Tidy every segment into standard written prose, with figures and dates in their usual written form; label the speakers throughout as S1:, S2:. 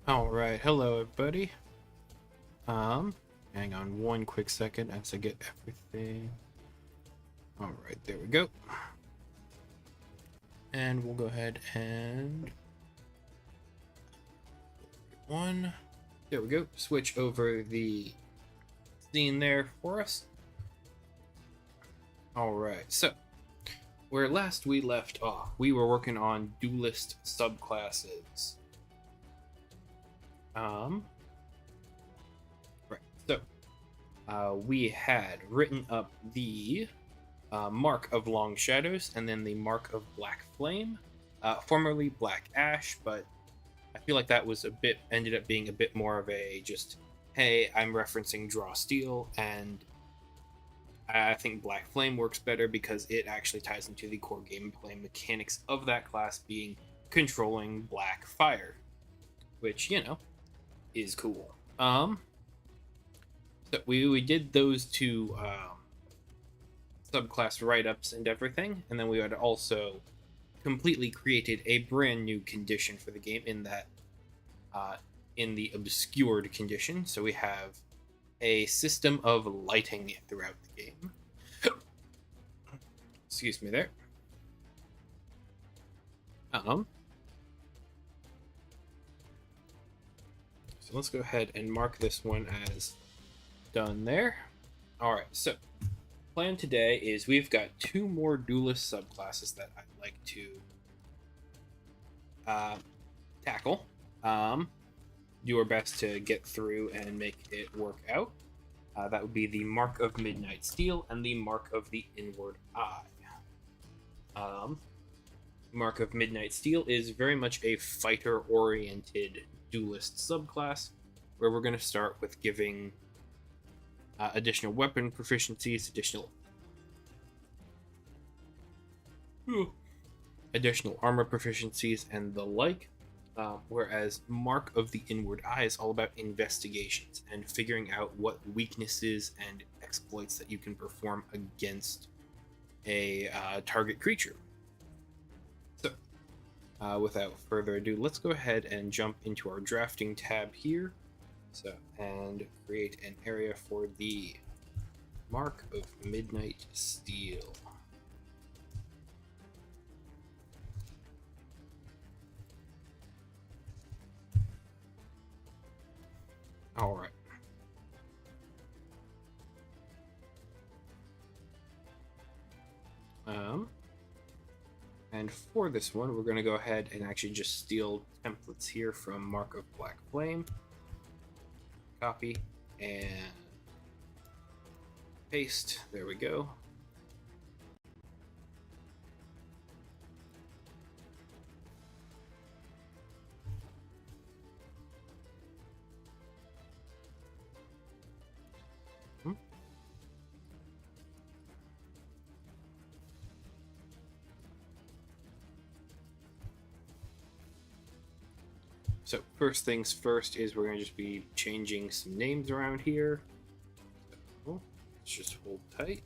S1: All right, hello everybody. Um, Hang on one quick second as I get everything. All right, there we go. And we'll go ahead and there we go. Switch over the scene there for us. All right, so where last we left off, we were working on Duelist subclasses. Right. So we had written up the Mark of Long Shadows and then the Mark of Black Flame, formerly Black Ash, but I feel like that was ended up being a bit more of a just, hey, I'm referencing Draw Steel, and I think Black Flame works better because it actually ties into the core gameplay mechanics of that class being controlling black fire, which, is cool. So we did those two subclass write-ups and everything, and then we had also completely created a brand new condition for the game in the obscured condition. So we have a system of lighting throughout the game. Excuse me there. So let's go ahead and mark this one as done there. All right, so plan today is we've got two more Duelist subclasses that I'd like to tackle. Do our best to get through and make it work out. That would be the Mark of Midnight Steel and the Mark of the Inward Eye. Mark of Midnight Steel is very much a fighter-oriented Duelist subclass, where we're going to start with giving additional weapon proficiencies, additional armor proficiencies, and the like. Whereas Mark of the Inward Eye is all about investigations and figuring out what weaknesses and exploits that you can perform against a target creature. So, without further ado, let's go ahead and jump into our drafting tab here. So, and create an area for the Mark of Midnight Steel. All right. And for this one, we're going to go ahead and actually just steal templates here from Mark of Black Flame. Copy and paste. There we go. So first things first is we're going to just be changing some names around here. So, let's just hold tight.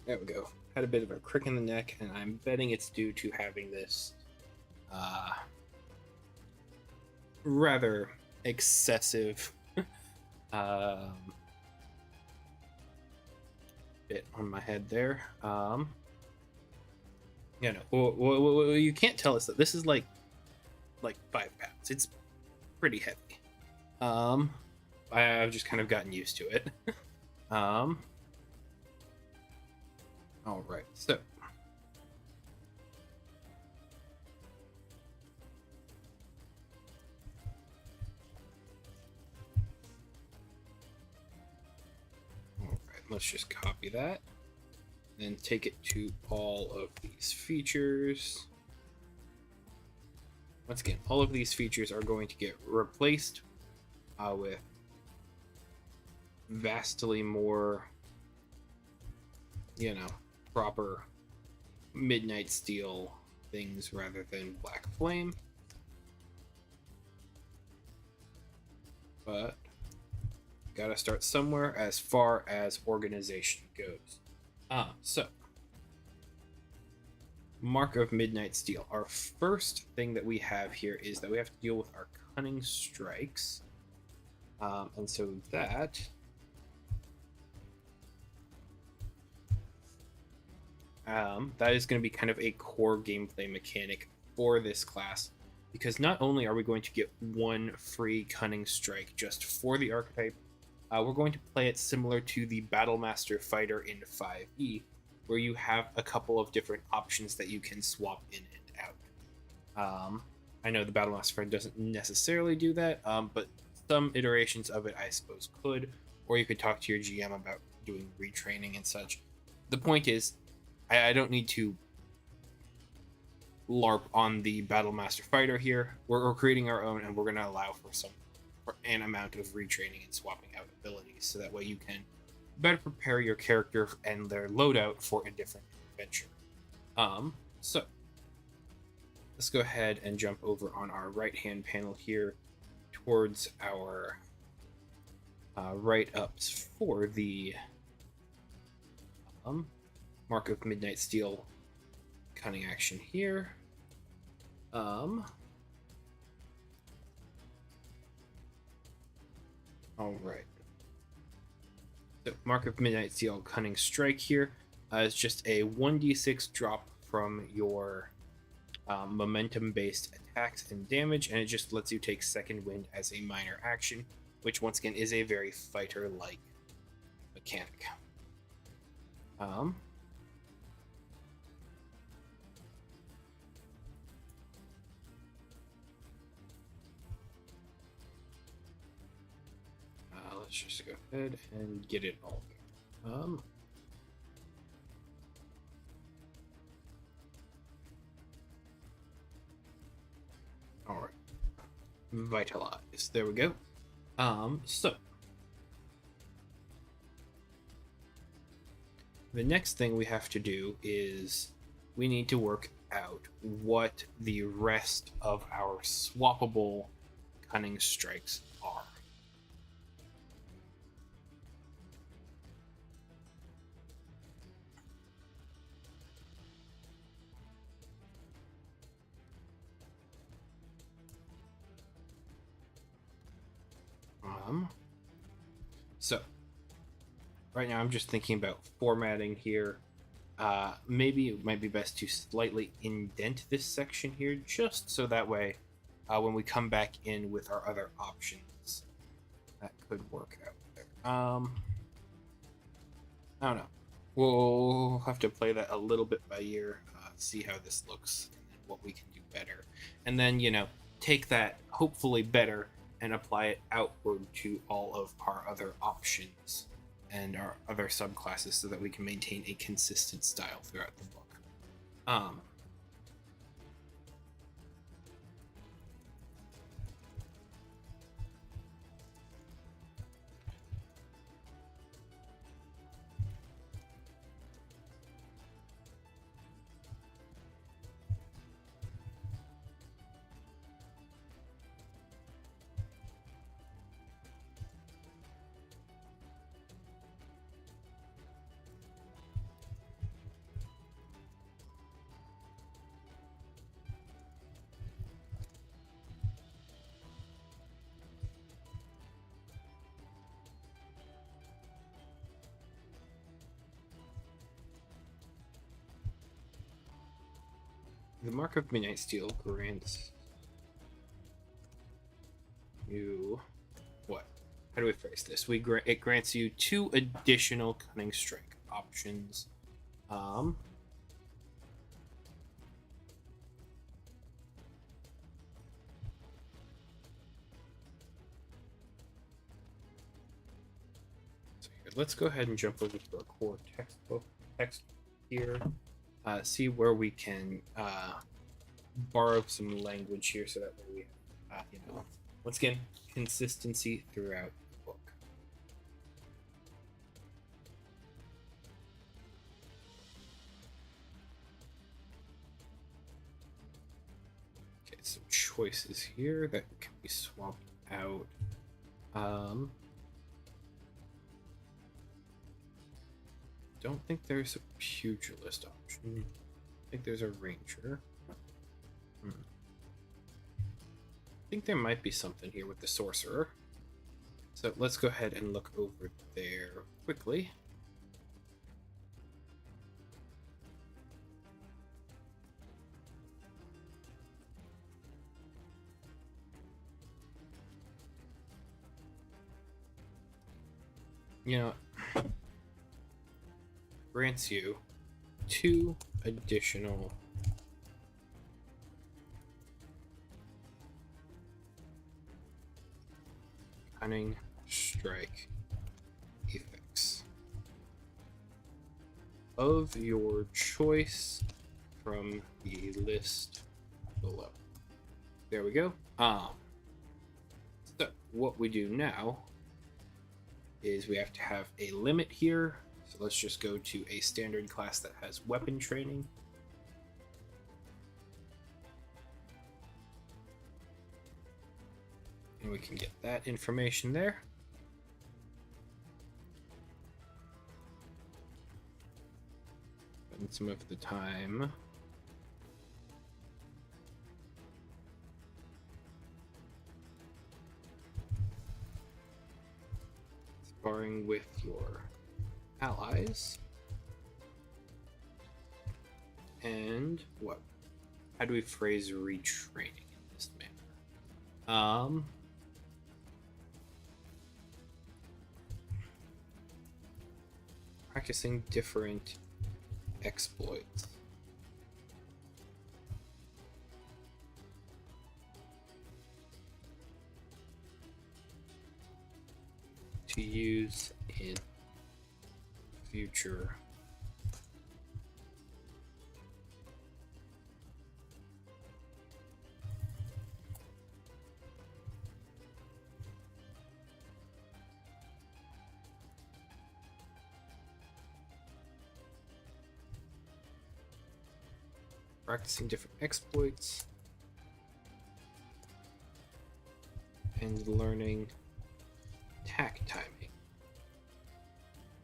S1: There we go. Had a bit of a crick in the neck, and I'm betting it's due to having this rather excessive bit on my head there. You can't tell us that this is like 5 pounds. It's pretty heavy. I've just kind of gotten used to it. All right, so let's just copy that and take it to all of these features. Once again, all of these features are going to get replaced with vastly more, proper Midnight Steel things rather than Black Flame. But gotta start somewhere as far as organization goes. So Mark of Midnight Steel. Our first thing that we have here is that we have to deal with our cunning strikes. And so that that is going to be kind of a core gameplay mechanic for this class, because not only are we going to get one free cunning strike just for the archetype, we're going to play it similar to the Battlemaster Fighter in 5e, where you have a couple of different options that you can swap in and out. I know the Battlemaster Fighter doesn't necessarily do that, but some iterations of it I suppose could, or you could talk to your GM about doing retraining and such. The point is, I don't need to LARP on the Battlemaster Fighter here. We're creating our own, and we're going to allow for an amount of retraining and swapping out abilities, so that way you can better prepare your character and their loadout for a different adventure. So let's go ahead and jump over on our right-hand panel here towards our write-ups for the Mark of Midnight Steel cunning action here. All right. So Mark of Midnight Steel cunning strike here is just a 1d6 drop from your momentum-based attacks and damage, and it just lets you take second wind as a minor action, which once again is a very fighter-like mechanic. Let's just go ahead and get it all there. All right, vitalize. There we go. So the next thing we have to do is we need to work out what the rest of our swappable cunning strikes are. So right now I'm just thinking about formatting here. Maybe it might be best to slightly indent this section here, just so that way when we come back in with our other options, that could work out there. I don't know. We'll have to play that a little bit by ear, see how this looks, and then what we can do better. And then, take that hopefully better and apply it outward to all of our other options and our other subclasses, so that we can maintain a consistent style throughout the book. The Mark of Midnight Steel grants you what? How do we phrase this? It grants you 2 additional cunning strike options. So here, let's go ahead and jump over to our core text here. See where we can borrow some language here, so that way we once again, consistency throughout the book. Okay, some choices here that can be swapped out. don't think there's a pugilist option. I think there's a ranger. I think there might be something here with the sorcerer. So let's go ahead and look over there quickly. You know, grants you 2 additional cunning strike effects of your choice from the list below. There we go. So what we do now is we have to have a limit here. So let's just go to a standard class that has weapon training. And we can get that information there. Spend some of the time sparring with your allies. And what? How do we phrase retraining in this manner? Practicing different exploits. To use in future practicing different exploits and learning attack timing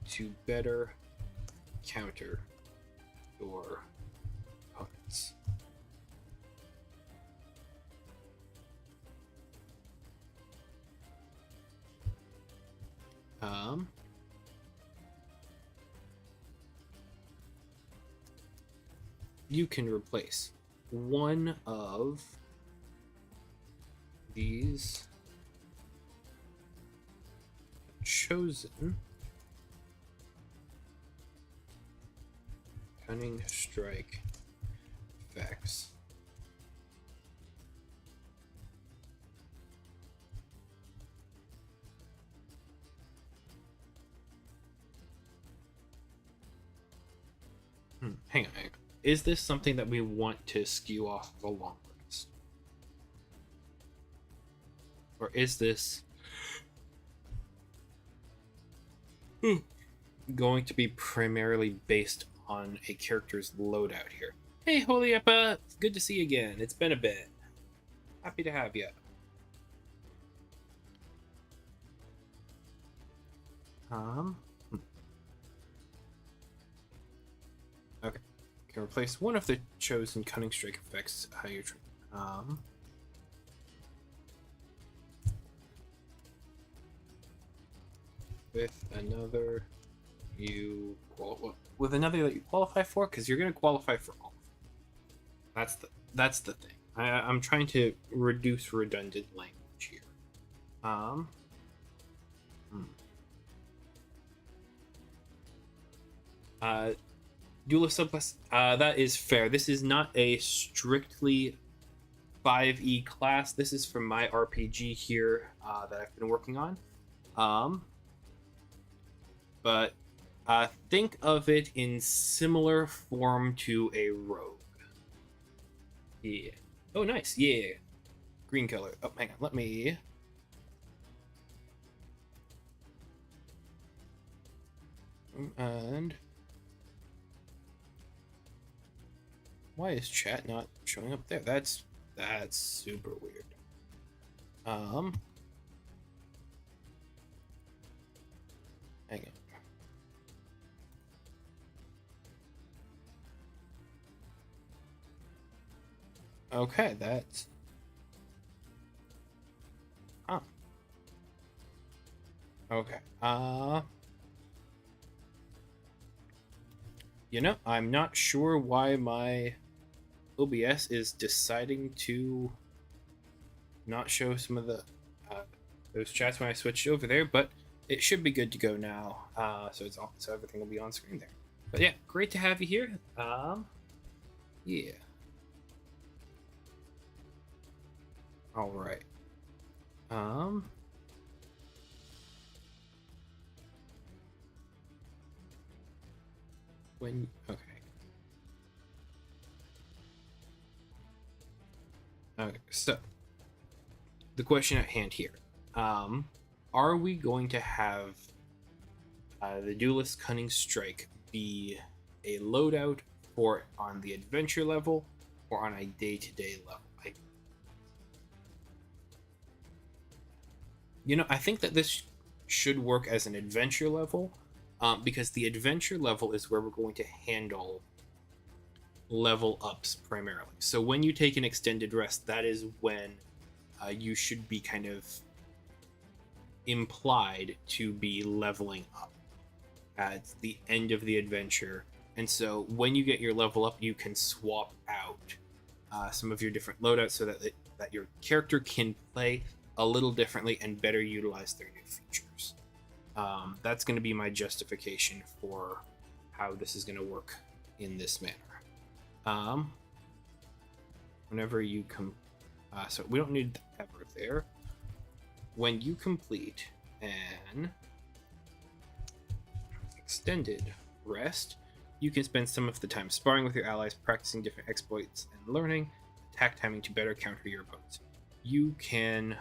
S1: to better counter your opponents. You can replace one of these chosen cunning strike effects hang on. Is this something that we want to skew off of a long rest? Or is this going to be primarily based on a character's loadout here? Hey, Holy Eppa, it's good to see you again. It's been a bit. Happy to have you. Okay. Can replace one of the chosen cunning strike effects. How you with another with another that you qualify for, because you're going to qualify for all. That's the thing. I'm trying to reduce redundant language here. Duelist subclass. That is fair. This is not a strictly 5e class. This is from my RPG here that I've been working on. But think of it in similar form to a rogue. Yeah. Oh, nice. Yeah. Green color. Oh, hang on. Let me... And... Why is chat not showing up there? That's super weird. Hang on. Okay, that's... Huh. Okay. You know, I'm not sure why my OBS is deciding to not show some of the those chats when I switched over there, but it should be good to go now. So everything will be on screen there. But yeah, great to have you here. Yeah. All right. When okay. Okay, so the question at hand here. Are we going to have the Duelist Cunning Strike be a loadout for on the adventure level or on a day-to-day level? I think that this should work as an adventure level, because the adventure level is where we're going to handle level ups primarily. So when you take an extended rest, that is when you should be kind of implied to be leveling up at the end of the adventure. And so when you get your level up, you can swap out some of your different loadouts so that your character can play a little differently and better utilize their new features. That's going to be my justification for how this is going to work in this manner. Whenever you so we don't need the ever there. When you complete an extended rest, you can spend some of the time sparring with your allies, practicing different exploits, and learning attack timing to better counter your opponents. You can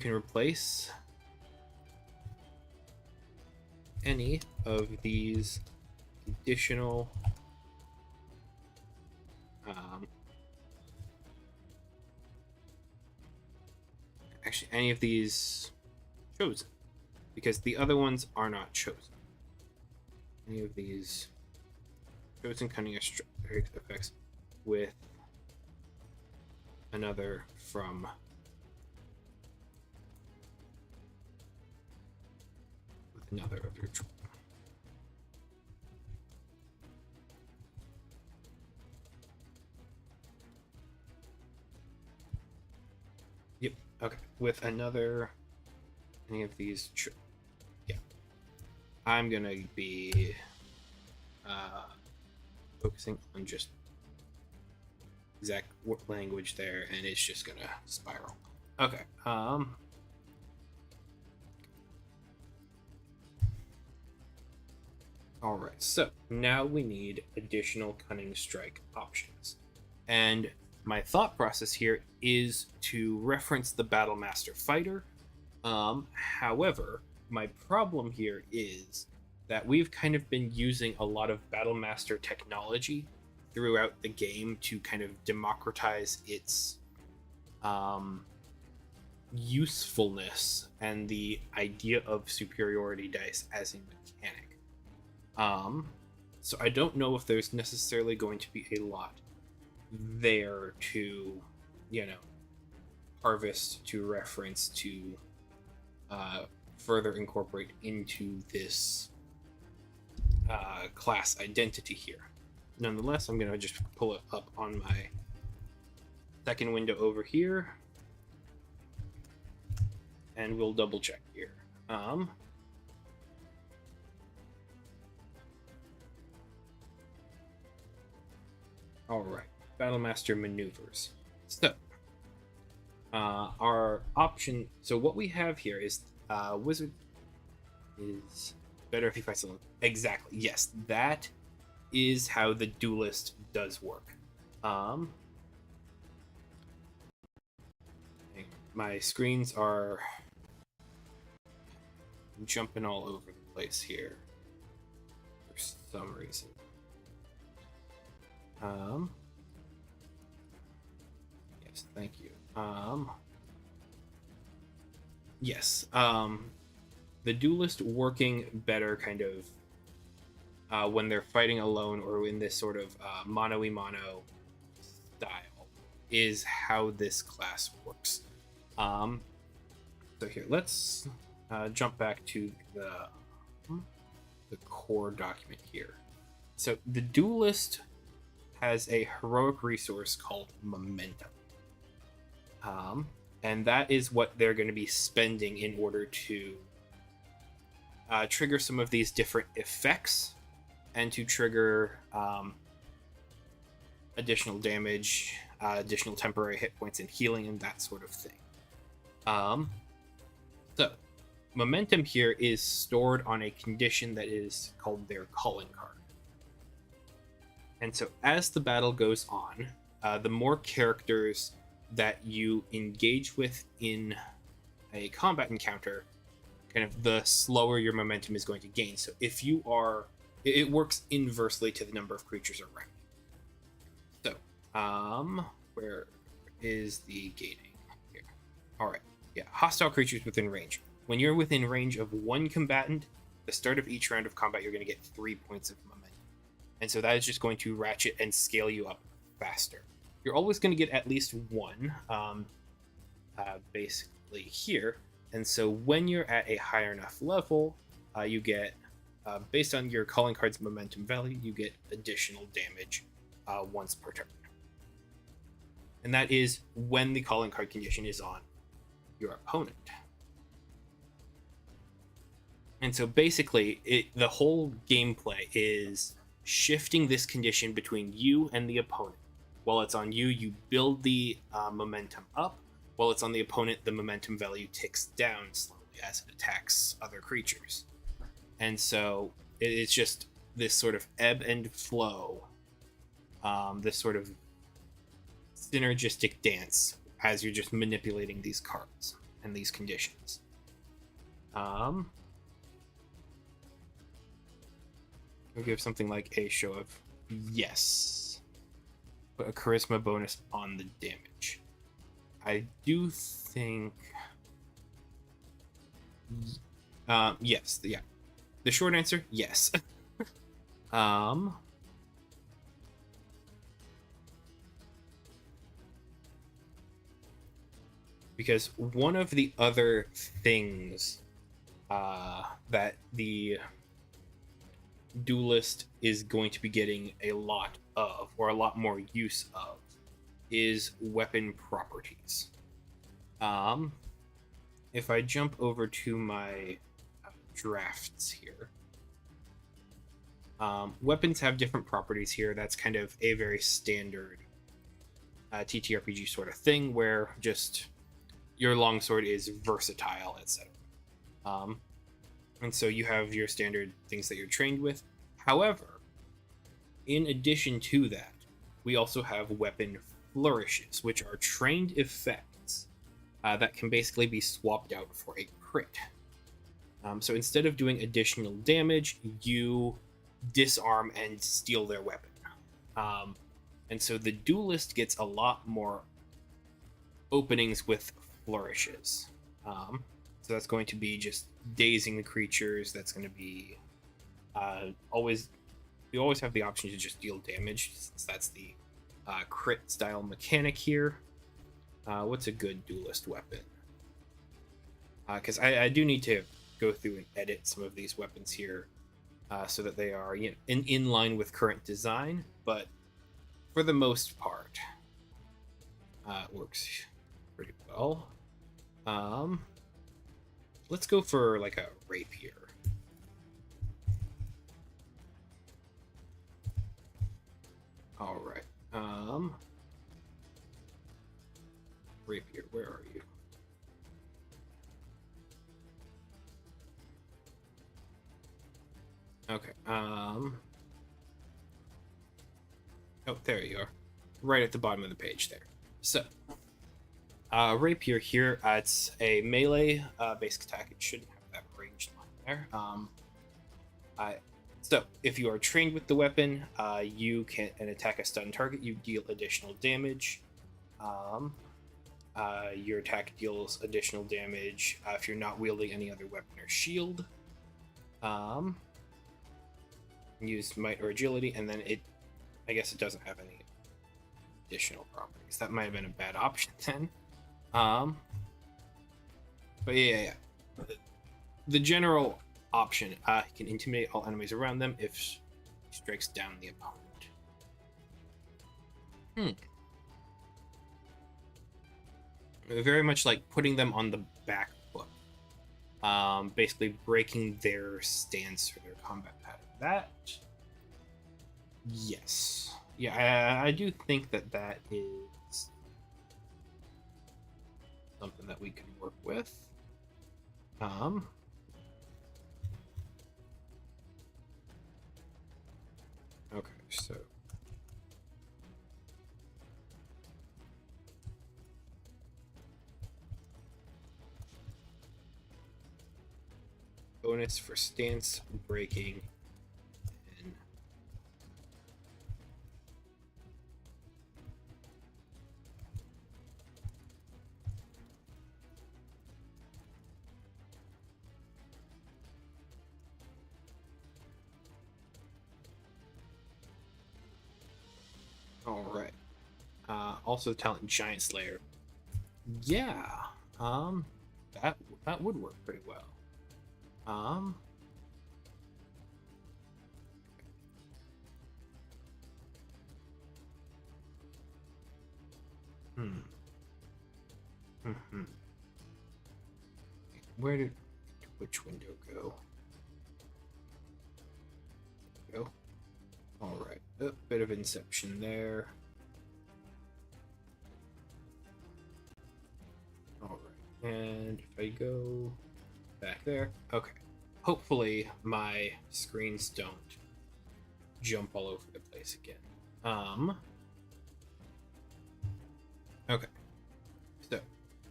S1: replace any of these additional actually any of these chosen, because the other ones are not chosen. Any of these chosen cunning effects with another from another of your choice. Yep. Okay. With another, any of these. Yeah. I'm gonna be focusing on just exact language there, and it's just gonna spiral. Okay. All right. So now we need additional cunning strike options, and my thought process here is to reference the Battlemaster Fighter. However, my problem here is that we've kind of been using a lot of Battlemaster technology throughout the game to kind of democratize its usefulness and the idea of superiority dice as a mechanic. So I don't know if there's necessarily going to be a lot there to, harvest, to reference, to further incorporate into this class identity here. Nonetheless, I'm going to just pull it up on my second window over here, and we'll double check here. All right, Battlemaster maneuvers. So, our option. So what we have here is wizard is better if he fights alone. Exactly. Yes, that is how the Duelist does work. My screens are jumping all over the place here for some reason. Yes, thank you. Yes, the Duelist working better kind of when they're fighting alone or in this sort of mano-y-mano style is how this class works. So here, let's jump back to the core document here. So the Duelist has a heroic resource called Momentum. And that is what they're going to be spending in order to trigger some of these different effects and to trigger additional damage, additional temporary hit points and healing and that sort of thing. So momentum here is stored on a condition that is called their calling card. And so as the battle goes on, the more characters that you engage with in a combat encounter, kind of the slower your momentum is going to gain. So if you are, it works inversely to the number of creatures around. So, where is the gating here? All right, yeah, hostile creatures within range. When you're within range of one combatant, the start of each round of combat, you're going to get 3 points of momentum. And so that is just going to ratchet and scale you up faster. You're always going to get at least one, basically here. And so when you're at a higher enough level, you get, based on your calling card's momentum value, you get additional damage once per turn. And that is when the calling card condition is on your opponent. And so basically, the whole gameplay is shifting this condition between you and the opponent. While it's on you, you build the momentum up. While it's on the opponent, the momentum value ticks down slowly as it attacks other creatures. And so it's just this sort of ebb and flow, this sort of synergistic dance as you're just manipulating these cards and these conditions. We'll give something like a show of yes. Put a charisma bonus on the damage. I do think yes, yeah. The short answer, yes. Because one of the other things that the Duelist is going to be getting a lot of, or a lot more use of, is weapon properties. If I jump over to my drafts here, weapons have different properties here. That's kind of a very standard TTRPG sort of thing, where just your longsword is versatile, etc. And so you have your standard things that you're trained with. However, in addition to that, we also have weapon flourishes, which are trained effects that can basically be swapped out for a crit. So instead of doing additional damage, you disarm and steal their weapon. And so the Duelist gets a lot more openings with flourishes. So that's going to be just dazing the creatures. That's going to be you always have the option to just deal damage, since that's the crit style mechanic here. What's a good Duelist weapon? Because I do need to go through and edit some of these weapons here so that they are in line with current design, but for the most part it works pretty well. Let's go for like a rapier. All right. Rapier, where are you? Okay. Oh, there you are. Right at the bottom of the page there. So, rapier here, it's a melee basic attack. It shouldn't have that ranged line there. So, if you are trained with the weapon, you can attack a stun target. You deal additional damage. Your attack deals additional damage if you're not wielding any other weapon or shield. use might or agility, and then I guess it doesn't have any additional properties. That might have been a bad option then. But yeah. The general option can intimidate all enemies around them if he strikes down the opponent. Very much like putting them on the back foot. Basically breaking their stance or their combat pattern. That, yes. Yeah, I do think that is something that we can work with. Okay, so bonus for stance breaking. And all right. Also, talent Giant Slayer. Yeah. That would work pretty well. Where did which window go? All right. A bit of inception there. All right. And if I go back there, okay. Hopefully my screens don't jump all over the place again. Okay. So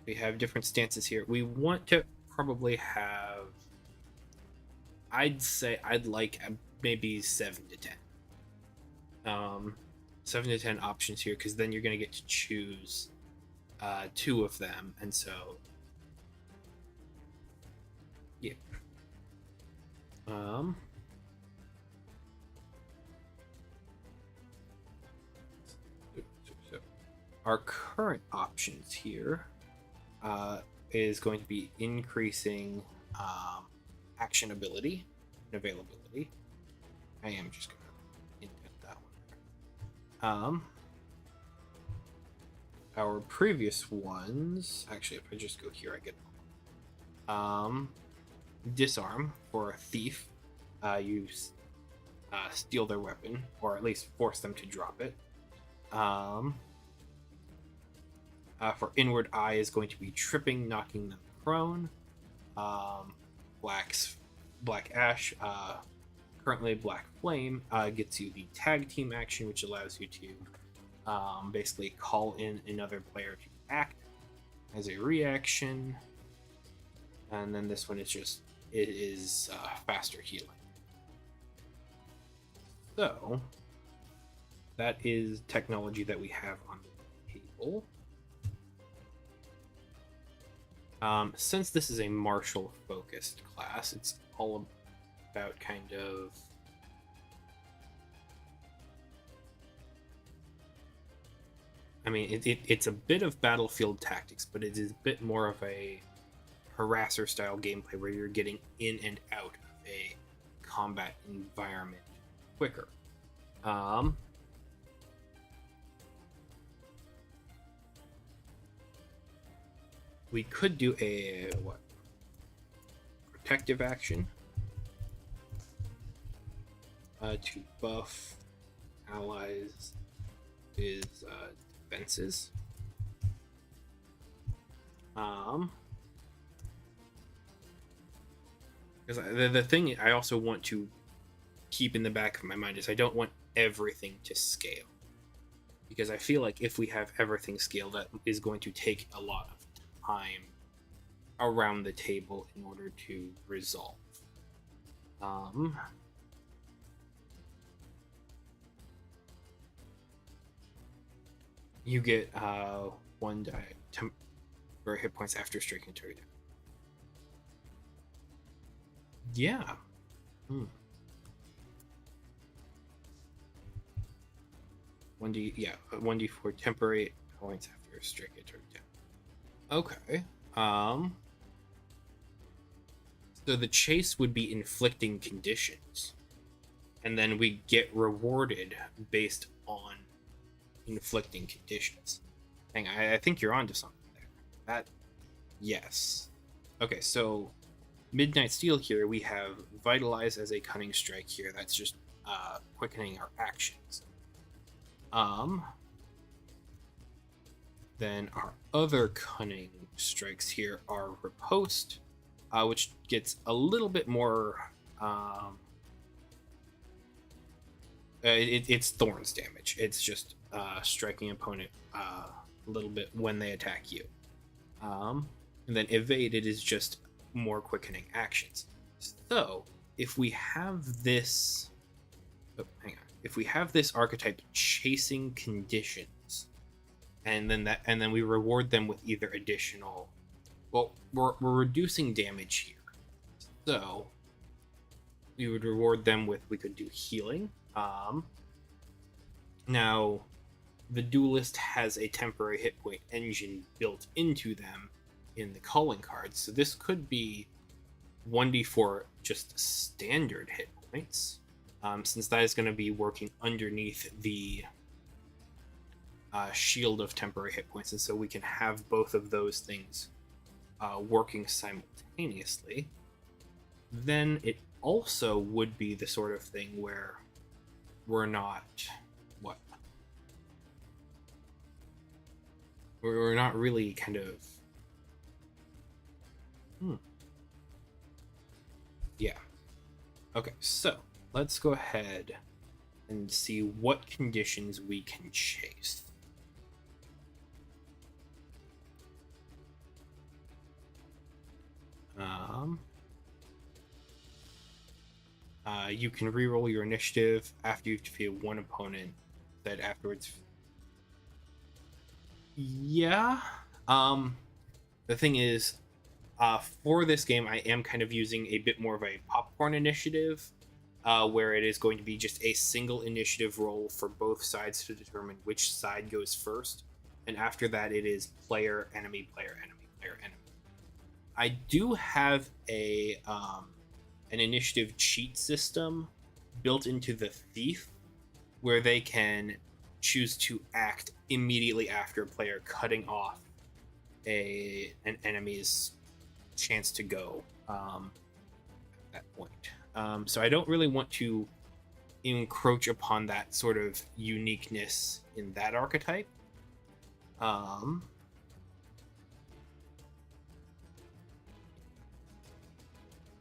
S1: we have different stances here. We want to probably have, I'd say I'd like maybe 7 to 10. 7 to 10 options here, because then you're going to get to choose 2 of them, and so yeah. So our current options here is going to be increasing actionability and availability. I am just going to indent that one. Our previous ones, actually, if I just go here, I get disarm for a thief. You steal their weapon, or at least force them to drop it. For inward eye is going to be tripping, knocking them prone. Black ash, currently black flame, gets you the tag team action, which allows you to basically call in another player to act as a reaction. And then this one is faster healing. So that is technology that we have on the table. Since this is a martial focused class, it's all about kind of it's a bit of battlefield tactics, but it is a bit more of a harasser style gameplay where you're getting in and out of a combat environment quicker. We could do a protective action to buff allies' defenses. Because the thing I also want to keep in the back of my mind is I don't want everything to scale, because I feel like if we have everything scaled, that is going to take a lot of time around the table in order to resolve. You get 1 die for hit points after striking target. Yeah. 1d, yeah, 1d4 temporary points after a strike hit turn down. Okay. So the chase would be inflicting conditions, and then we get rewarded based on inflicting conditions. Hang on, I think you're onto something there. That, yes. Okay, so Midnight Steel here, we have Vitalize as a cunning strike here. That's just quickening our actions. Then our other cunning strikes here are Riposte, which gets a little bit more. It's Thorns damage. It's just striking opponent a little bit when they attack you. And then Evade, it is just more quickening actions. So if we have this, if we have this archetype chasing conditions, and then we reward them with either additional, well, we're reducing damage here, so we would reward them with, we could do healing. Now the Duelist has a temporary hit point engine built into them in the calling cards, so this could be 1d4 just standard hit points, since that is going to be working underneath the shield of temporary hit points, and so we can have both of those things working simultaneously. Then it also would be the sort of thing where we're not we're not really kind of yeah. Okay, so let's go ahead and see what conditions we can chase. You can reroll your initiative after you've defeated one opponent. That afterwards, yeah. The thing is, for this game, I am kind of using a bit more of a popcorn initiative, where it is going to be just a single initiative roll for both sides to determine which side goes first, and after that, it is player, enemy, player, enemy, player, enemy. I do have an initiative cheat system built into the Thief, where they can choose to act immediately after a player cutting off an enemy's chance to go at that point. So I don't really want to encroach upon that sort of uniqueness in that archetype.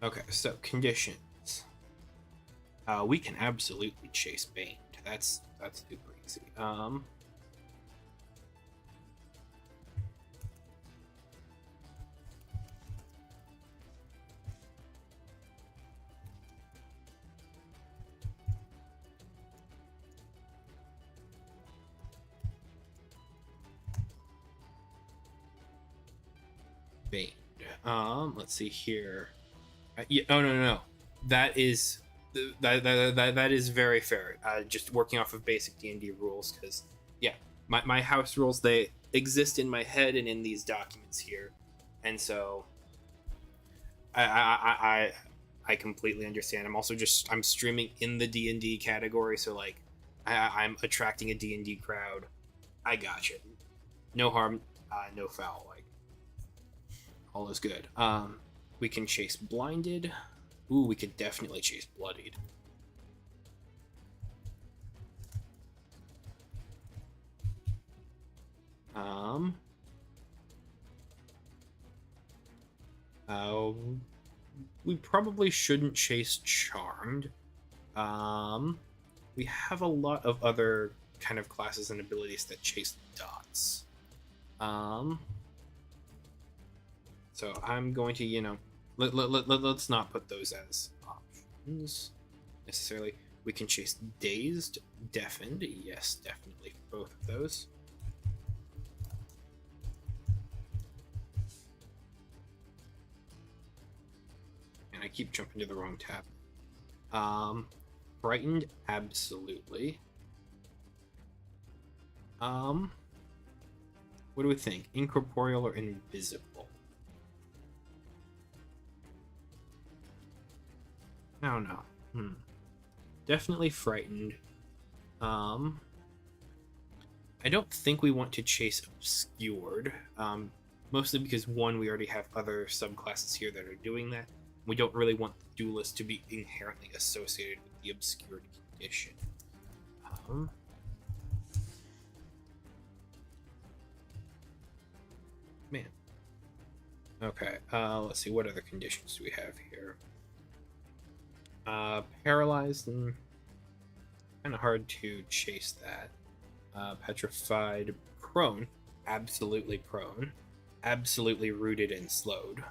S1: Okay, so conditions. We can absolutely chase Bane. That's super easy. Bane. Let's see here. Yeah, oh no. That is that is very fair. Just working off of basic D&D rules, because yeah, my house rules, they exist in my head and in these documents here, and so I completely understand. I'm also I'm streaming in the D&D category, so like I'm attracting a D&D crowd. I gotcha. No harm, no foul. Like all is good. We can chase Blinded. Ooh, we could definitely chase Bloodied. We probably shouldn't chase Charmed. We have a lot of other kind of classes and abilities that chase dots. So I'm going to, let's not put those as options necessarily. We can chase Dazed, Deafened. Yes, definitely both of those. And I keep jumping to the wrong tab. Frightened, absolutely. What do we think? Incorporeal or invisible? I don't know. Definitely frightened. I don't think we want to chase obscured. Mostly because one, we already have other subclasses here that are doing that. We don't really want the duelist to be inherently associated with the obscured condition. Man. Okay, let's see, what other conditions do we have here? Paralyzed, and kind of hard to chase that. Petrified, prone, absolutely prone, absolutely rooted and slowed.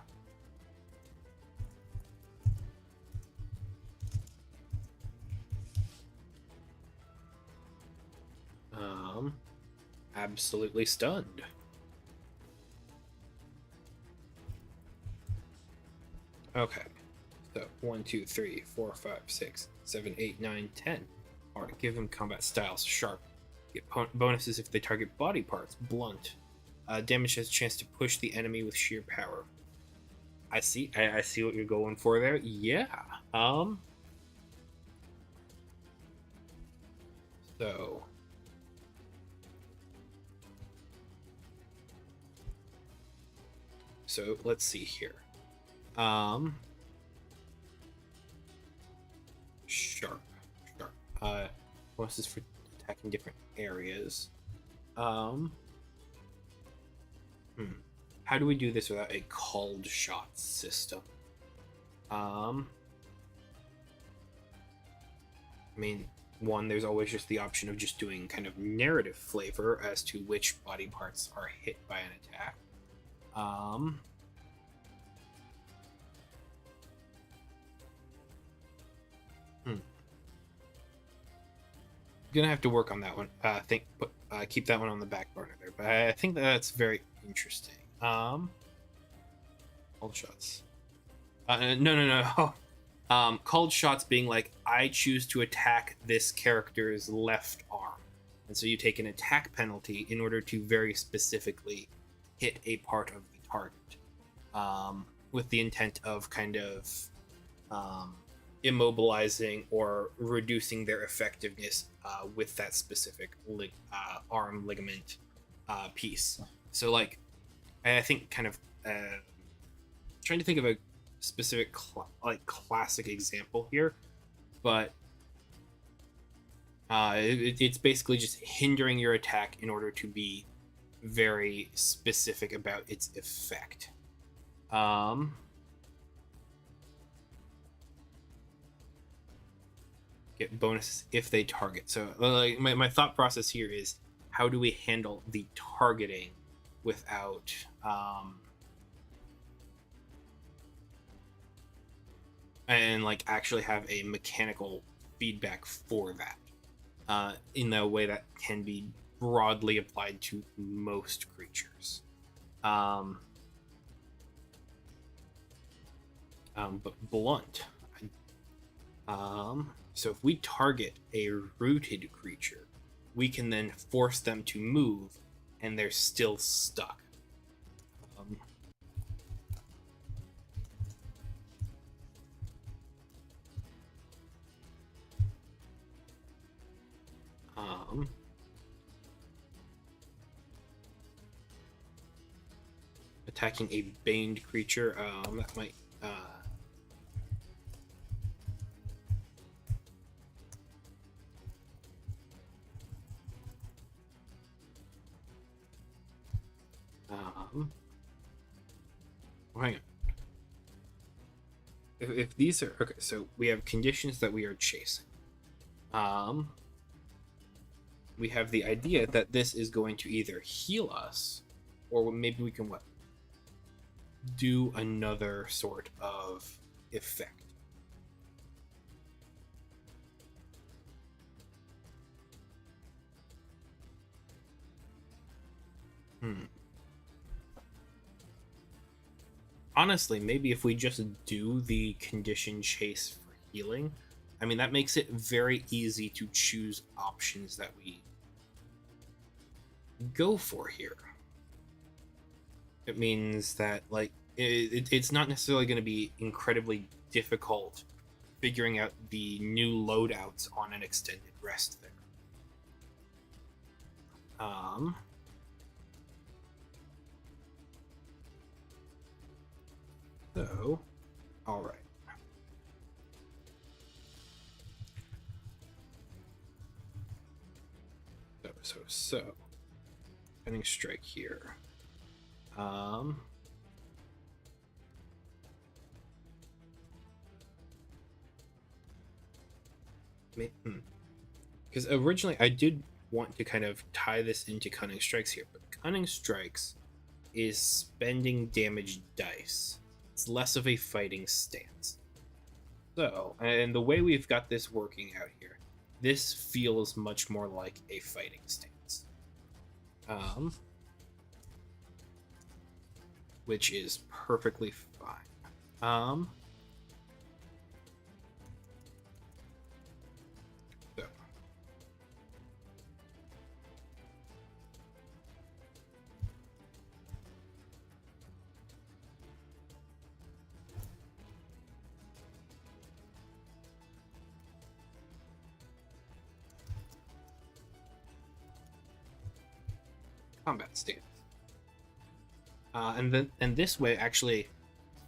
S1: Absolutely stunned. Okay, so 1, 2, 3, 4, 5, 6, 7, 8, 9, 10. Alright, give them combat styles sharp. Get bonuses if they target body parts. Blunt. Damage has a chance to push the enemy with sheer power. I see. I see what you're going for there. Yeah. So. So let's see here. Sharp. Bonuses for attacking different areas. How do we do this without a called shot system? I mean, one, there's always just the option of just doing kind of narrative flavor as to which body parts are hit by an attack. Gonna have to work on that one. Keep that one on the back burner there. But I think that's very interesting. Called shots. No. Called shots being like, I choose to attack this character's left arm, and so you take an attack penalty in order to very specifically hit a part of the target, with the intent of kind of immobilizing or reducing their effectiveness with that specific arm ligament piece. So, like, I think kind of trying to think of a specific classic example here, but it's basically just hindering your attack in order to be very specific about its effect. Get bonuses if they target. So like my thought process here is, how do we handle the targeting without and like actually have a mechanical feedback for that in a way that can be broadly applied to most creatures. But blunt. So if we target a rooted creature, we can then force them to move, and they're still stuck. Attacking a baned creature, that might hang on. If these are okay, so we have conditions that we are chasing. We have the idea that this is going to either heal us, or maybe we can do another sort of effect. Honestly, maybe if we just do the condition chase for healing, I mean, that makes it very easy to choose options that we go for here. It means that like it's not necessarily going to be incredibly difficult figuring out the new loadouts on an extended rest there. So, all right. So, Cunning Strike here. Because originally I did want to kind of tie this into Cunning Strikes here, but Cunning Strikes is spending damage dice. It's less of a fighting stance. So, and the way we've got this working out here, this feels much more like a fighting stance. Which is perfectly fine. So. Combat stance. And this way, actually,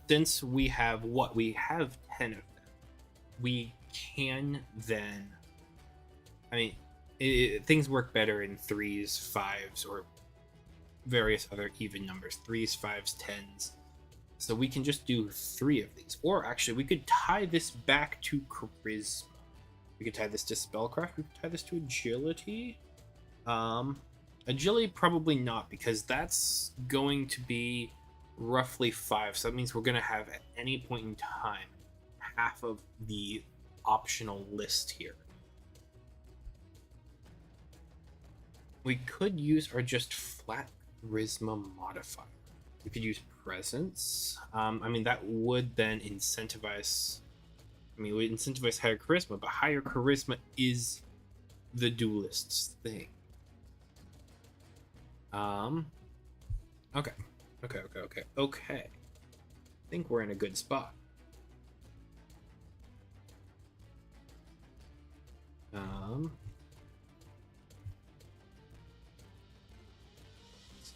S1: since we have 10 of them, we can then, I mean, things work better in 3s, 5s, or various other even numbers, 3s, 5s, 10s. So we can just do 3 of these. Or actually, we could tie this back to charisma. We could tie this to spellcraft. We could tie this to agility. Agility, probably not, because that's going to be roughly 5. So that means we're going to have, at any point in time, half of the optional list here. We could use our just flat charisma modifier. We could use presence. I mean, that would then incentivize... I mean, we incentivize higher charisma, but higher charisma is the duelist's thing. Okay. I think we're in a good spot.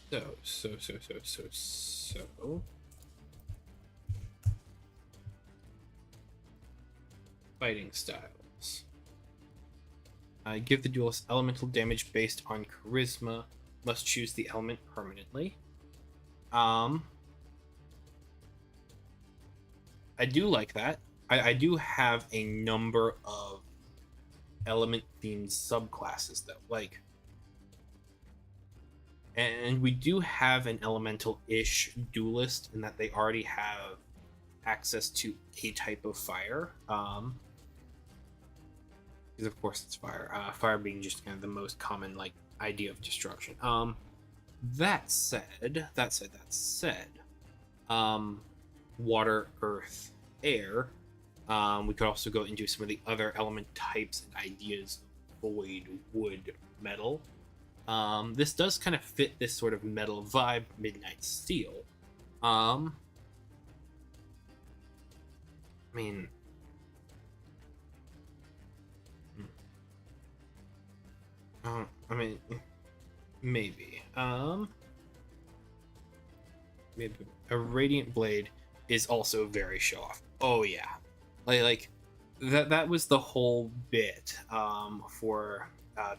S1: So. Fighting styles. Give the duelist elemental damage based on charisma. Must choose the element permanently. I do like that. I do have a number of element themed subclasses though, like, and we do have an elemental-ish duelist in that they already have access to a type of fire. Because of course it's fire. Fire being just kind of the most common like idea of destruction. That said, water, earth, air. We could also go into some of the other element types and ideas: void, wood, metal. This does kind of fit this sort of metal vibe, midnight steel. I mean, maybe. Maybe a radiant blade is also very show off. Oh yeah, like that was the whole bit for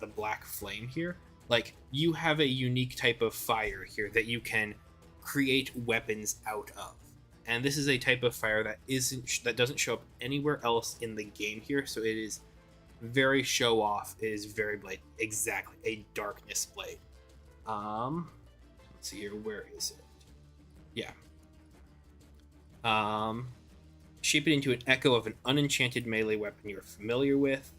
S1: the black flame here. Like, you have a unique type of fire here that you can create weapons out of, and this is a type of fire that doesn't show up anywhere else in the game here. So it is very show off. It is very blade, exactly a darkness blade. Let's see here, where is it? Yeah. Shape it into an echo of an unenchanted melee weapon you're familiar with.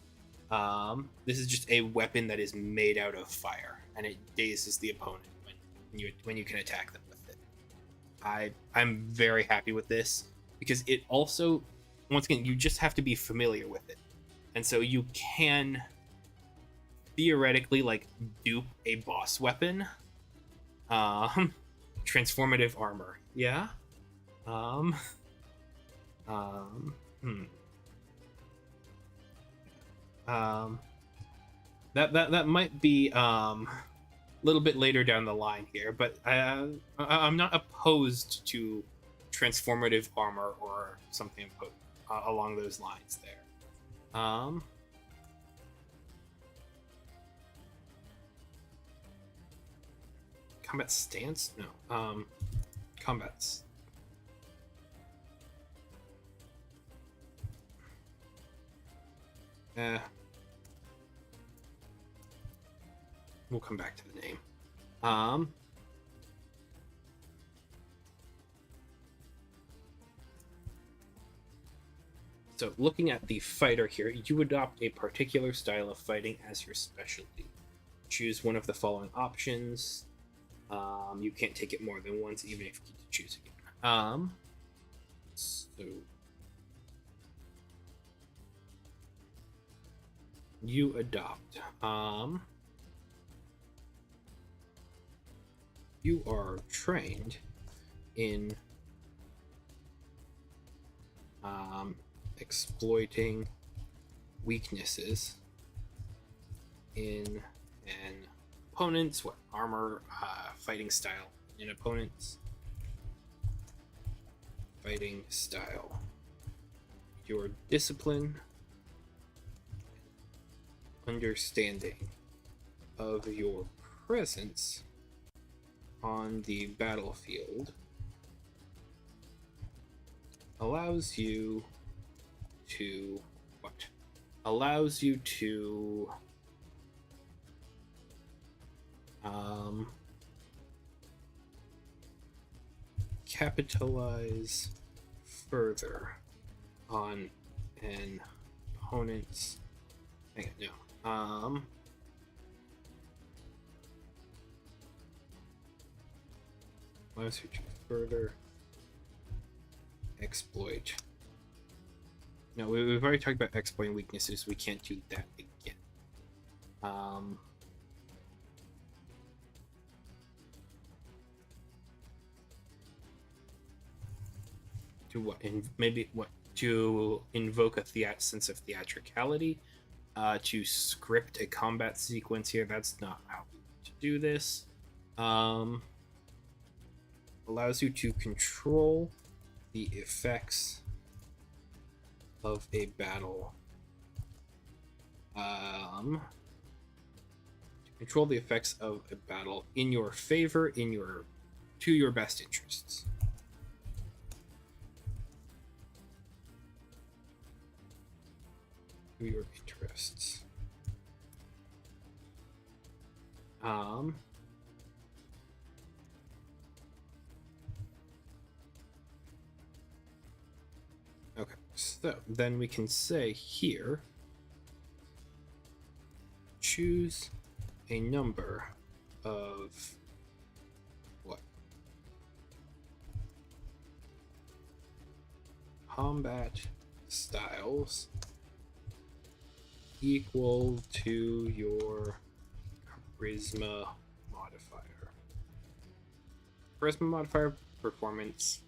S1: This is just a weapon that is made out of fire, and it dazes the opponent when you can attack them with it. I'm very happy with this, because it also, once again, you just have to be familiar with it, and so you can theoretically like dupe a boss weapon. Um, transformative armor. Yeah. Um. Um. Hmm. That might be a little bit later down the line here, but I'm not opposed to transformative armor or something along those lines there. Combat stance? No. Combats. We'll come back to the name. So looking at the fighter here, you adopt a particular style of fighting as your specialty. Choose one of the following options. You can't take it more than once, even if you get to choose again. So you adopt. You are trained in exploiting weaknesses in an opponent's armor, fighting style in opponent's fighting style. Your discipline, understanding of your presence on the battlefield allows you to capitalize further on an opponent's allows you to further exploit. No, we've already talked about exploiting weaknesses. We can't do that again. To what? Maybe what? To invoke a sense of theatricality. To script a combat sequence here. That's not how we want to do this. Allows you to control the effects of a battle. To control the effects of a battle in your favor, to your best interests. To your interests. Okay, so then we can say here, choose a number of what? Combat styles equal to your charisma modifier. Charisma modifier, performance.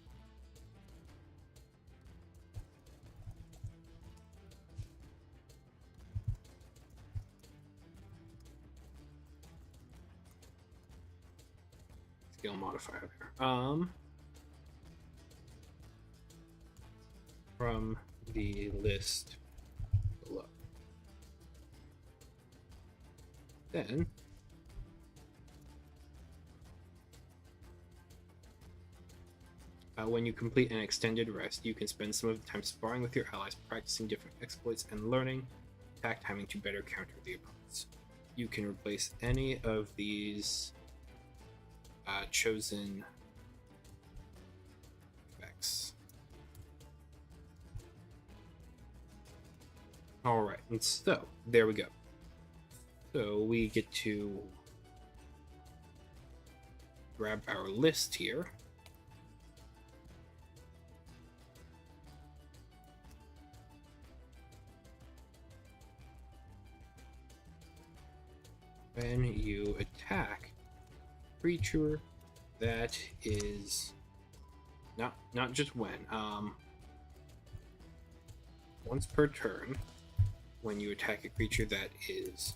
S1: Skill modifier there. From the list below. Then when you complete an extended rest, you can spend some of the time sparring with your allies, practicing different exploits and learning attack timing to better counter the opponents. You can replace any of these chosen effects. Alright, and so there we go. So we get to grab our list here. when you attack a creature that is not just when, once per turn, when you attack a creature that is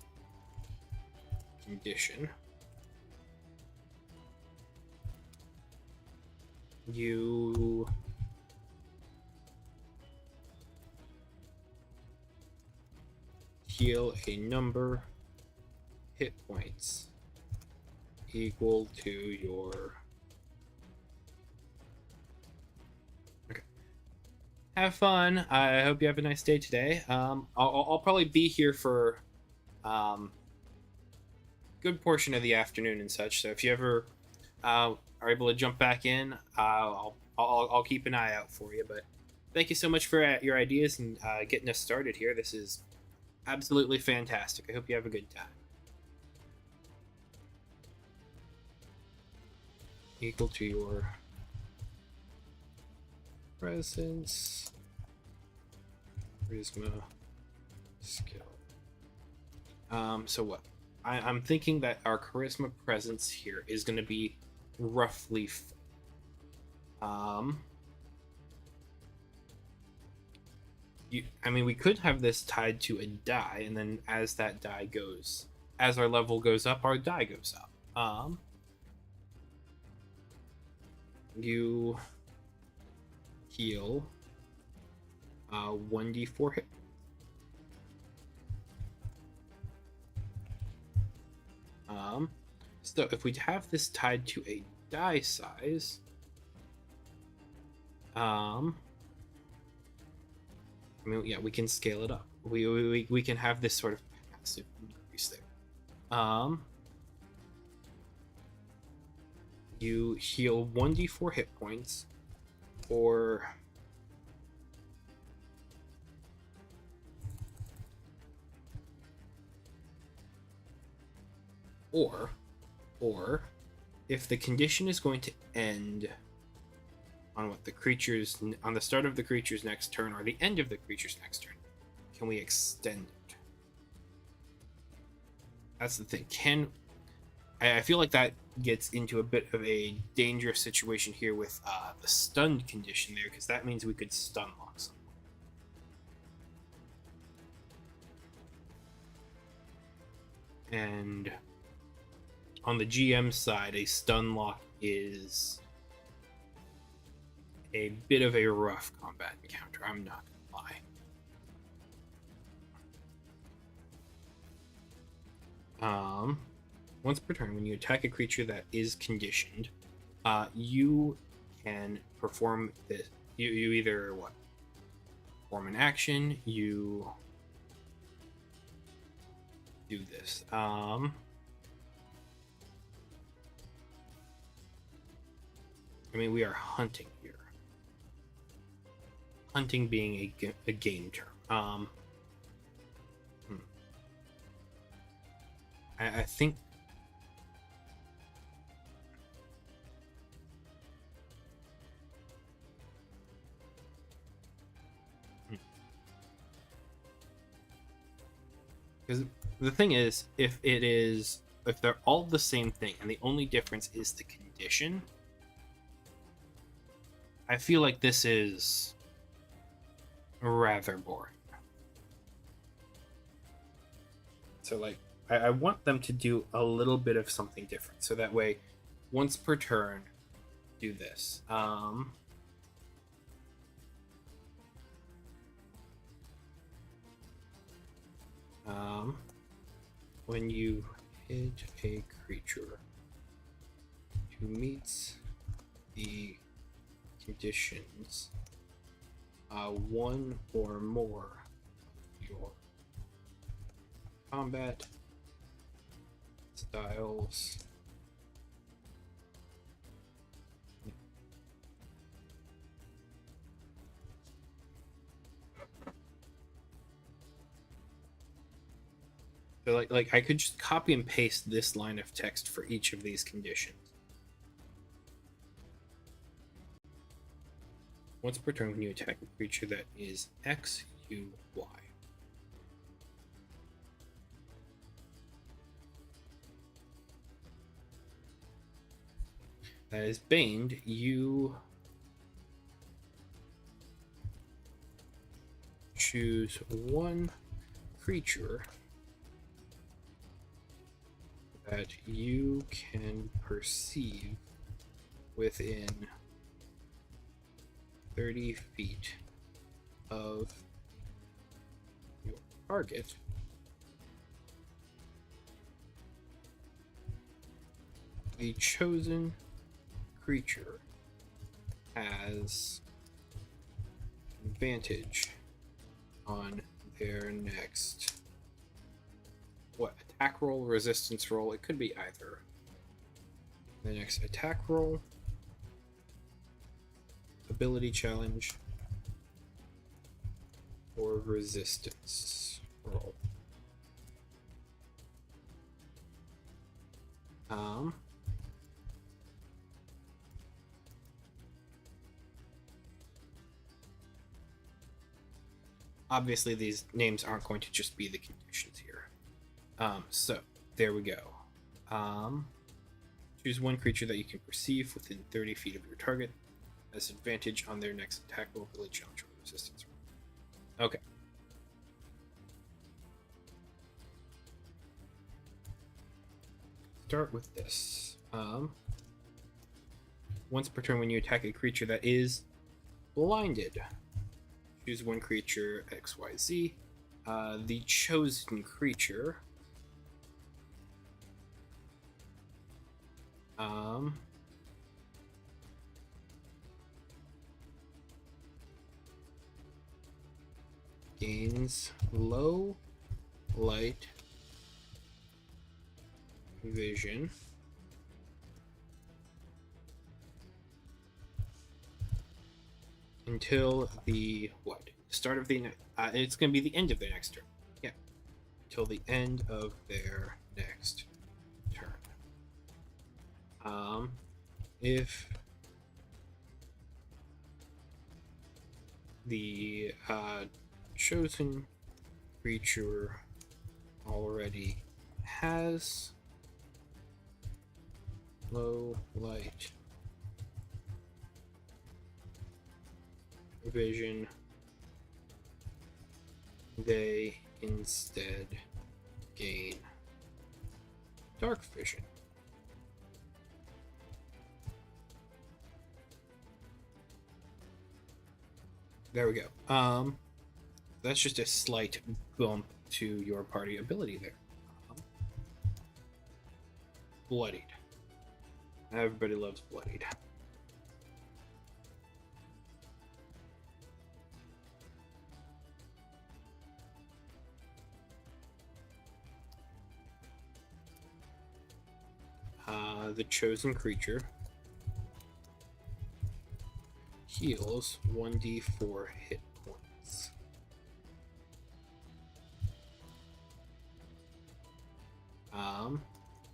S1: condition, you heal a number hit points equal to your... Okay. Have fun. I hope you have a nice day today. I'll probably be here for good portion of the afternoon and such. So if you ever are able to jump back in, I'll keep an eye out for you. But thank you so much for your ideas and getting us started here. This is absolutely fantastic. I hope you have a good time. Equal to your presence, charisma, skill. So what? I'm thinking that our charisma presence here is going to be roughly I mean, we could have this tied to a die, and then as that die goes, as our level goes up, our die goes up. You heal 1d4 hit. So if we have this tied to a die size, I mean, yeah, we can scale it up. We can have this sort of passive increase there. You heal 1d4 hit points, or if the condition is going to end on what the creature's on the start of the creature's next turn or the end of the creature's next turn, can we extend it? That's the thing. I feel like that gets into a bit of a dangerous situation here with the stunned condition there, because that means we could stun lock someone. And on the GM side, a stun lock is a bit of a rough combat encounter, I'm not gonna lie. Once per turn, when you attack a creature that is conditioned, you can perform this. You either perform an action, you do this. I mean, we are hunting here. Hunting being a game term. I think because the thing is, if they're all the same thing and the only difference is the condition, I feel like this is rather boring. So like I want them to do a little bit of something different, so that way once per turn do this. When you hit a creature who meets the conditions, one or more of your combat styles so like I could just copy and paste this line of text for each of these conditions. Once per turn, when you attack a creature that is X, U, Y. that is baned, you choose one creature that you can perceive within 30 feet of your target. The chosen creature has advantage on their next attack roll, resistance roll. It could be either. The next attack roll, ability challenge, or resistance roll. Obviously these names aren't going to just be the conditions here. So there we go. Choose one creature that you can perceive within 30 feet of your target, has advantage on their next attack roll, ability challenge, or resistance roll. Okay. Start with this. Once per turn, when you attack a creature that is blinded, choose one creature XYZ. The chosen creature gains low light vision until the start of the it's going to be the end of their next turn. Yeah, until the end of their next turn. If the chosen creature already has low light vision, they instead gain dark vision. There we go. That's just a slight bump to your party ability there. Bloodied. Everybody loves bloodied. The chosen creature heals 1d4 hit points.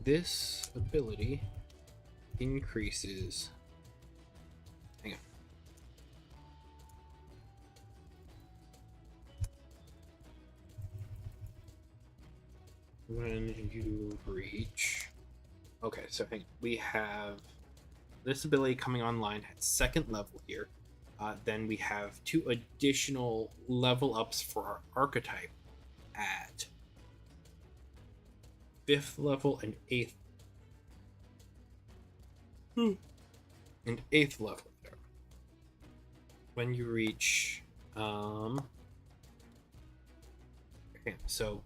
S1: This ability increases. Hang on. When you reach. Okay, so we have this ability coming online at 2nd level here. Then we have 2 additional level ups for our archetype at 5th level and 8th. And 8th level there. When you reach okay, so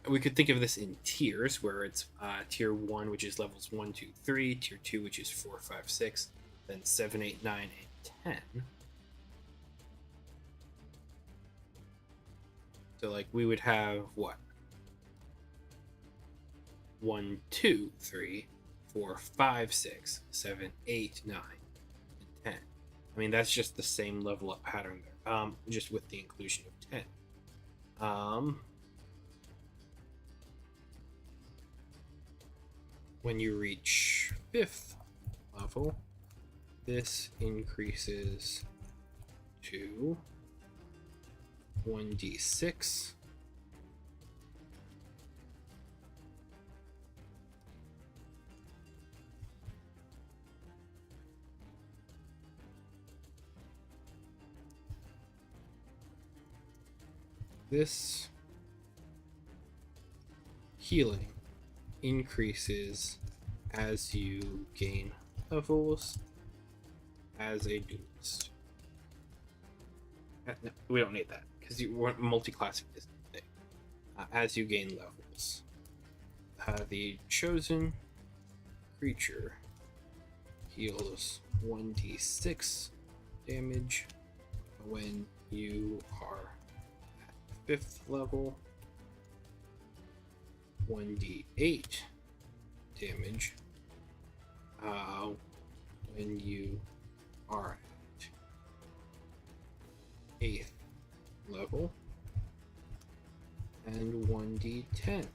S1: we could think of this in tiers, where it's tier 1, which is levels 1, 2, 3, tier 2, which is 4, 5, 6, then 7, 8, 9, and 10. So, like, we would have what? 1, 2, 3, 4, 5, 6, 7, 8, 9, and 10. I mean, that's just the same level up pattern there, just with the inclusion of 10. When you reach 5th level, this increases to 1d6. this healing increases as you gain levels as a duelist. No, we don't need that because you weren't multi-classing this thing. As you gain levels, the chosen creature heals 1d6 damage when you are at 5th level, 1d8 damage when you are at 8th level, and 1d10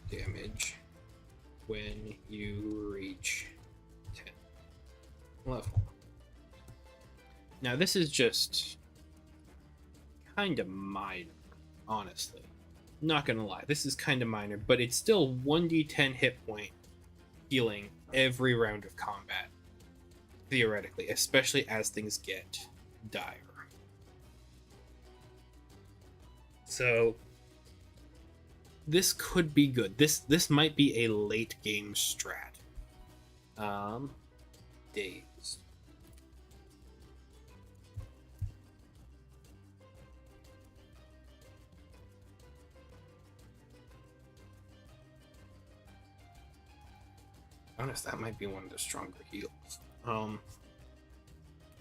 S1: damage when you reach 10th level. Now this is just kind of minor, honestly. Not gonna lie, this is kind of minor, but it's still 1d10 hit point healing every round of combat, theoretically, especially as things get dire. So this could be good. This might be a late game strat. Dazed. Honest, that might be one of the stronger heals.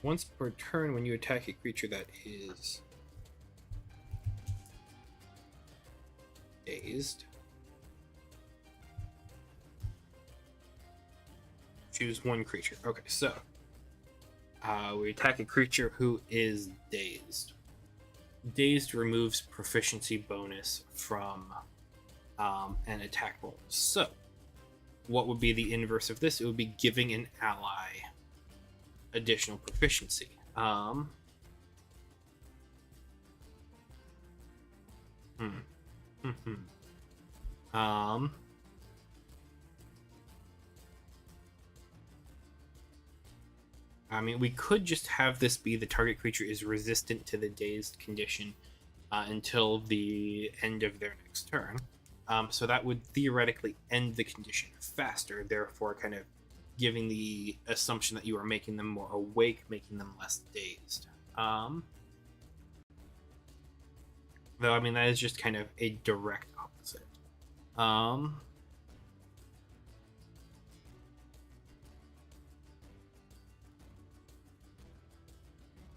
S1: Once per turn, when you attack a creature that is dazed, choose one creature. Okay, so we attack a creature who is dazed. Dazed removes proficiency bonus from an attack roll. So what would be the inverse of this? It would be giving an ally additional proficiency. I mean, we could just have this be the target creature is resistant to the dazed condition until the end of their next turn. So that would theoretically end the condition faster, therefore kind of giving the assumption that you are making them more awake, making them less dazed. Though, I mean, that is just kind of a direct opposite.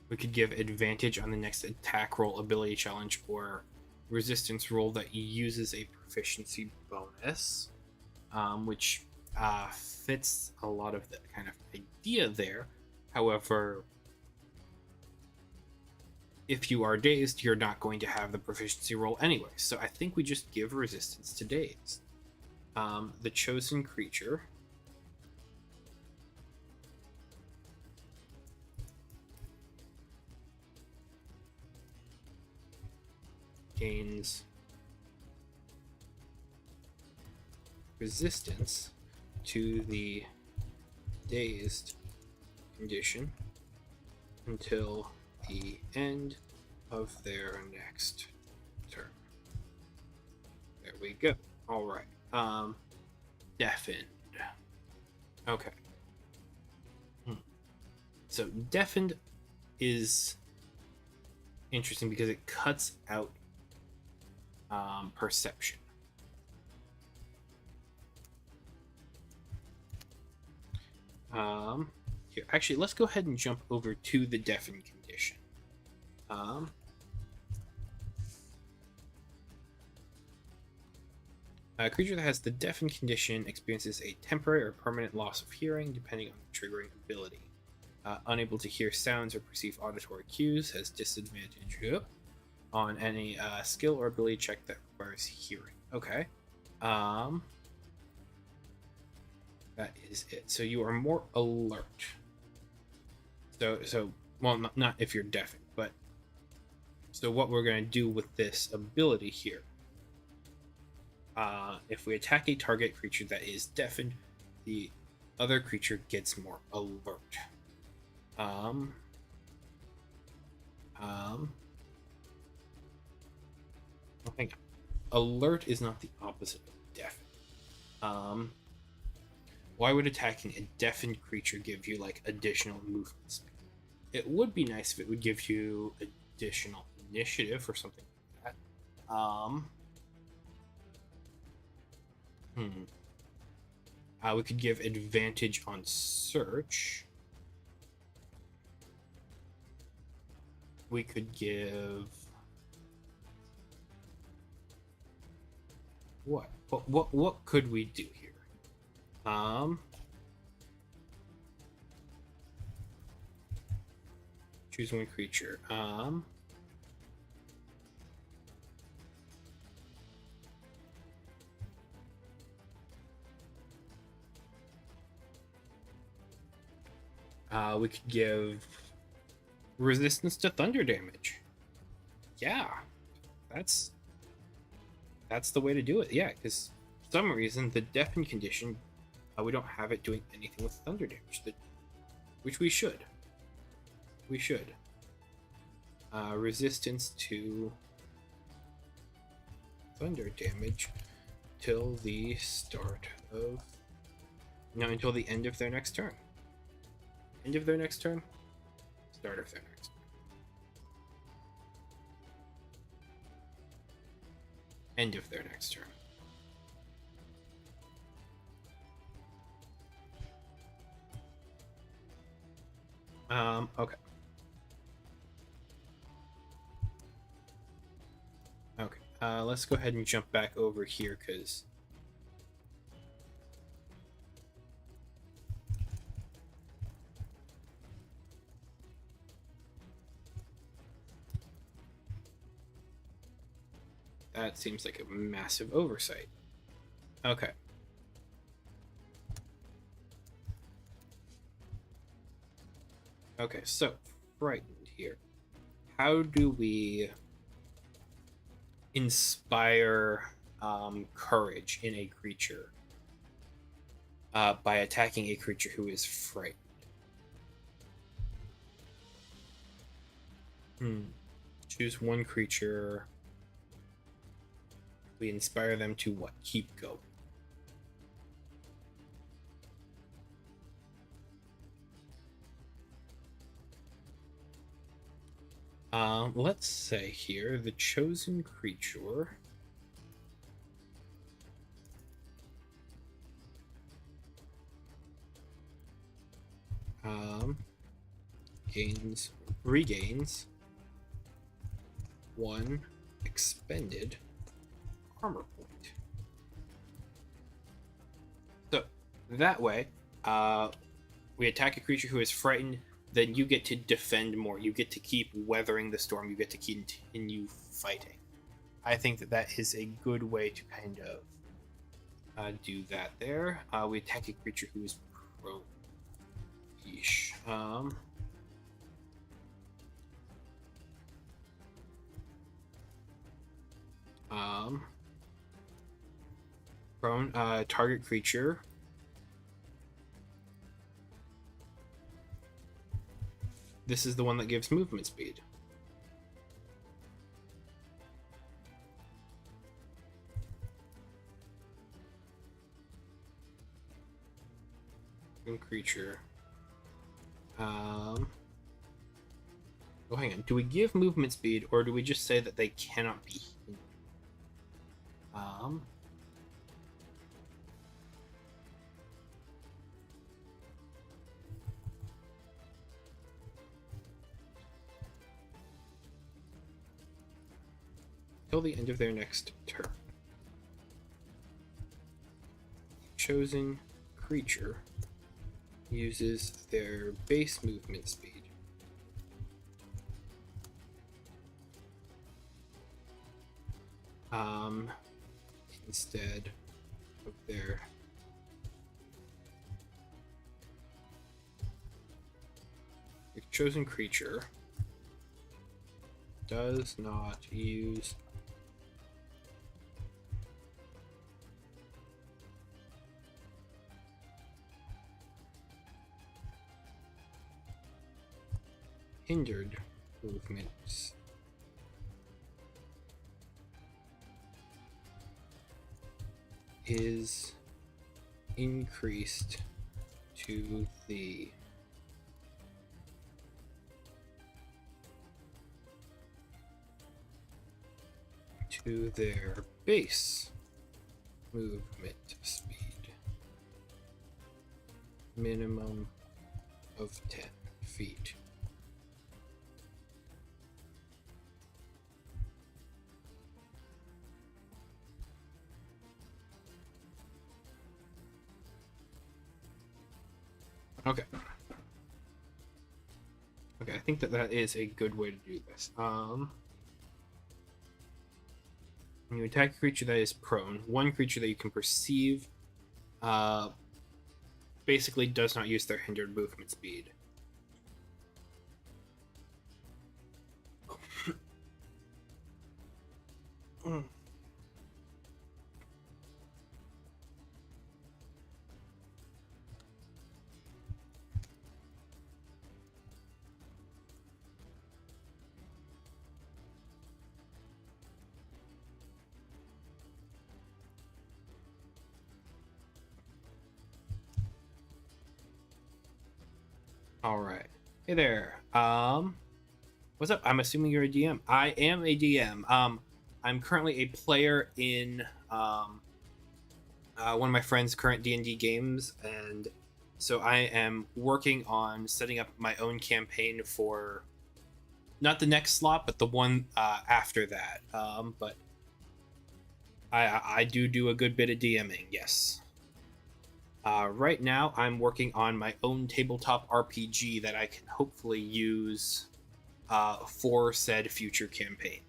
S1: We could give advantage on the next attack roll, ability challenge, or resistance roll that uses a proficiency bonus, which fits a lot of the kind of idea there. However, if you are dazed, you're not going to have the proficiency roll anyway. So I think we just give resistance to dazed. The chosen creature gains resistance to the dazed condition until the end of their next turn. There we go. All right. Deafened. Okay. So deafened is interesting because it cuts out perception. Here, actually, let's go ahead and jump over to the deafened condition. A creature that has the deafened condition experiences a temporary or permanent loss of hearing, depending on the triggering ability. Unable to hear sounds or perceive auditory cues, has disadvantage on any skill or ability check that requires hearing. Okay. That is it. So you are more alert. So well, not if you're deafened, but so what we're going to do with this ability here. If we attack a target creature that is deafened, the other creature gets more alert. Oh, hang on. Alert is not the opposite of deafened. Why would attacking a deafened creature give you like additional movement speed? It would be nice if it would give you additional initiative or something like that. We could give advantage on search. We could give what could we do here? Choose one creature. We could give resistance to thunder damage. Yeah, that's the way to do it. Yeah, because for some reason the deafened condition, we don't have it doing anything with thunder damage, which we should. We should. Resistance to thunder damage till the start of until the end of their next turn. End of their next turn, start of their next turn. End of their next turn. Okay. Okay, let's go ahead and jump back over here, because that seems like a massive oversight. Okay. Okay, so frightened here. How do we inspire courage in a creature by attacking a creature who is frightened? Choose one creature. We inspire them to what? Keep going. Let's say here the chosen creature regains 1 expended armor point. So that way, we attack a creature who is frightened, then you get to defend more. You get to keep weathering the storm. You get to continue fighting. I think that is a good way to kind of do that there. We attack a creature who is prone. Yeesh. Prone, target creature. This is the one that gives movement speed. Creature. Oh, hang on. Do we give movement speed, or do we just say that they cannot be? Till the end of their next turn. Chosen creature uses their base movement speed instead of their chosen creature does not use hindered movements is increased to their base movement speed, minimum of 10 feet. Okay. Okay, I think that is a good way to do this. When you attack a creature that is prone, one creature that you can perceive basically does not use their hindered movement speed. All right. Hey there. What's up? I'm assuming you're a DM. I am a DM. I'm currently a player in one of my friend's current D&D games, and so I am working on setting up my own campaign for not the next slot, but the one after that. But I do a good bit of DMing, yes. Right now, I'm working on my own tabletop RPG that I can hopefully use for said future campaign,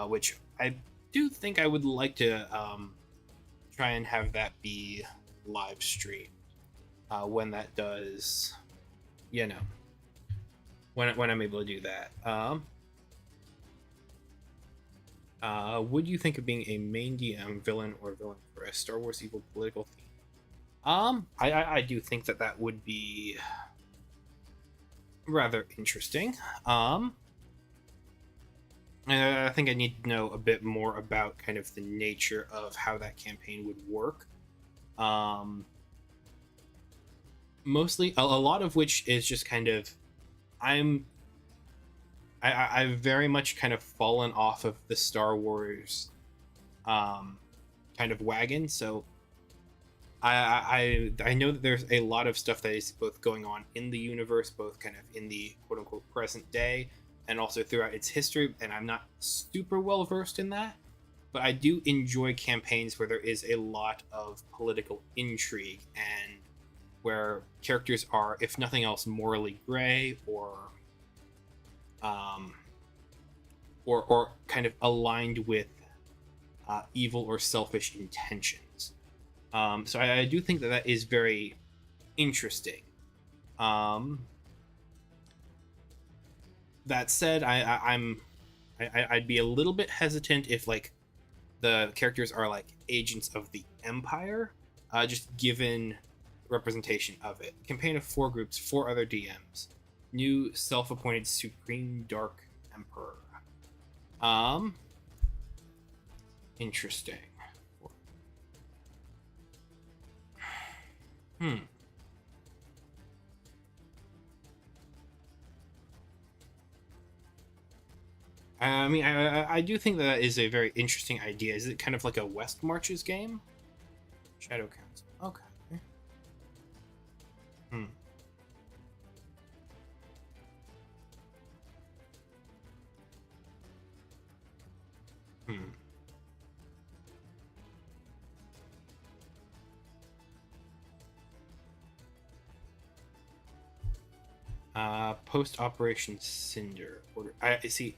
S1: which I do think I would like to try and have that be live streamed when that does, when I'm able to do that. Would you think of being a main DM, villain, or villain for a Star Wars evil political theme? I do think that would be rather interesting. And I think I need to know a bit more about kind of the nature of how that campaign would work. Mostly, a lot of which is just kind of, I've very much kind of fallen off of the Star Wars kind of wagon, so I know that there's a lot of stuff that is both going on in the universe, both kind of in the quote unquote present day, and also throughout its history, and I'm not super well versed in that, but I do enjoy campaigns where there is a lot of political intrigue and where characters are, if nothing else, morally gray or kind of aligned with evil or selfish intentions. So I do think that is very interesting. That said, I'd be a little bit hesitant if like the characters are like agents of the Empire, just given representation of it. Campaign of 4 groups, 4 other DMs. New self-appointed Supreme Dark Emperor. Interesting. I mean, I do think that is a very interesting idea. Is it kind of like a West Marches game? Shadow Council. Okay. Post Operation Cinder. I see.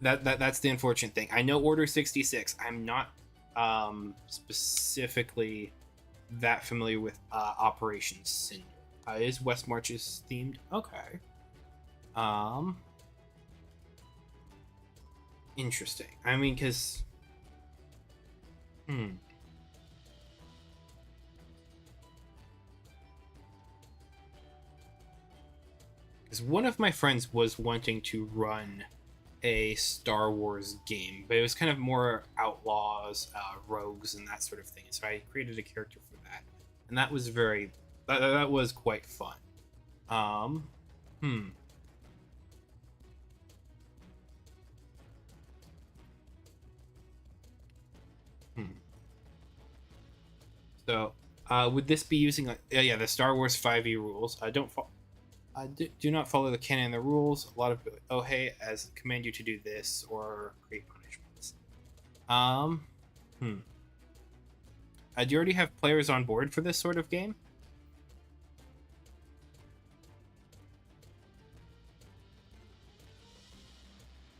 S1: That's the unfortunate thing. I know Order 66. I'm not specifically that familiar with Operation Cinder. Is West Marches themed? Okay. Interesting. I mean, because because one of my friends was wanting to run a Star Wars game, but it was kind of more outlaws, rogues, and that sort of thing. So I created a character for that, and that was that was quite fun. Um, hmm. Hmm. So, would this be using yeah, the Star Wars 5e rules? Do not follow the canon and the rules. A lot of people, oh hey, as command you to do this or create punishments. Um, hmm. Do you already have players on board for this sort of game?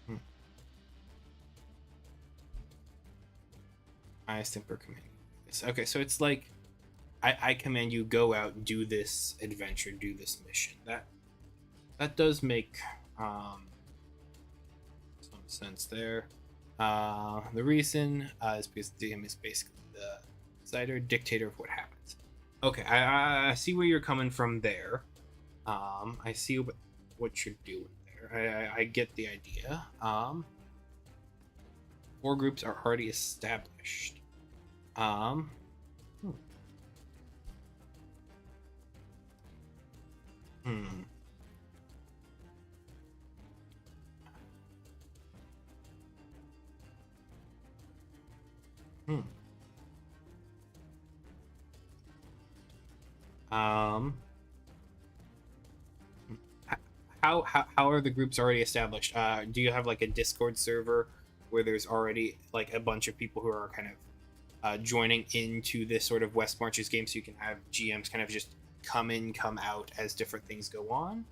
S1: Hmm. Highest per command. Okay, so it's like I command you go out, do this adventure, do this mission. That does make some sense there. The reason is because DM is basically the decider, dictator of what happens. Okay, I see where you're coming from there. I see what you're doing there. I get the idea. 4 groups are already established. Um, hmm. Hmm. Hmm. Um, how are the groups already established? Do you have like a Discord server where there's already like a bunch of people who are kind of joining into this sort of West Marches game, so you can have GMs kind of just come in, come out as different things go on?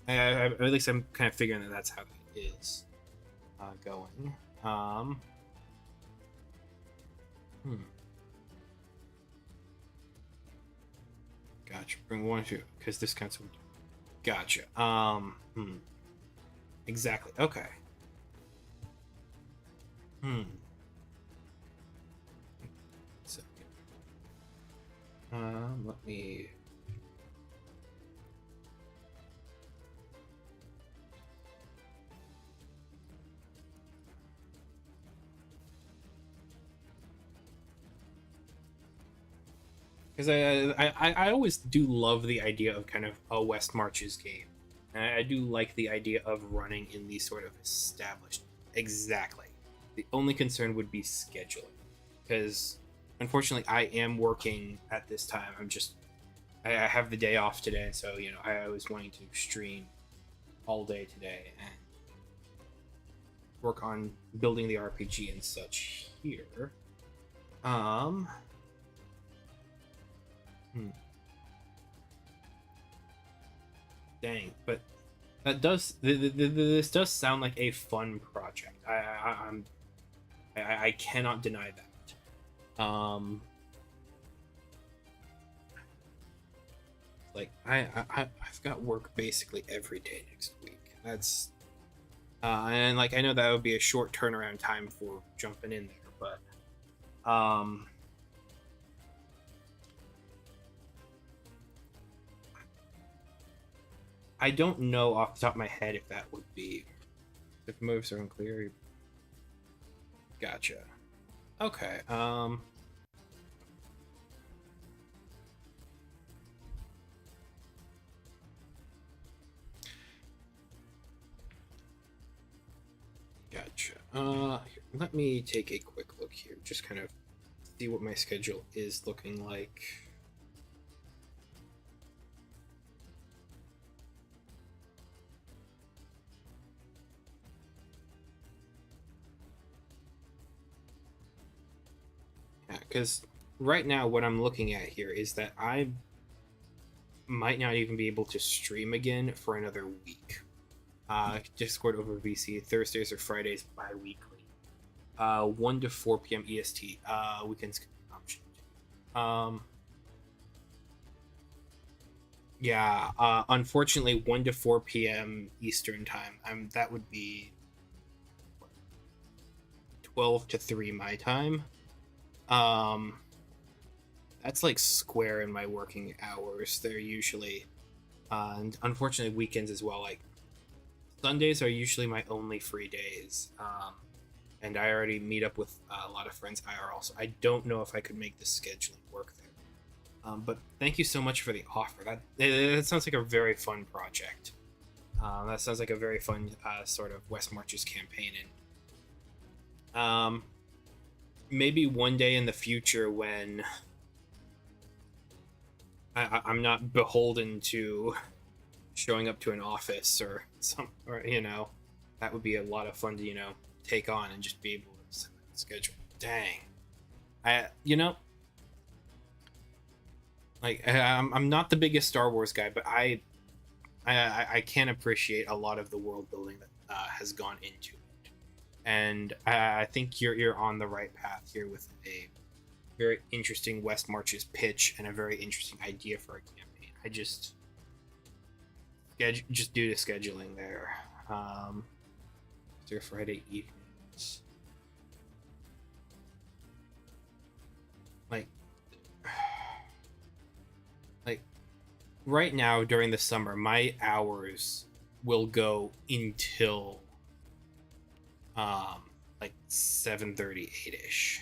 S1: At least I'm kind of figuring that that's how it is going. Hmm. Gotcha. Bring 1 or 2 because this counts. Gotcha. Exactly. Okay. Hmm. So, let me. Because I always do love the idea of kind of a West Marches game. And I do like the idea of running in these sort of established. Exactly. The only concern would be scheduling. Because unfortunately, I am working at this time. I have the day off today. So, I was wanting to stream all day today and work on building the RPG and such here. Um, Dang, but this does sound like a fun project. I cannot deny that. Like I've got work basically every day next week. That's and like I know that would be a short turnaround time for jumping in there, but I don't know off the top of my head if that would be if moves are unclear. Gotcha. Okay. Gotcha. Let me take a quick look here. Just kind of see what my schedule is looking like. Yeah, because right now what I'm looking at here is that I might not even be able to stream again for another week. Discord over VC Thursdays or Fridays bi-weekly. 1 to 4 p.m. EST. Weekends can be an option. Yeah. Unfortunately, 1 to 4 p.m. Eastern time. That would be 12 to 3 my time. That's like square in my working hours. They're usually, and unfortunately weekends as well. Like Sundays are usually my only free days. And I already meet up with a lot of friends IRL, so I don't know if I could make the scheduling work there. But thank you so much for the offer. That sounds like a very fun project. That sounds like a very fun sort of West Marches campaign, and maybe one day in the future when I'm not beholden to showing up to an office or that would be a lot of fun to take on and just be able to schedule. Dang, I'm not the biggest Star Wars guy, but I can appreciate a lot of the world building that has gone into it, and I think you're on the right path here with a very interesting West Marches pitch and a very interesting idea for a campaign. I just due to scheduling there. They're Friday evenings. Like right now during the summer, my hours will go until 7:30, 8ish.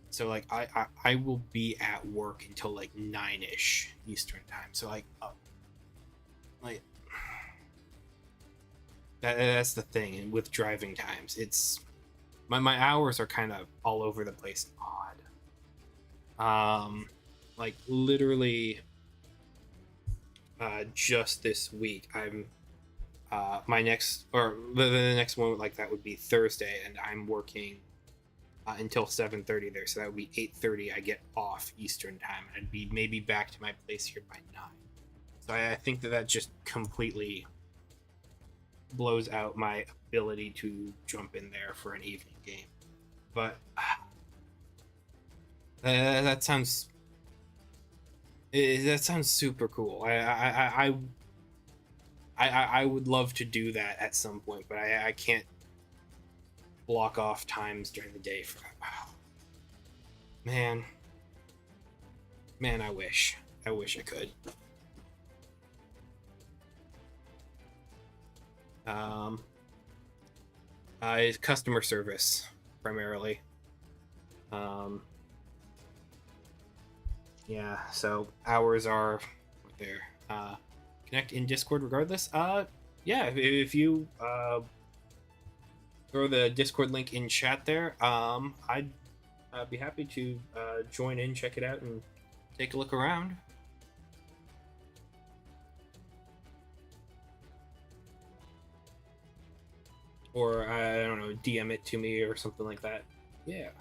S1: So like I will be at work until like 9ish Eastern time. So that's the thing. And with driving times, it's my hours are kind of all over the place and odd. Like literally just this week I'm my next, or the next one like that would be Thursday, and I'm working until 7:30 there, so that would be 8:30 I get off Eastern time, and I'd be maybe back to my place here by 9. So I think that just completely blows out my ability to jump in there for an evening game. But that sounds super cool. I would love to do that at some point, but I can't block off times during the day for that. Wow. Man, I wish I could. It's customer service primarily. Yeah, so hours are there. Connect in Discord regardless. Yeah, if you throw the Discord link in chat there, I'd be happy to join in, check it out, and take a look around. Or I don't know, DM it to me or something like that. Yeah.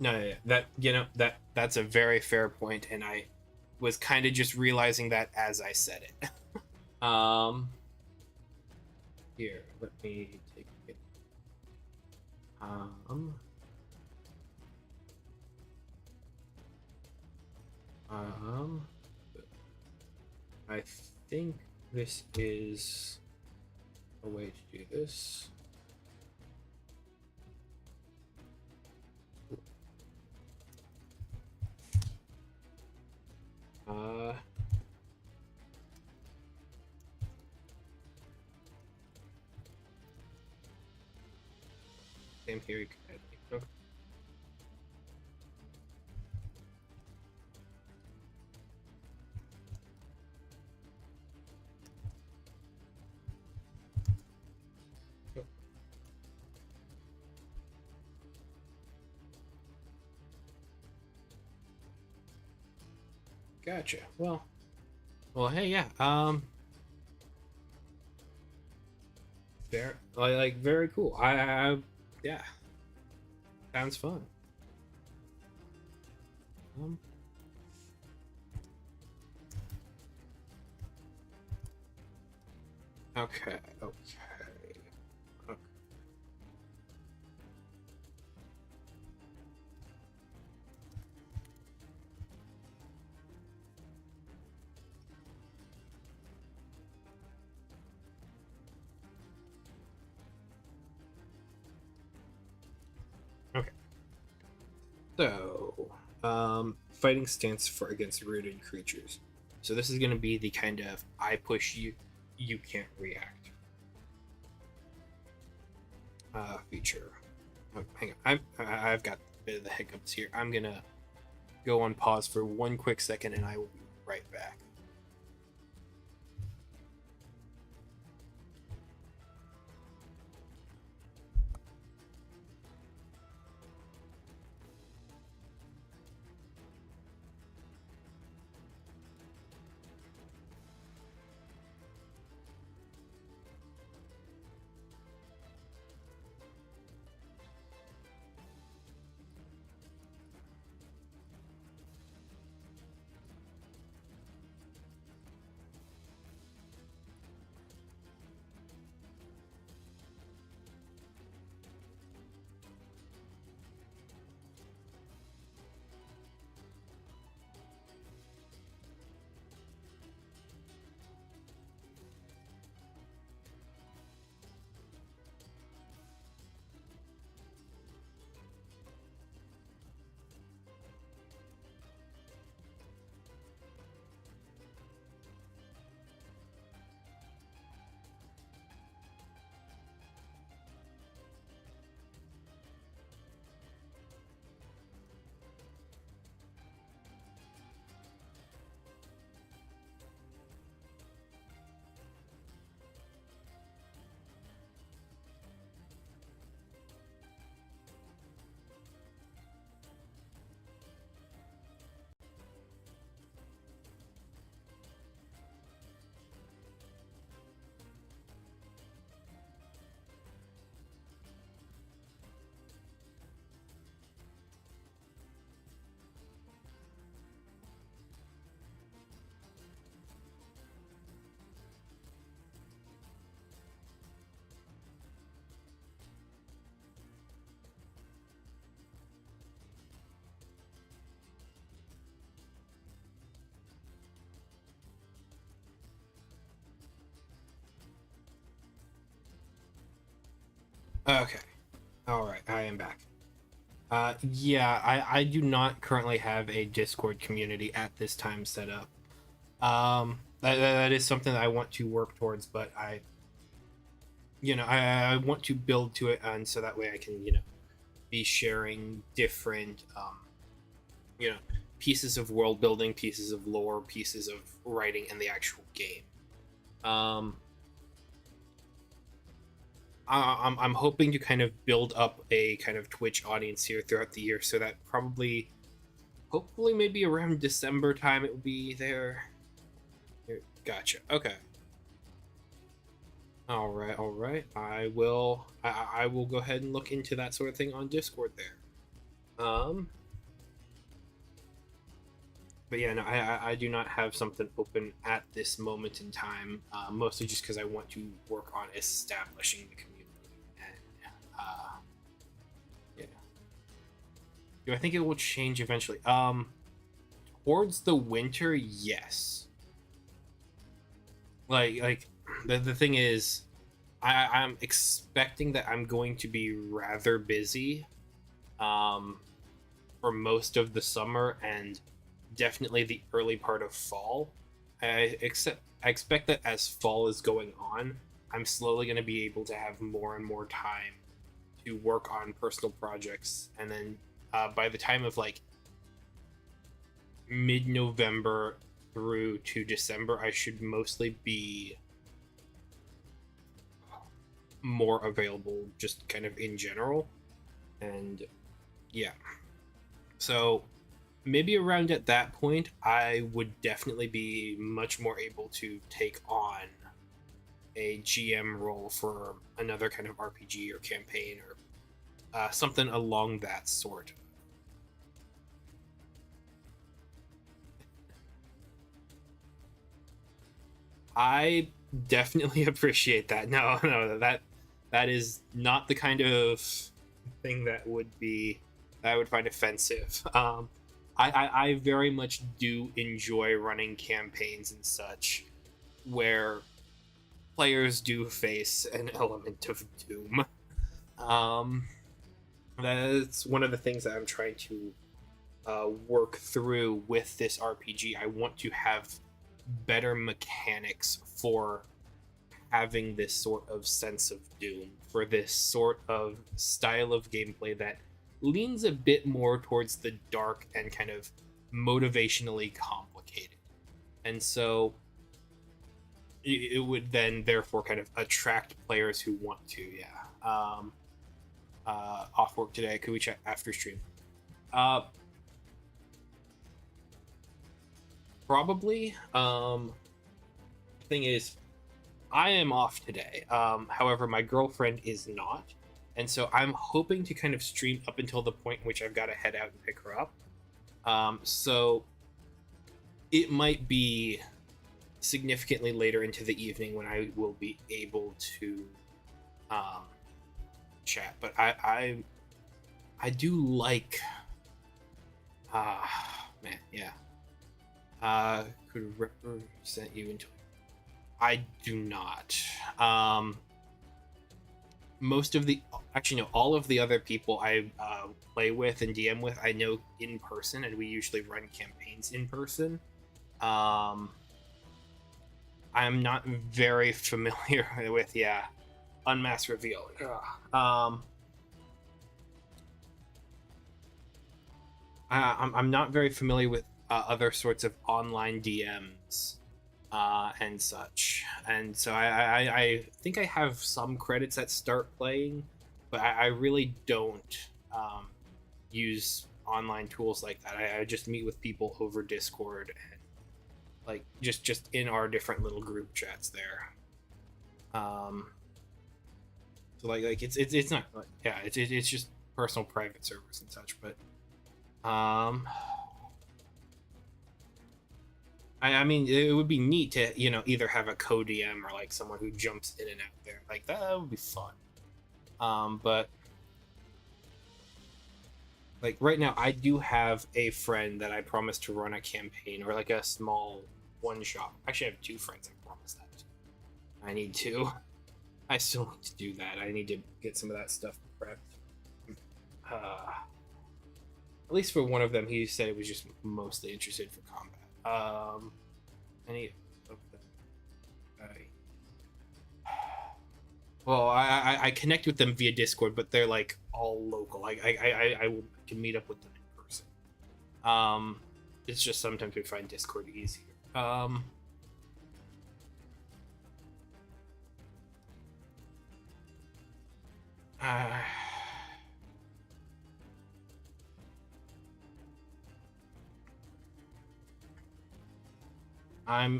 S1: No, that's a very fair point, and I was kind of just realizing that as I said it. Here, let me take it. I think this is a way to do this. Same here. You can add link. Gotcha. Well, hey, yeah. Very cool. Yeah. Sounds fun. Okay. So, fighting stance for against rooted creatures. So this is going to be the kind of I push you, you can't react feature. Oh, hang on, I've got a bit of the hiccups here. I'm gonna go on pause for one quick second, and I will be right back. Okay, all right, I am back. Yeah, I do not currently have a Discord community at this time set up. That is something that I want to work towards, but I want to build to it, and so that way I can, be sharing different, you know, pieces of world building, pieces of lore, pieces of writing in the actual game. Um, I'm hoping to kind of build up a kind of Twitch audience here throughout the year, so that probably, hopefully, maybe around December time it will be there. Gotcha. Okay. All right. All right. I will. I will go ahead and look into that sort of thing on Discord there. But yeah, no, I do not have something open at this moment in time. Mostly just because I want to work on establishing the community. And yeah. Do I think it will change eventually? Towards the winter, yes. Like the thing is, I'm expecting that I'm going to be rather busy, um, for most of the summer and definitely the early part of fall. I expect that as fall is going on, I'm slowly going to be able to have more and more time to work on personal projects, and then by the time of like mid-November through to December, I should mostly be more available, just kind of in general. And yeah, so maybe around at that point, I would definitely be much more able to take on a GM role for another kind of RPG or campaign or something along that sort. I definitely appreciate that. No, no, that is not the kind of thing that would be that I would find offensive. I very much do enjoy running campaigns and such where players do face an element of doom. Um, that's one of the things that I'm trying to work through with this RPG. I want to have better mechanics for having this sort of sense of doom, for this sort of style of gameplay that leans a bit more towards the dark and kind of motivationally complicated. And so it would then therefore kind of attract players who want to, off work today, could we chat after stream? Probably. Thing is, I am off today. However, my girlfriend is not. And so I'm hoping to kind of stream up until the point in which I've got to head out and pick her up. So it might be significantly later into the evening when I will be able to chat. But I do like... man, yeah. Could represent you into... I do not. Most of the... Actually, no, all of the other people I play with and DM with, I know in person, and we usually run campaigns in person. I'm not very familiar with, Unmasked Reveal. I'm not very familiar with other sorts of online DMs and such, and so I think I have some credits that start playing, but I really don't use online tools like that. I just meet with people over Discord and like just in our different little group chats there. So like it's not like, it's just personal private servers and such, but I mean, it would be neat to, either have a co-DM or like someone who jumps in and out there. Like that would be fun. But like right now, I do have a friend that I promised to run a campaign or like a small one-shot. Actually, I have two friends I promised that to. I need to. I still need to do that. I need to get some of that stuff prepped. At least for one of them, he said it was just mostly interested for combat. Any of them? Well, I connect with them via Discord, but they're like all local. I can meet up with them in person. It's just sometimes we find Discord easier. I'm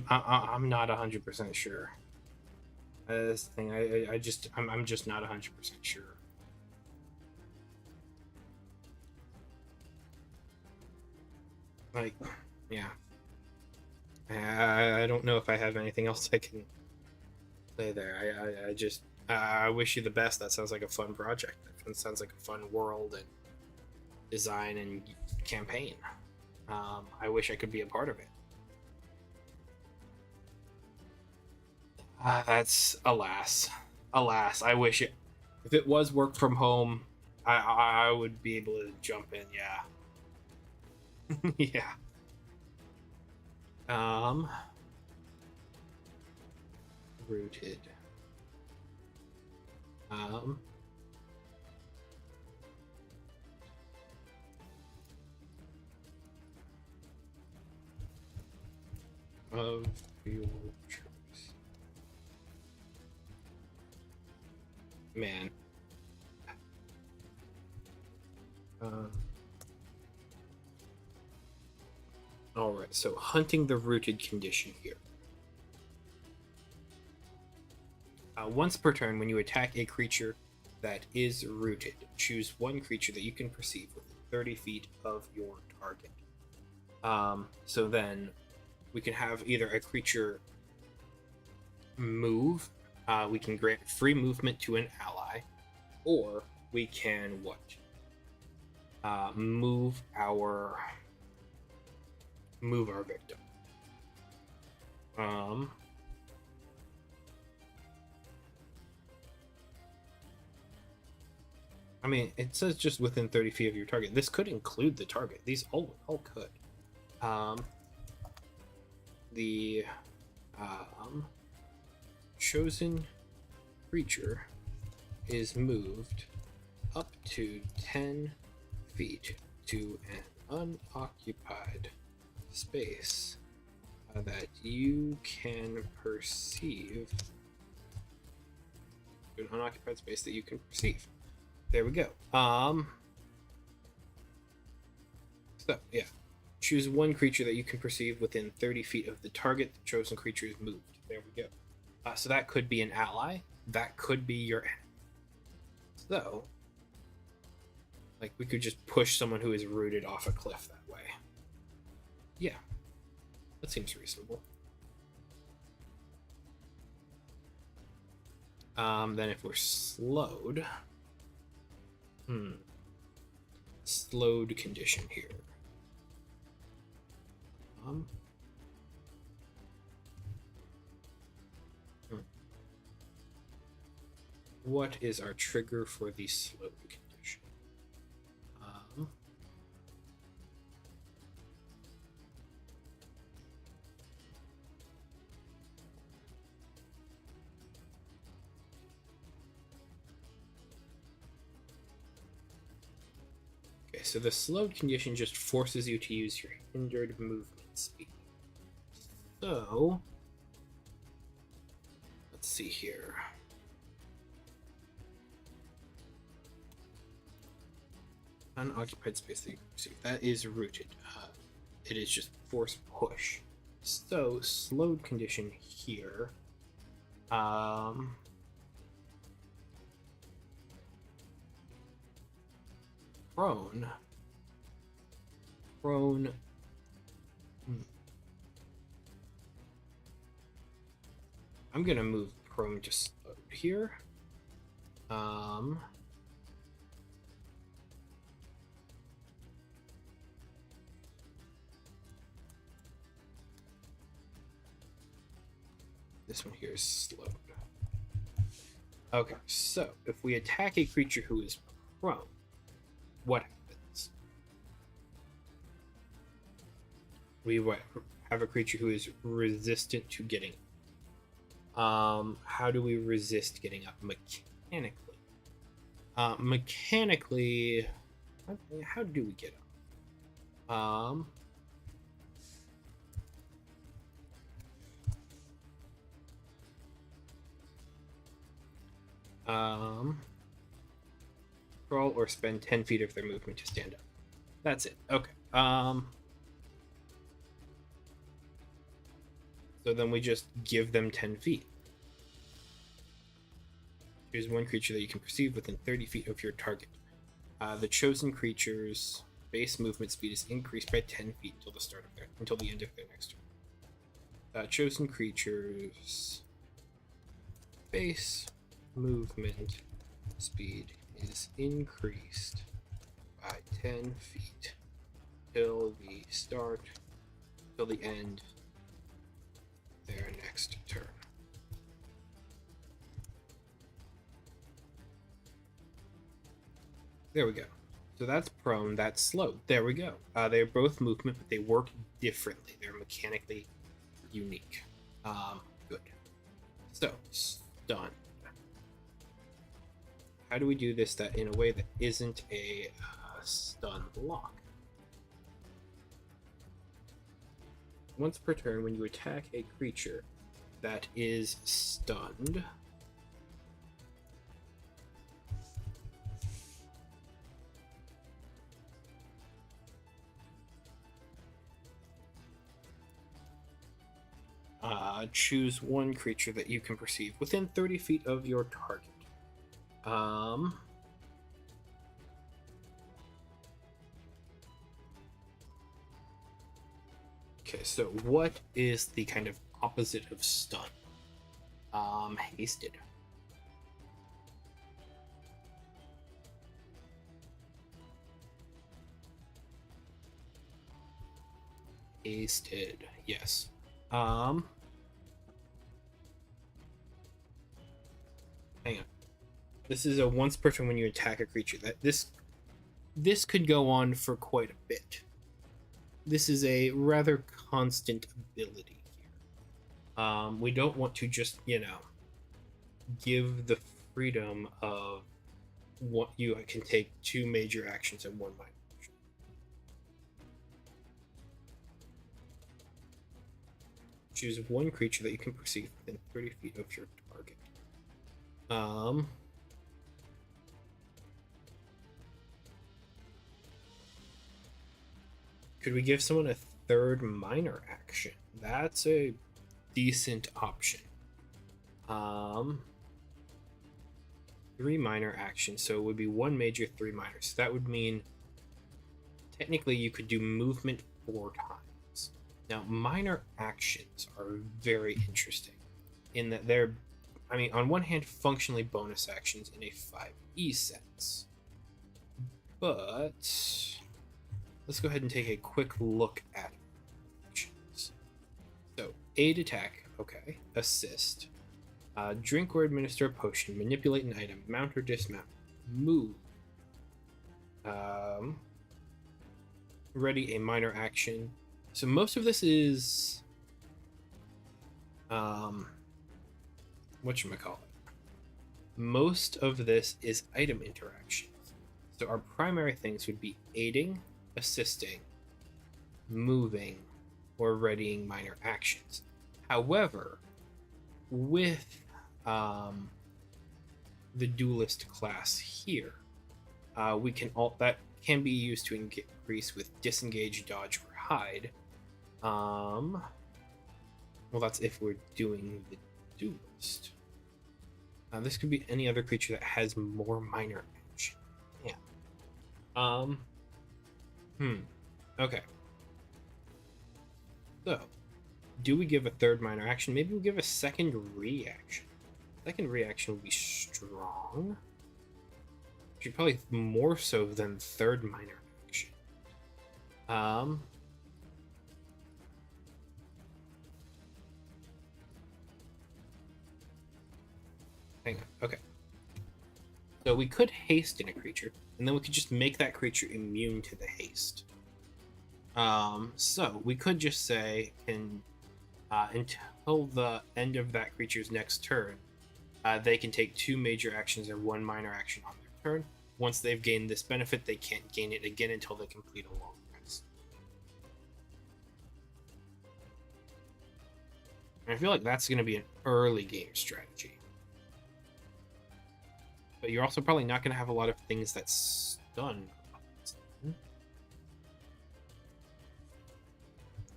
S1: not 100% sure. This thing, I'm just not 100% sure. Like, yeah. I don't know if I have anything else I can say there. I wish you the best. That sounds like a fun project. That sounds like a fun world and design and campaign. I wish I could be a part of it. That's alas. I wish it. If it was work from home, I would be able to jump in. Yeah. Yeah. Rooted. Of your choice. Man. Alright, so hunting the rooted condition here. Once per turn, when you attack a creature that is rooted, choose one creature that you can perceive within 30 feet of your target. So then we can have either a creature move, we can grant free movement to an ally, or we can move our victim. I mean, it says just within 30 feet of your target. This could include the target. These all could. The chosen creature is moved up to 10 feet to an unoccupied space that you can perceive. An unoccupied space that you can perceive. There we go. So yeah, choose one creature that you can perceive within 30 feet of the target. The chosen creature is moved. There we go. So that could be an ally. That could be your enemy. So, like, we could just push someone who is rooted off a cliff that way. Yeah, that seems reasonable. Then if we're slowed, slowed condition here. What is our trigger for the slowed condition? Okay, so the slowed condition just forces you to use your hindered movement speed. So, let's see here. Unoccupied space that you can perceive. That is rooted. It is just force push. So, slowed condition here. Prone. I'm gonna move prone to slowed here. This one here is slowed. Okay, so if we attack a creature who is prone, what happens? We have a creature who is resistant to getting up. How do we resist getting up mechanically? Mechanically, how do we get up? Crawl or spend 10 feet of their movement to stand up. That's it. Okay. So then we just give them 10 feet. Choose one creature that you can perceive within 30 feet of your target. The chosen creature's base movement speed is increased by 10 feet until the end of their next turn. Chosen creature's base movement speed is increased by 10 feet till the end of their next turn. There we go. So that's prone, that's slowed. There we go. They're both movement, but they work differently. They're mechanically unique. Good. So, stun. How do we do this in a way that isn't a stun lock? Once per turn, when you attack a creature that is stunned, choose one creature that you can perceive within 30 feet of your target. Okay, so what is the kind of opposite of stun? Hasted. Hasted, yes. Hang on. This is a once per turn when you attack a creature. This could go on for quite a bit. This is a rather constant ability here. We don't want to just, give the freedom of what you can take 2 major actions and 1 minor action. Choose 1 creature that you can perceive within 30 feet of your target. Could we give someone a 3rd minor action? That's a decent option. 3 minor actions, so it would be 1 major, 3 minor. So that would mean technically you could do movement 4 times. Now, minor actions are very interesting in that they're, on one hand, functionally bonus actions in a 5e sense. But let's go ahead and take a quick look at actions. So, aid attack, okay. Assist. Drink or administer a potion, manipulate an item, mount or dismount, move. Ready a minor action. So most of this is whatchamacallit. Most of this is item interactions. So our primary things would be aiding, assisting, moving, or readying minor actions. However, with the Duelist class here, we can that can be used to increase with disengage, dodge, or hide. Well, that's if we're doing the Duelist. This could be any other creature that has more minor action. Yeah. Okay. So, do we give a 3rd minor action? Maybe we give a 2nd reaction. 2nd reaction would be strong. Actually, probably more so than 3rd minor action. Hang on. Okay. So we could haste in a creature, and then we could just make that creature immune to the haste. So we could just say, until the end of that creature's next turn, they can take 2 major actions and 1 minor action on their turn. Once they've gained this benefit, they can't gain it again until they complete a long rest. And I feel like that's going to be an early game strategy. But you're also probably not going to have a lot of things that stun.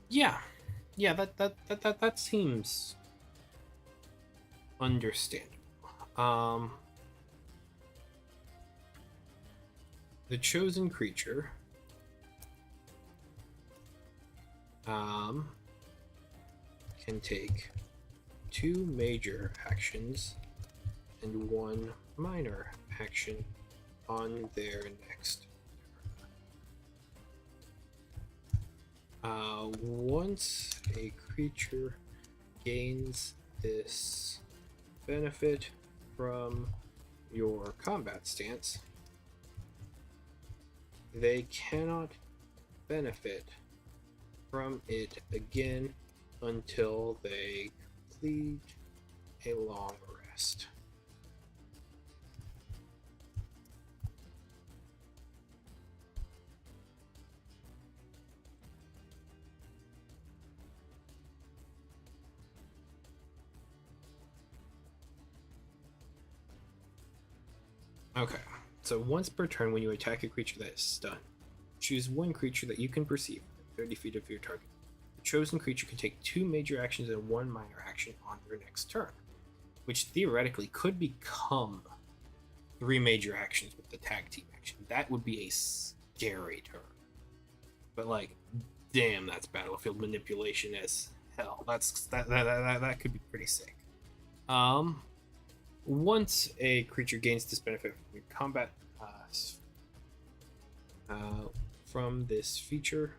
S1: Yeah, that seems understandable. The chosen creature can take 2 major actions and 1 minor action on their next turn. Once a creature gains this benefit from your combat stance, they cannot benefit from it again until they complete a long rest. Okay, so once per turn when you attack a creature that is stunned, choose 1 creature that you can perceive 30 feet of your target. The chosen creature can take 2 major actions and 1 minor action on their next turn, which theoretically could become 3 major actions with the tag team action. That would be a scary turn. But damn, that's battlefield manipulation as hell. That could be pretty sick. Once a creature gains this benefit from combat from this feature,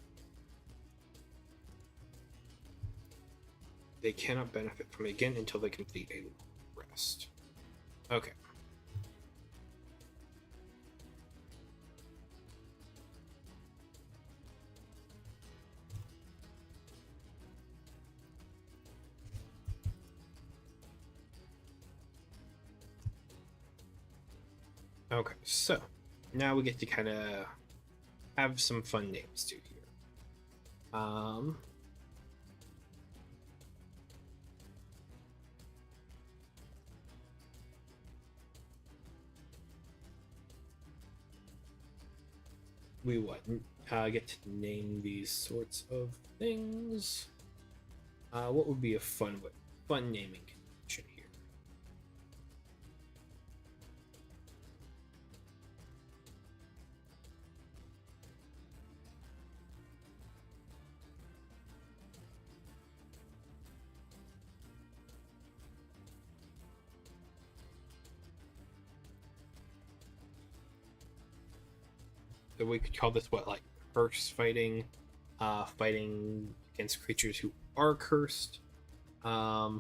S1: they cannot benefit from it again until they complete a rest. Okay. Okay, so now we get to kind of have some fun names too here. We get to name these sorts of things. What would be a fun naming convention here? So we could call this what, like curse fighting, fighting against creatures who are cursed. Hmm.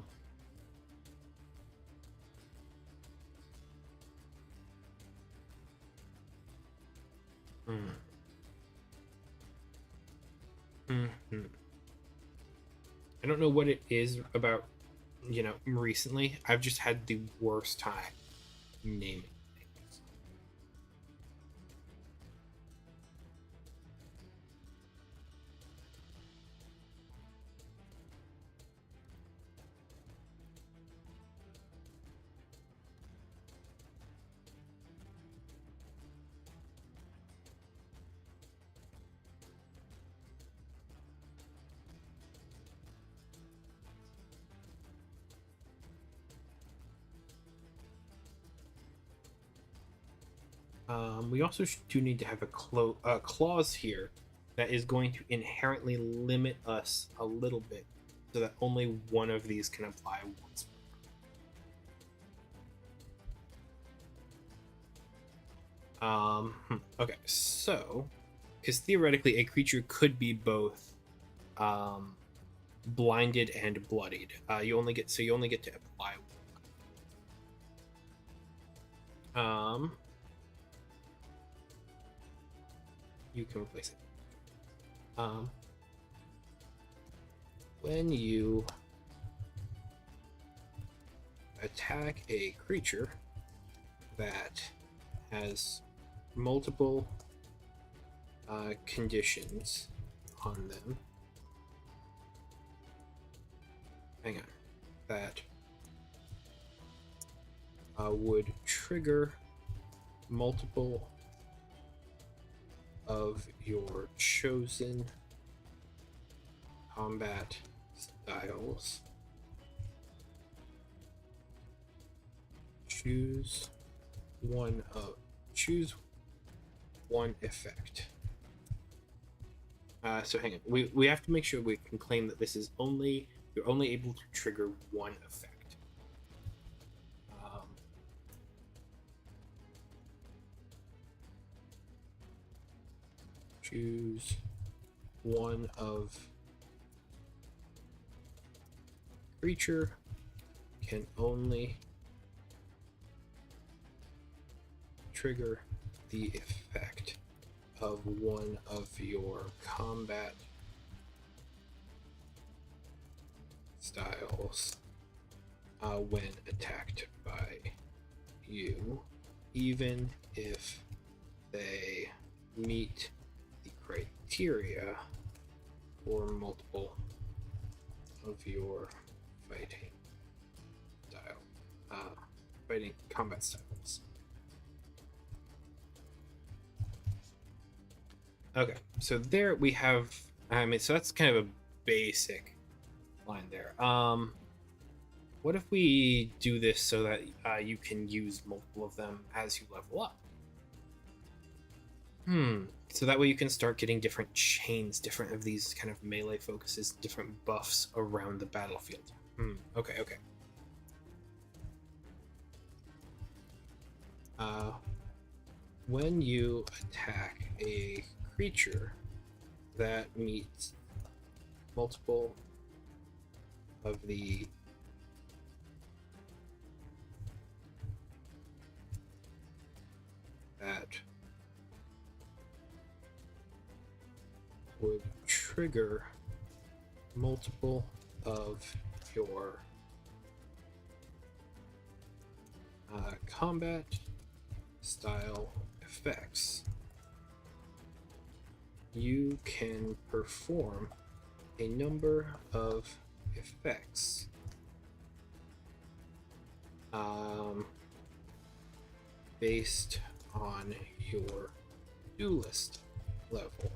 S1: Mm-hmm. I don't know what it is about, recently. I've just had the worst time naming things. We also do need to have a clause here that is going to inherently limit us a little bit so that only one of these can apply once. Okay, so because theoretically a creature could be both blinded and bloodied. You only get to apply one. You can replace it. When you attack a creature that has multiple conditions on them, that would trigger multiple of your chosen combat styles. Choose one effect. So hang on. We have to make sure we can claim that this is you're only able to trigger one effect. Choose one of creature can only trigger the effect of one of your combat styles when attacked by you, even if they meet the criteria for multiple of your fighting combat styles. Okay, so there we have. So that's kind of a basic line there. What if we do this so that you can use multiple of them as you level up? So that way you can start getting different chains, different of these kind of melee focuses, different buffs around the battlefield. Okay. When you attack a creature that meets multiple of the that would trigger multiple of your combat style effects. You can perform a number of effects. Based on your Duelist level.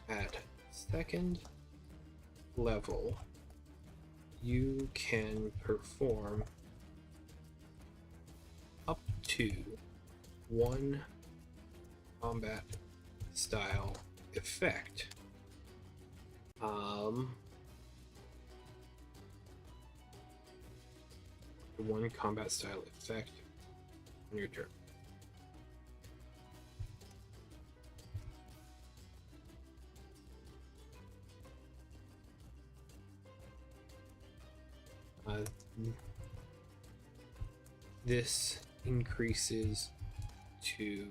S1: At second level, you can perform up to one combat style effect. One combat style effect on your turn. This increases to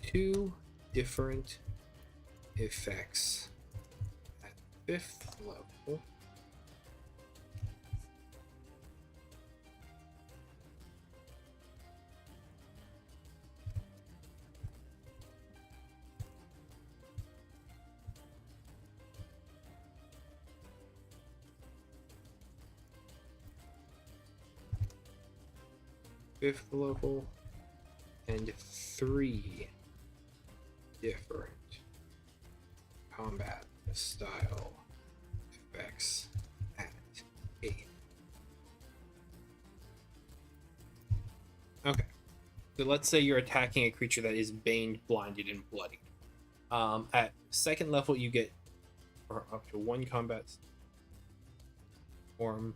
S1: 2 different effects at 5th level. Fifth level, and 3 different combat style effects at 8th. Okay, so let's say you're attacking a creature that is baned, blinded, and bloodied. At 2nd level, you get up to 1 combat form.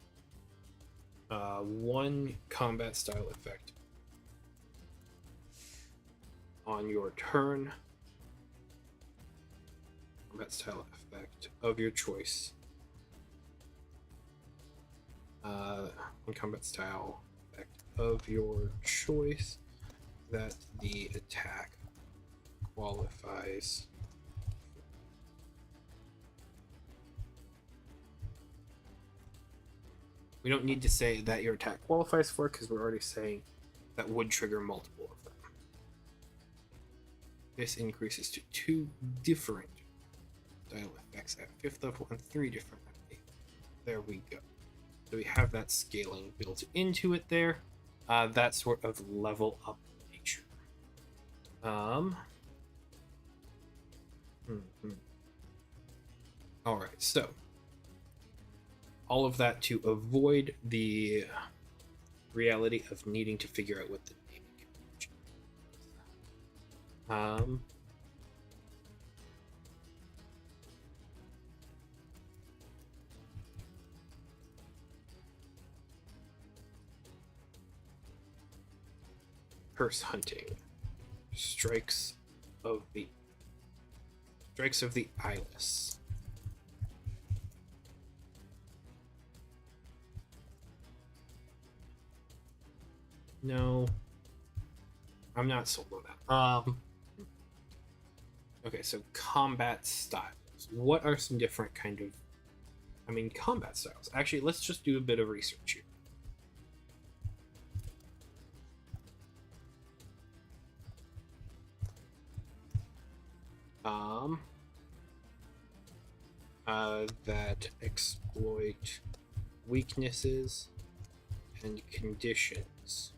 S1: 1 combat style effect on your turn. Combat style effect of your choice. 1 combat style effect of your choice that the attack qualifies. We don't need to say that your attack qualifies for because we're already saying that would trigger multiple of them. This increases to 2 different style effects at 5th level and 3 different at 8th. There we go. So we have that scaling built into it there. That sort of level up nature. All right, so all of that to avoid the reality of needing to figure out what the naming convention is. Curse hunting. Strikes of the eyeless. No, I'm not sold on that. Okay, so combat styles. What are some different kind of, combat styles? Actually, let's just do a bit of research here. That exploit weaknesses and conditions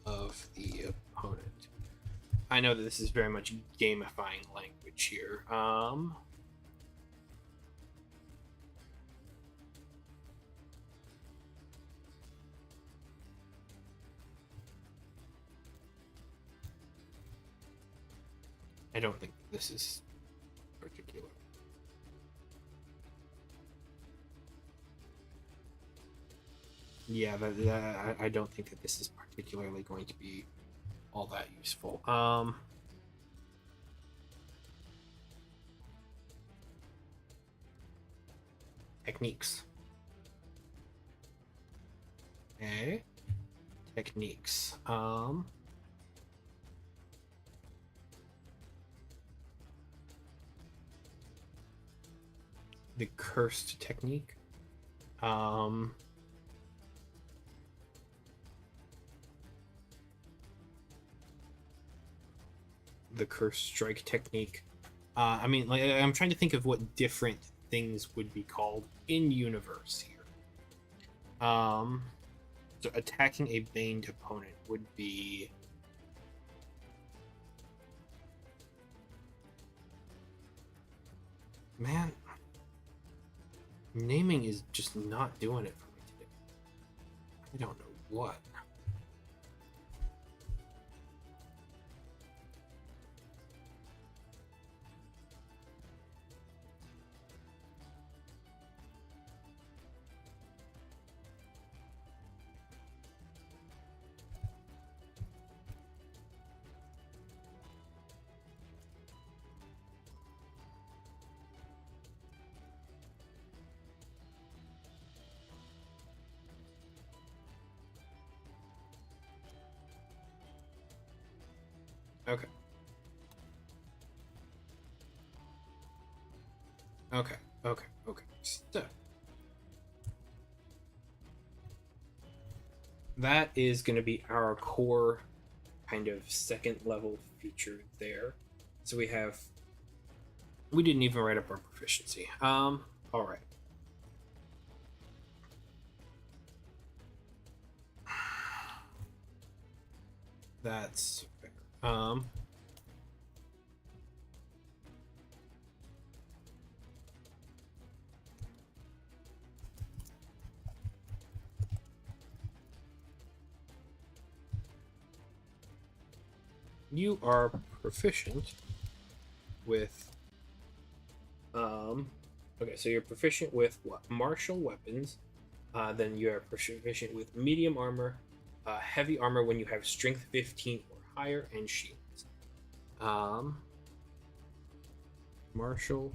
S1: of the opponent. I know that this is very much gamifying language here. I don't think this is particular. Yeah, I don't think that this is particularly going to be all that useful. Techniques. Okay. Techniques. The cursed technique. the curse strike technique. I mean, like, I'm trying to think of what different things would be called in universe here. So attacking a baned opponent would be... Man, naming is just not doing it for me today. I don't know what. Okay. Okay. So that is going to be our core kind of second level feature there. So we didn't even write up our proficiency. All right. That's fair. You are proficient with okay, so you're proficient with what? Martial weapons. Then you are proficient with medium armor, heavy armor when you have strength 15 or higher, and shields. Martial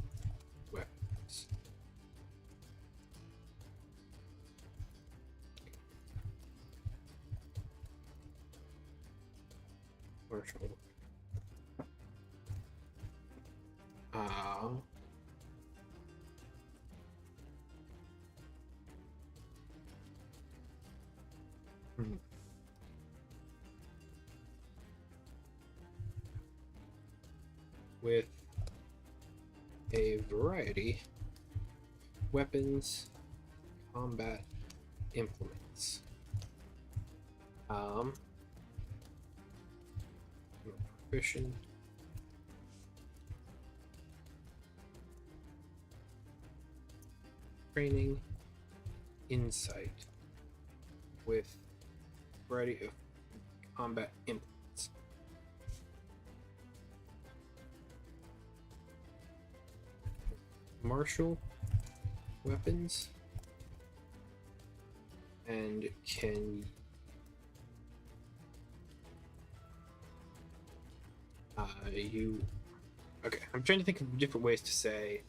S1: weapons. Martial. With a variety weapons, combat implements. Proficient. Training, insight with variety of combat implements. Martial weapons, and can you... Okay, I'm trying to think of different ways to say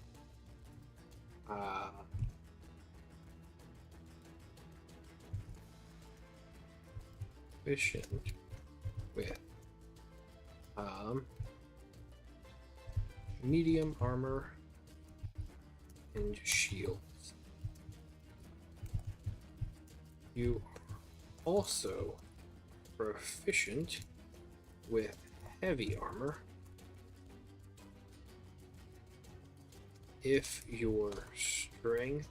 S1: efficient with medium armor and shields. You are also proficient with heavy armor if your strength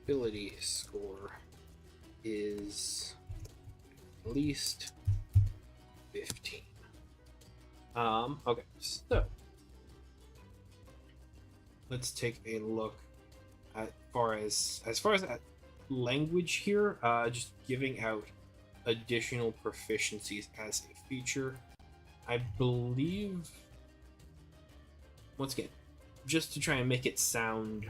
S1: ability score is at least 15. Okay, so let's take a look at as far as that language here, just giving out additional proficiencies as a feature. I believe, once again, just to try and make it sound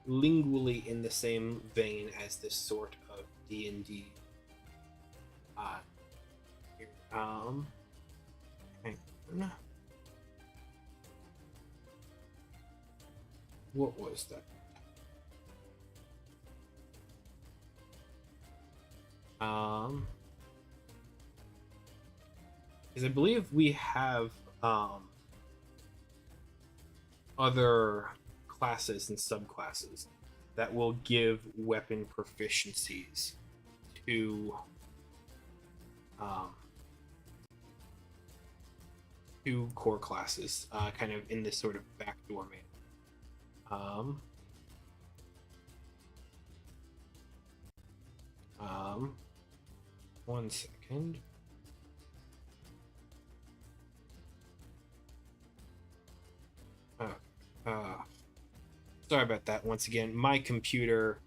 S1: lingually in the same vein as this sort of D&D. Hang on. What was that? Because I believe we have other classes and subclasses that will give weapon proficiencies to two core classes, kind of in this sort of backdoor manner. One second. Sorry about that. Once again, my computer,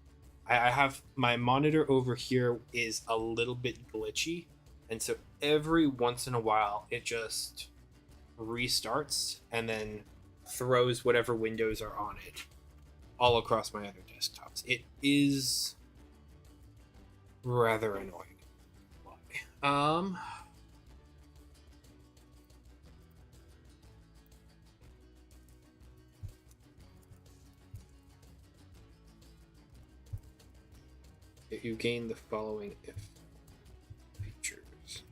S1: I have my monitor over here is a little bit glitchy, and so every once in a while it just restarts and then throws whatever windows are on it all across my other desktops. It is rather annoying. You gain the following if features.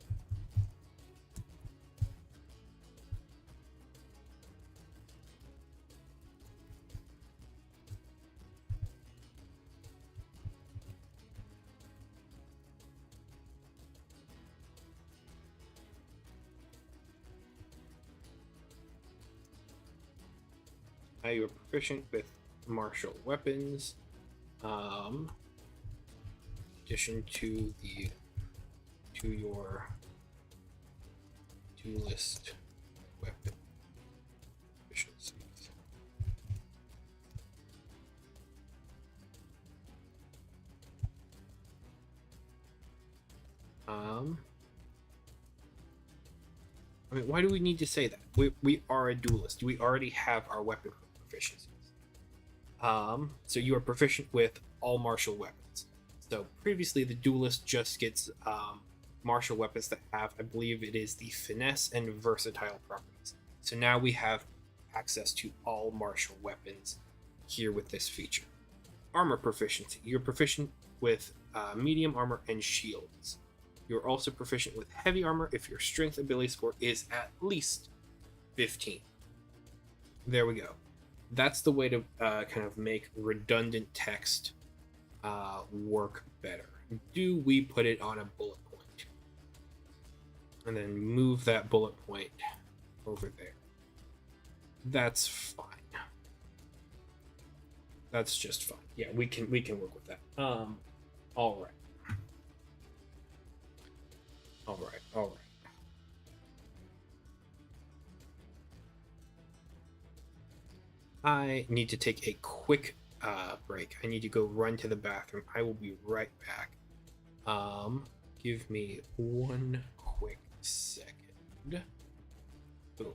S1: Now you are proficient with martial weapons. Addition to your Duelist weapon efficiencies. I mean, why do we need to say that? We are a duelist. We already have our weapon proficiencies. So you are proficient with all martial weapons. So previously, the duelist just gets martial weapons that have, I believe it is the finesse and versatile properties. So now we have access to all martial weapons here with this feature. Armor proficiency. You're proficient with medium armor and shields. You're also proficient with heavy armor if your strength ability score is at least 15. There we go. That's the way to kind of make redundant text work better. Do we put it on a bullet point? And then move that bullet point over there. That's fine. That's just fine. Yeah, we can work with that. All right. I need to take a quick break. I need to go run to the bathroom. I will be right back. Give me one quick second. Boom.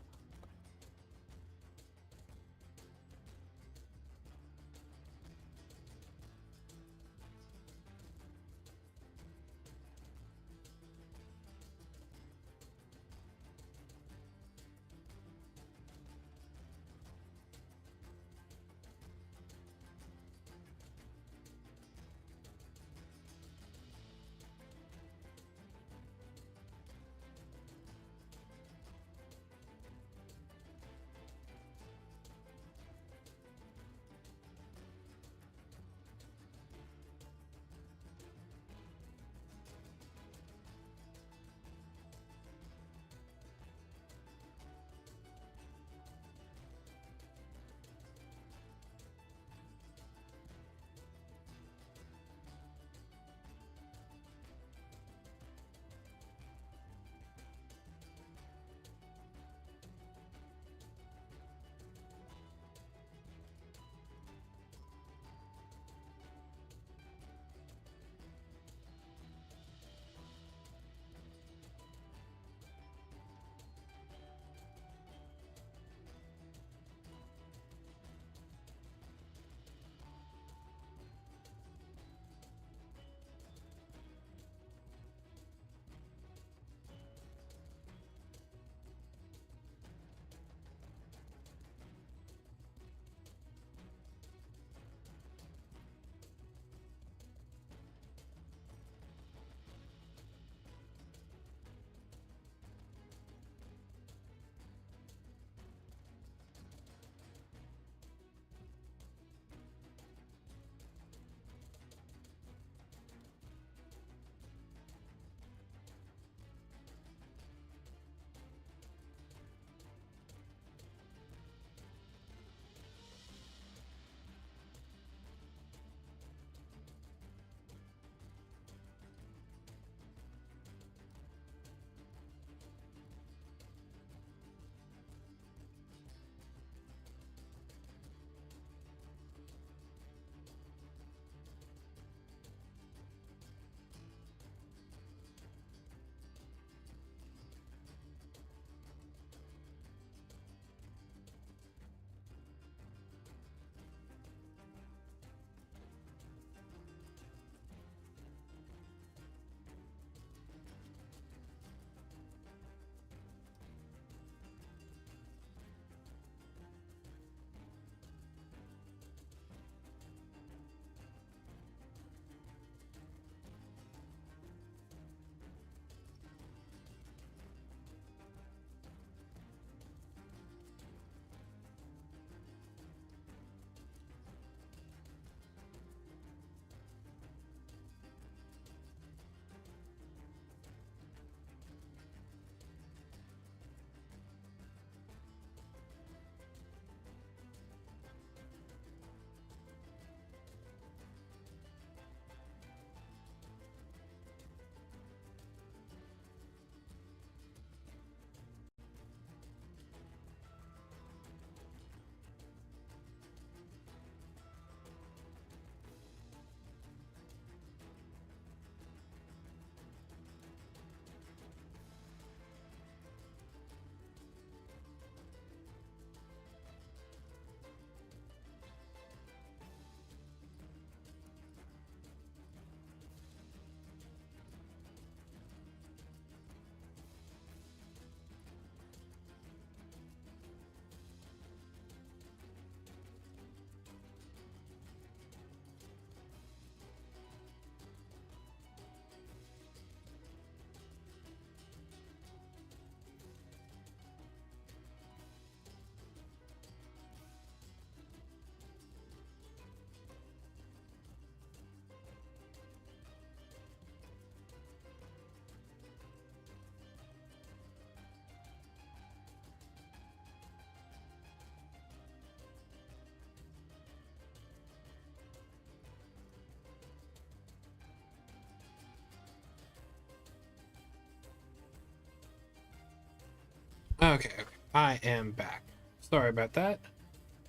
S1: Okay, I am back. Sorry about that.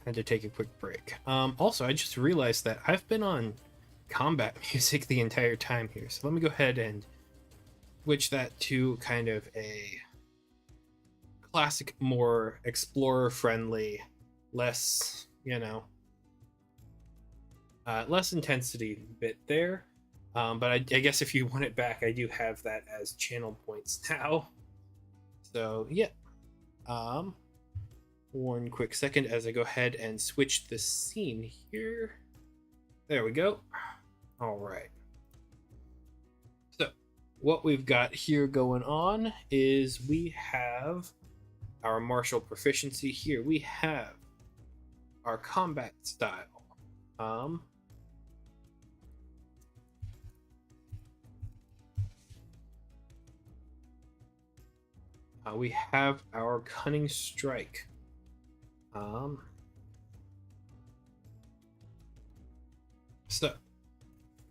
S1: Had to take a quick break. Also, I just realized that I've been on combat music the entire time here, so let me go ahead and switch that to kind of a classic, more explorer-friendly, less, less intensity bit there. But I guess if you want it back, I do have that as channel points now. So yeah. One quick second as I go ahead and switch the scene here. There we go. All right. So what we've got here going on is we have our martial proficiency here. We have our combat style. We have our cunning strike. So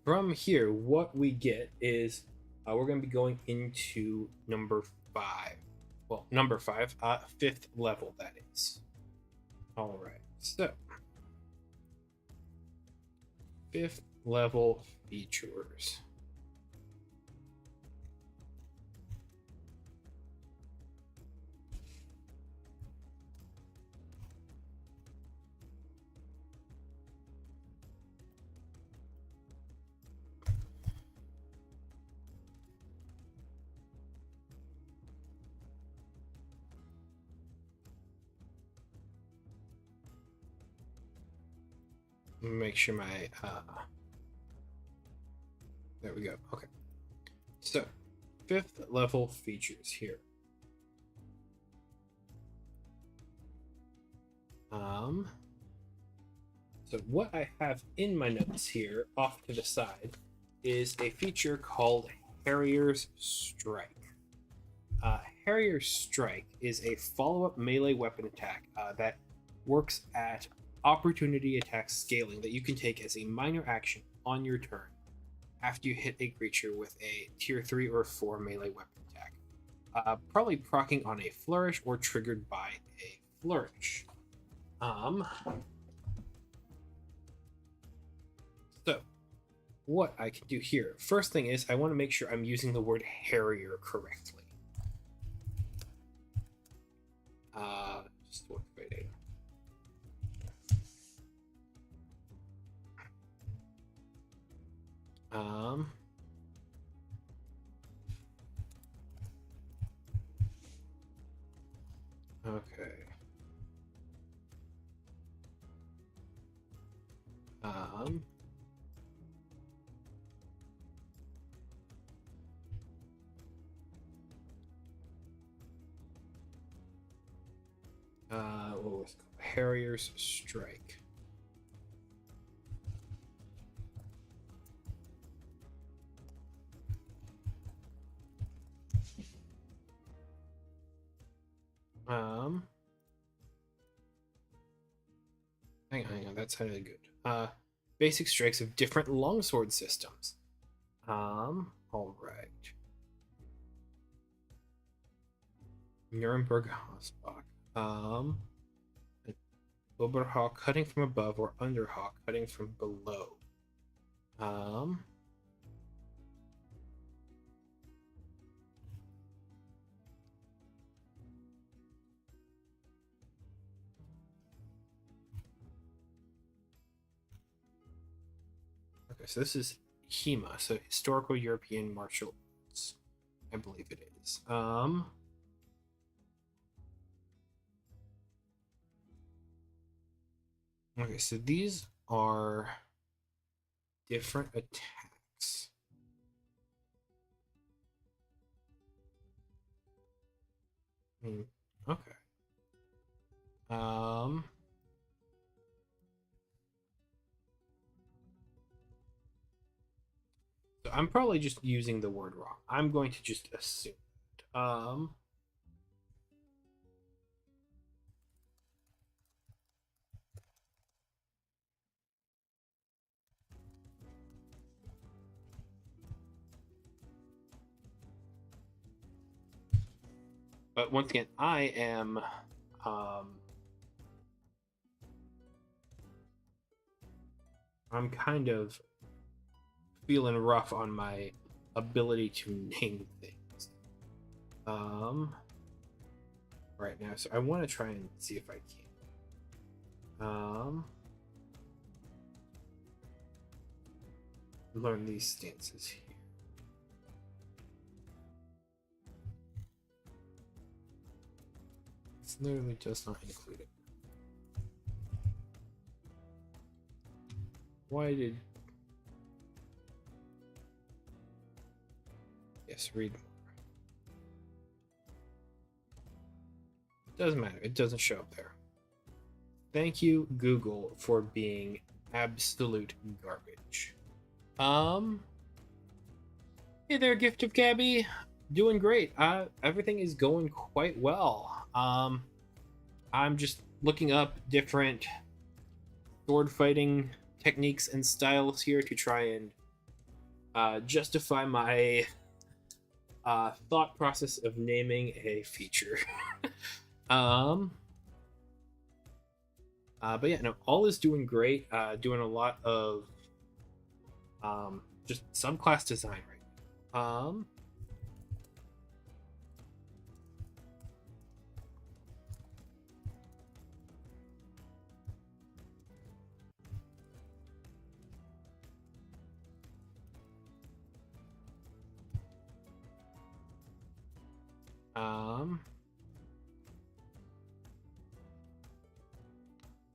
S1: from here, what we get is we're going to be going into number 5. Well, number 5, 5th level, that is. All right, so 5th level features. Make sure my there we go. Okay, so 5th level features here. So what I have in my notes here off to the side is a feature called Harrier's Strike. Harrier's Strike is a follow-up melee weapon attack that works at opportunity attack scaling that you can take as a minor action on your turn after you hit a creature with a tier 3 or 4 melee weapon attack. Probably proccing on a flourish or triggered by a flourish. So what I can do here, first thing is I want to make sure I'm using the word Harrier correctly. Just work waiting. Okay. What was it called? Harrier's Strike. Hang on, that sounded good. Basic strikes of different longsword systems. All right. Nuremberg Hausbach. Oberhawk cutting from above or Underhawk cutting from below. Okay, so this is HEMA, so Historical European Martial Arts. I believe it is. Okay, so these are different attacks. Okay. So I'm probably just using the word wrong. I'm going to just assume. But once again, I am I'm kind of feeling rough on my ability to name things right now, so I want to try and see if I can learn these stances here. It's literally just not included. Why did... Yes, read more. Doesn't matter. It doesn't show up there. Thank you, Google, for being absolute garbage. Hey there, Gift of Gabby. Doing great. Everything is going quite well. I'm just looking up different sword fighting techniques and styles here to try and justify my thought process of naming a feature. But yeah, no, all is doing great. Doing a lot of just subclass design right now.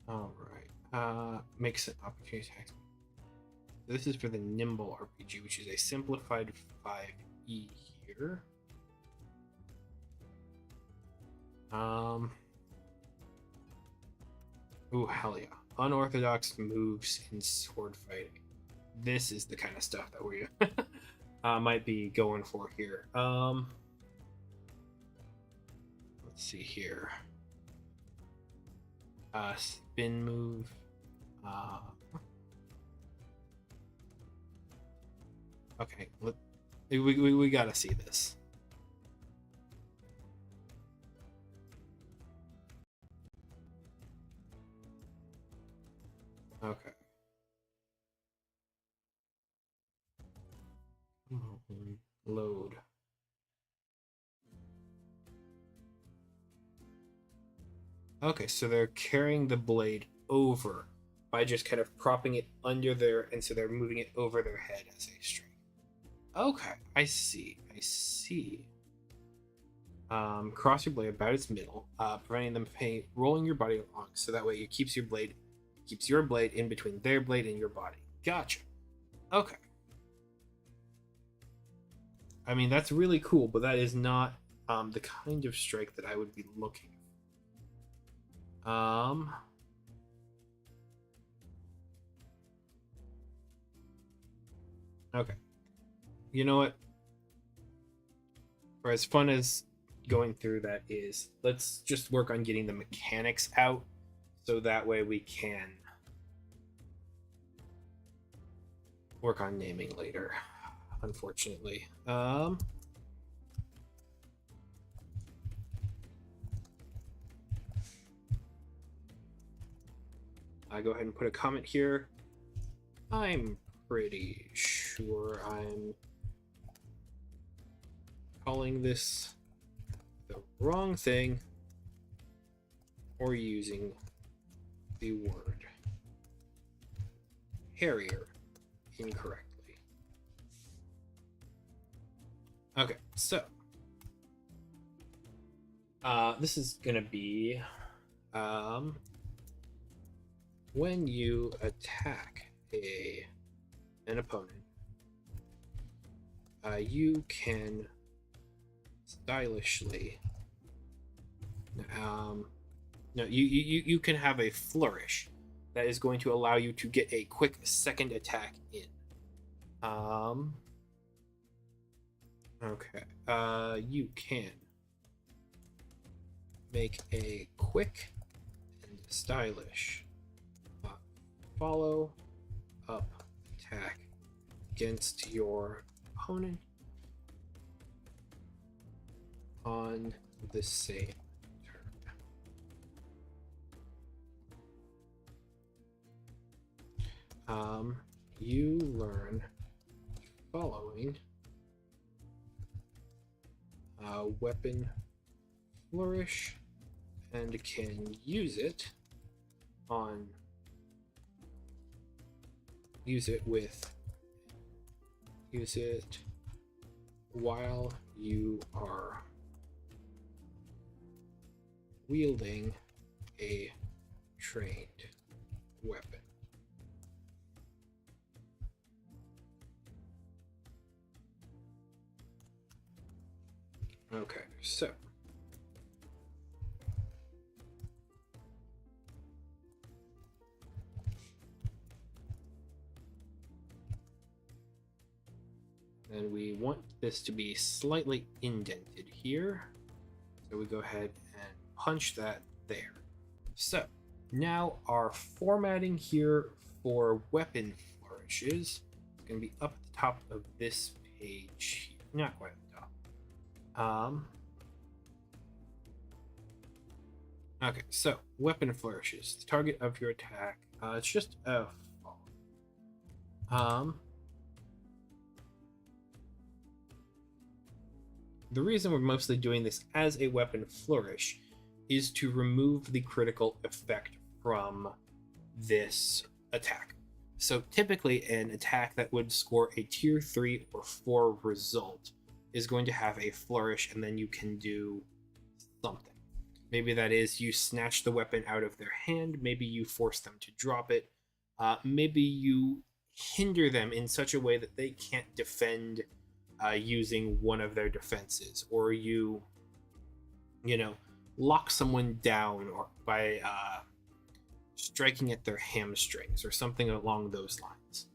S1: All right. Makes an opportunity tax. This is for the Nimble RPG, which is a simplified 5e here. Ooh, hell yeah. Unorthodox moves in sword fighting. This is the kind of stuff that we might be going for here. Let's see here. Spin move. Okay, we gotta see this. Okay. Load. Okay, so they're carrying the blade over by just kind of propping it under there, and so they're moving it over their head as a strike. Okay, I see. Cross your blade about its middle, preventing them from rolling your body along, so that way it keeps your blade in between their blade and your body. Gotcha. Okay. I mean, that's really cool, but that is not the kind of strike that I would be looking for. Okay. You know what? For as fun as going through that is, let's just work on getting the mechanics out, so that way we can work on naming later, unfortunately. I go ahead and put a comment here. I'm pretty sure I'm calling this the wrong thing or using the word Harrier incorrectly. Okay, so this is gonna be when you attack an opponent, you can stylishly no, you can have a flourish that is going to allow you to get a quick second attack in. Okay, you can make a quick and stylish follow up attack against your opponent on the same turn. You learn following weapon flourish and can use it while you are wielding a trained weapon. Okay, so and we want this to be slightly indented here. So we go ahead and punch that there. So now our formatting here for weapon flourishes is going to be up at the top of this page here. Not quite at the top. Okay, so weapon flourishes. The target of your attack. It's just a the reason we're mostly doing this as a weapon flourish is to remove the critical effect from this attack. So typically an attack that would score a tier 3 or 4 result is going to have a flourish, and then you can do something. Maybe that is you snatch the weapon out of their hand, maybe you force them to drop it, maybe you hinder them in such a way that they can't defend using one of their defenses, or you lock someone down or by striking at their hamstrings or something along those lines.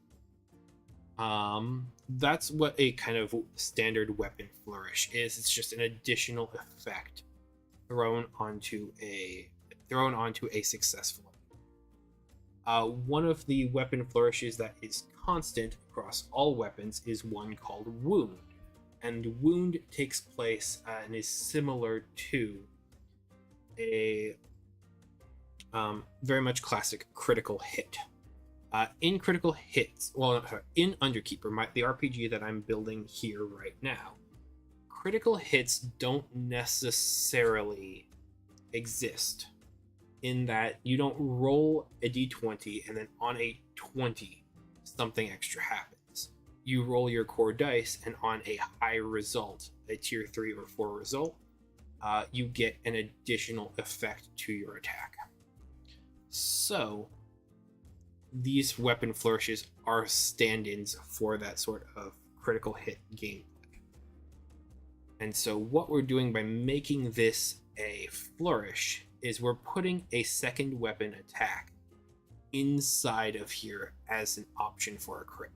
S1: That's what a kind of standard weapon flourish is. It's just an additional effect thrown onto a successful. One of the weapon flourishes that is constant across all weapons is one called Wound, and Wound takes place and is similar to a very much classic critical hit. In critical hits, in Underkeeper, the RPG that I'm building here right now, critical hits don't necessarily exist, in that you don't roll a d20 and then on a 20 something extra happens. You roll your core dice, and on a high result, a tier 3 or 4 result, you get an additional effect to your attack. So these weapon flourishes are stand-ins for that sort of critical hit gameplay. And so what we're doing by making this a flourish is we're putting a second weapon attack inside of here as an option for a crit.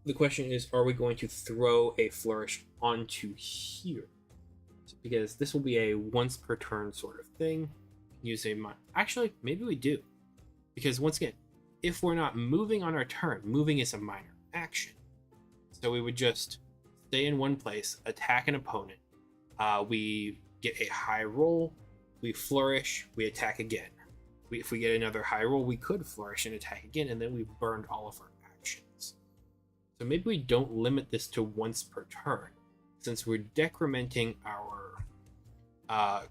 S1: The question is, are we going to throw a flourish onto here? Because this will be a once per turn sort of thing. Actually, maybe we do. Because once again, if we're not moving on our turn, moving is a minor action. So we would just stay in one place, attack an opponent. We get a high roll, we flourish, we attack again. If we get another high roll, we could flourish and attack again, and then we've burned all of our actions. So maybe we don't limit this to once per turn. Since we're decrementing our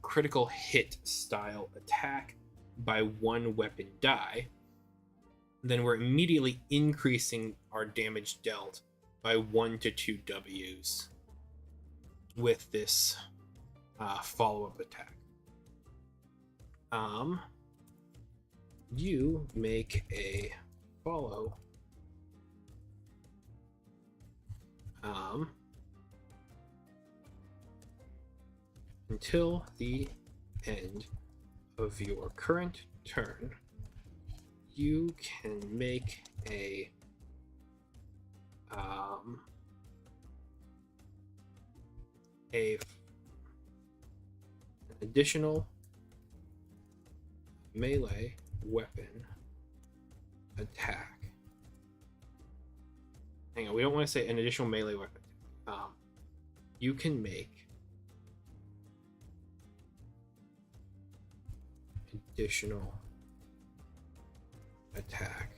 S1: critical hit style attack by one weapon die, then we're immediately increasing our damage dealt by 1 to 2 Ws with this follow-up attack. You make a follow until the end of your current turn. You can make an additional melee weapon attack. Hang on, we don't want to say an additional melee weapon. you can make additional attack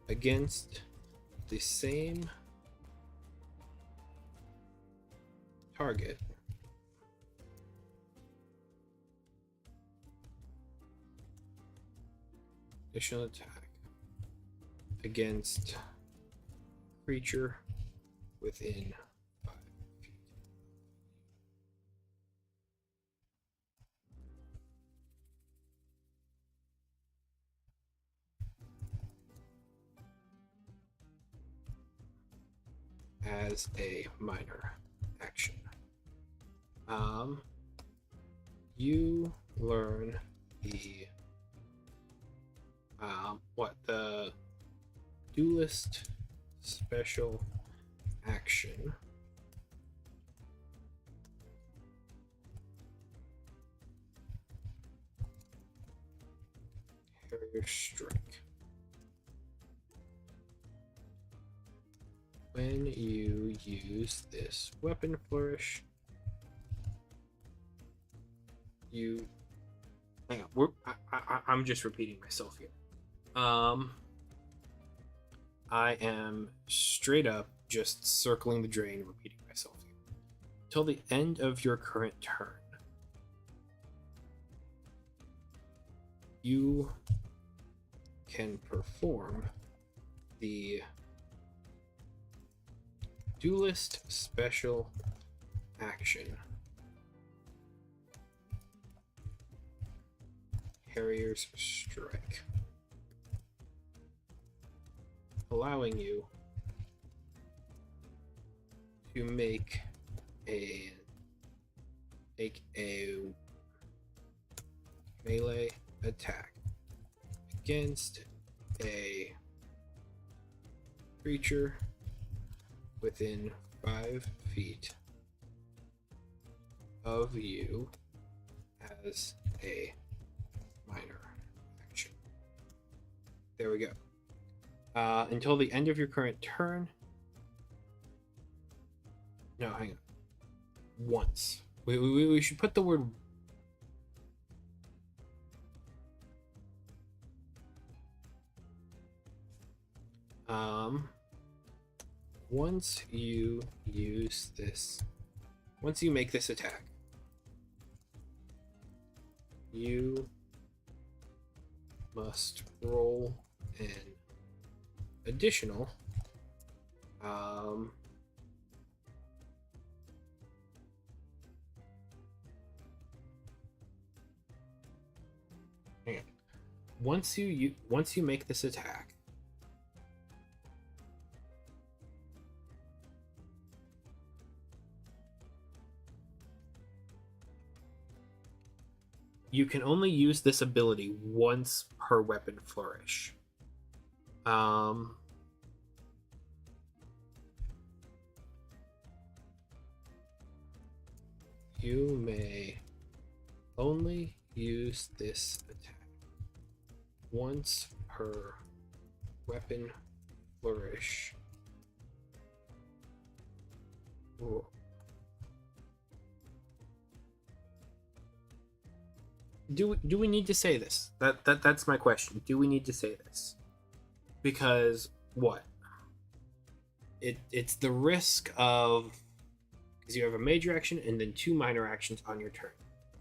S1: against the same target additional attack against creature within 5 feet. As a minor action. You learn the the Duelist special action. Harrier Strike. When you use this weapon flourish, you hang on. I'm just repeating myself here. I am straight up just circling the drain, repeating myself here. Till the end of your current turn, you can perform the Duelist special action. Harrier's Strike. Allowing you to make a melee attack against a creature within 5 feet of you as a minor action. There we go. Until the end of your current turn. No, hang on. Once. We should put the word. Once you use this, once you make this attack, you must roll an additional hang on. Once you make this attack, you can only use this ability once per weapon flourish. You may only use this attack once per weapon flourish. Roll. Do we need to say this? That's my question. Do we need to say this? Because what? It's the risk of, because you have a major action and then 2 minor actions on your turn.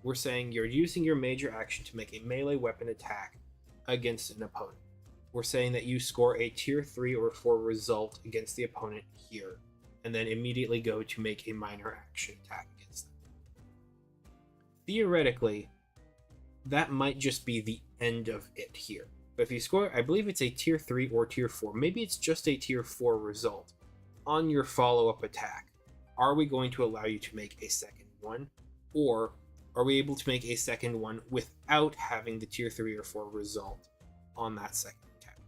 S1: We're saying you're using your major action to make a melee weapon attack against an opponent. We're saying that you score a tier 3 or 4 result against the opponent here, and then immediately go to make a minor action attack against them. Theoretically, that might just be the end of it here. But if you score, I believe it's a tier 3 or tier 4, maybe it's just a tier 4 result on your follow-up attack. Are we going to allow you to make a second one? Or are we able to make a second one without having the tier 3 or 4 result on that second attack?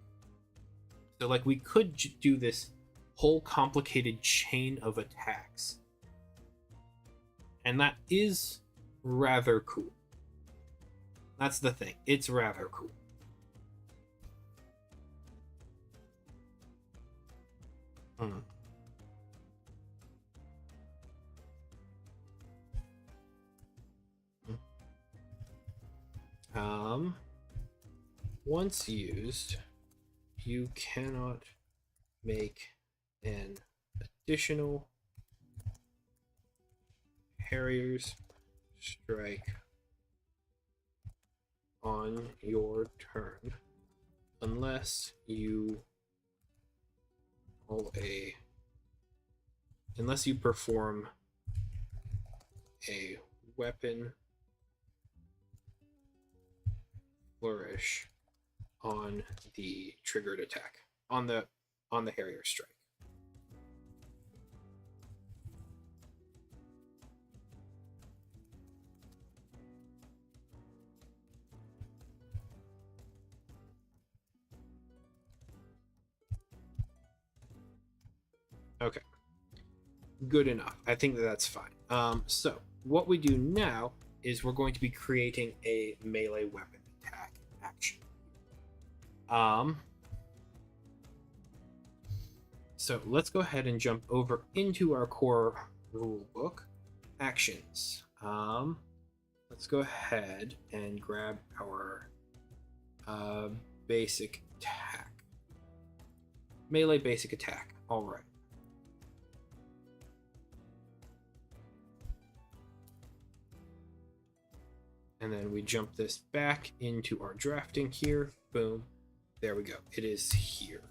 S1: So like we could do this whole complicated chain of attacks. And that is rather cool. That's the thing. It's rather cool. Once used, you cannot make an additional Harrier's Strike on your turn unless you perform a weapon flourish on the triggered attack on the Harrier Strike. Okay, good enough. I think that's fine. So what we do now is we're going to be creating a melee weapon attack action. So let's go ahead and jump over into our core rule book actions. Let's go ahead and grab our basic attack. Melee basic attack. All right. And then we jump this back into our drafting here. Boom. There we go. It is here.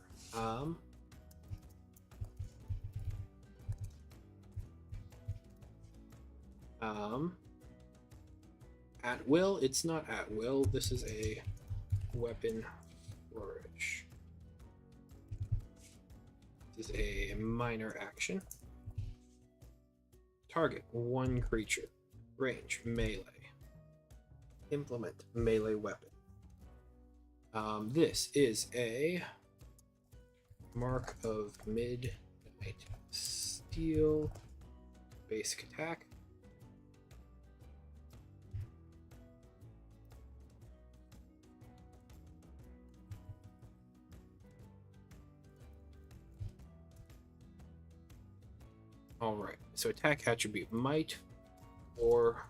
S1: At will, it's not at will. This is a weapon flourish. This is a minor action. Target one creature. Range melee. Implement melee weapon. This is a Mark of Midnight Steel basic attack. All right, so attack attribute might or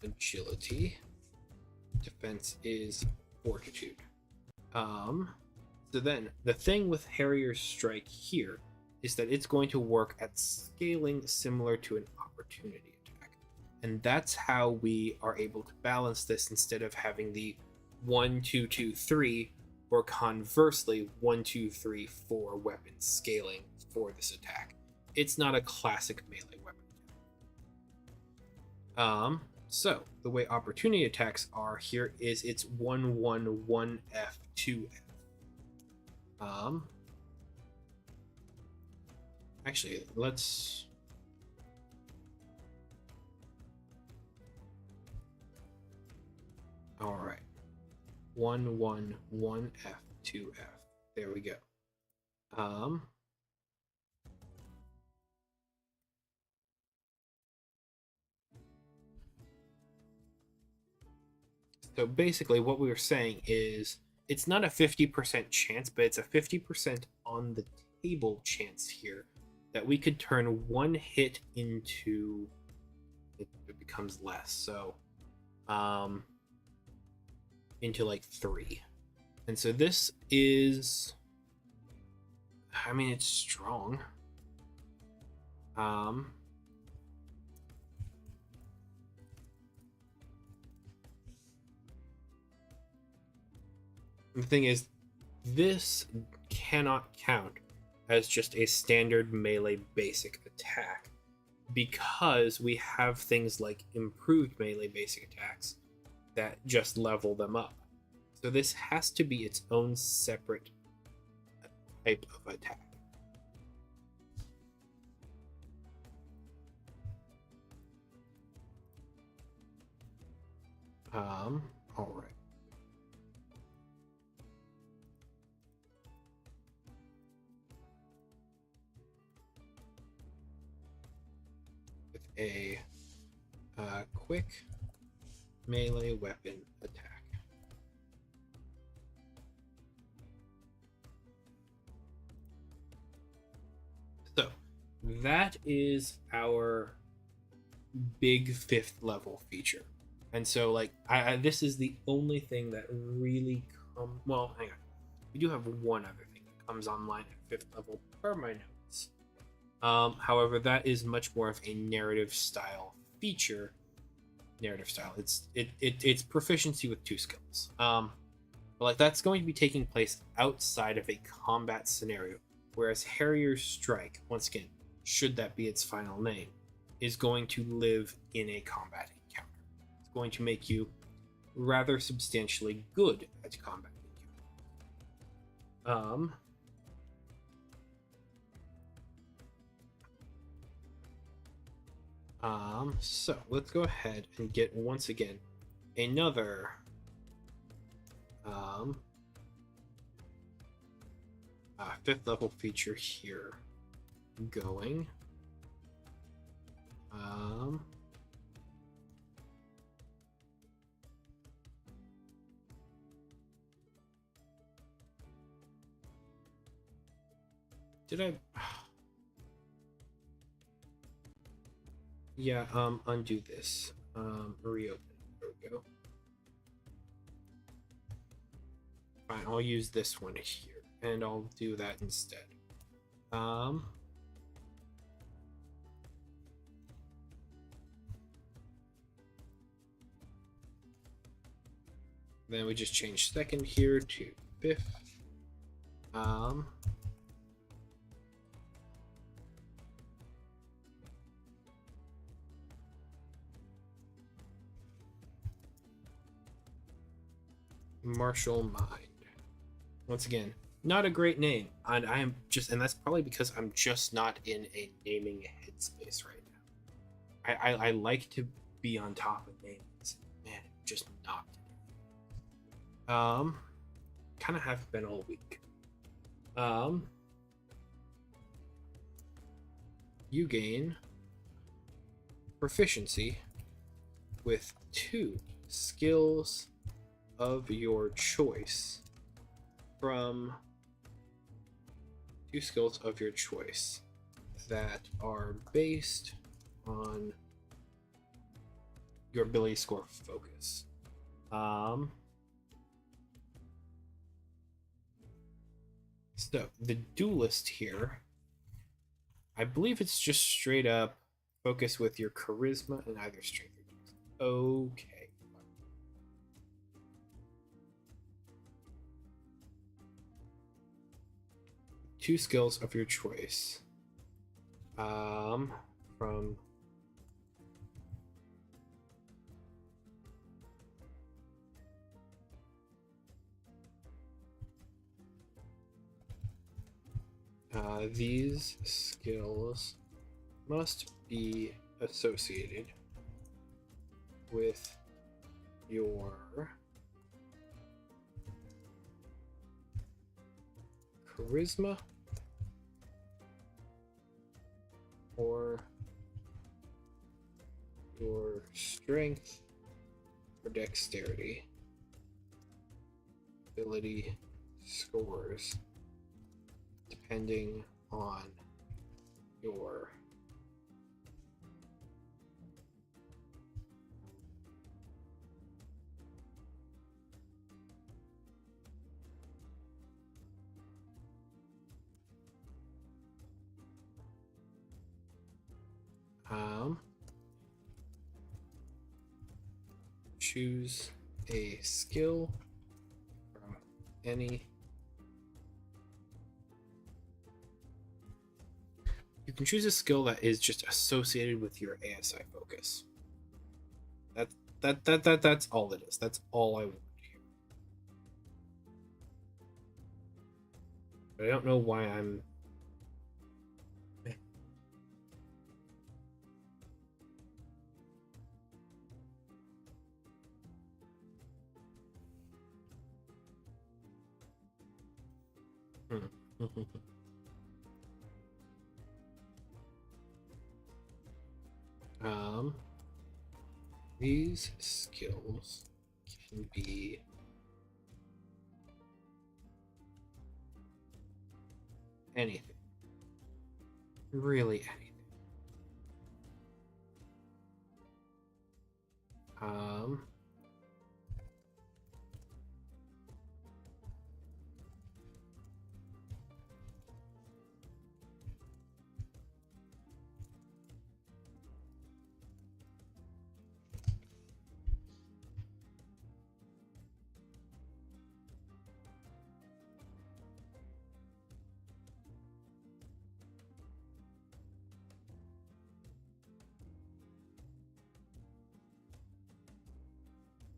S1: agility. Defense is fortitude. So then the thing with Harrier's Strike here is that it's going to work at scaling similar to an opportunity attack. And that's how we are able to balance this instead of having the 1, 2, 2, 3, or conversely 1, 2, 3, 4 weapon scaling for this attack. It's not a classic melee weapon attack. So the way opportunity attacks are here is it's 1, 1, 1 F, 2 F. Actually, let's. All right. 1, 1, 1 F, 2 F. There we go. So basically what we were saying is it's not a 50% chance, but it's a 50% on the table chance here that we could turn one hit into it becomes less. So into like 3. And so this is, I mean, it's strong. The thing is, this cannot count as just a standard melee basic attack because we have things like improved melee basic attacks that just level them up. So this has to be its own separate type of attack. All right. A quick melee weapon attack. So that is our big 5th level feature. And so, like, this is the only thing that really well, hang on. We do have one other thing that comes online at 5th level per my notes. However, that is much more of a narrative style feature. Narrative style. It's proficiency with 2 skills. But like that's going to be taking place outside of a combat scenario, whereas Harrier's Strike, once again, should that be its final name, is going to live in a combat encounter. It's going to make you rather substantially good at combat encounter. So let's go ahead and get once again another 5th level feature here going. Did I? Yeah, undo this. Reopen. There we go. Fine, I'll use this one here, and I'll do that instead. Then we just change 2nd here to 5th. Martial Mind. Once again, not a great name, and that's probably because I'm just not in a naming headspace right now. I like to be on top of names, man, just not. Kind of have been all week. You gain proficiency with 2 skills of your choice from 2 skills of your choice that are based on your ability score focus. So the Duelist here, I believe it's just straight up focus with your charisma and either strength or dex. Okay. 2 skills of your choice. From these skills must be associated with your charisma or your strength or dexterity ability scores, depending on your choose a skill from any. You can choose a skill that is just associated with your ASI focus. That's all it is. That's all I want here. But I don't know why I'm. These skills can be anything. Really anything. Um,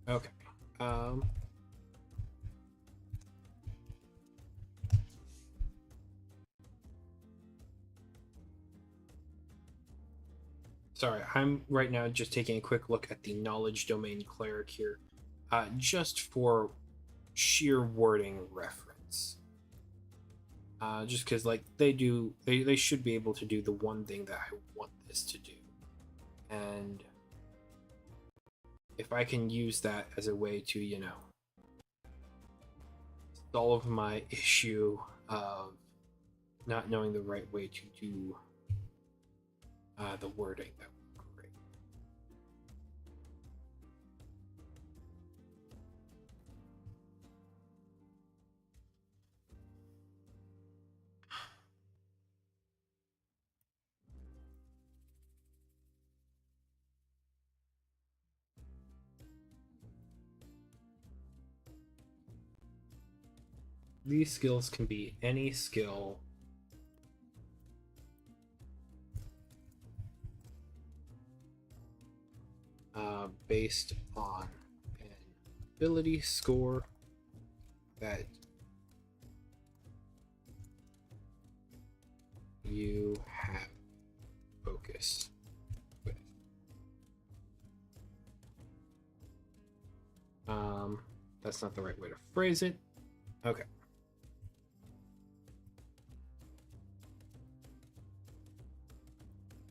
S1: okay. Sorry, I'm right now just taking a quick look at the knowledge domain cleric here, just for sheer wording reference. Just because like they should be able to do the one thing that I want this to do, and if I can use that as a way to solve my issue of not knowing the right way to do the wording, that would be great. These skills can be any skill based on an ability score that you have focus with. That's not the right way to phrase it. Okay.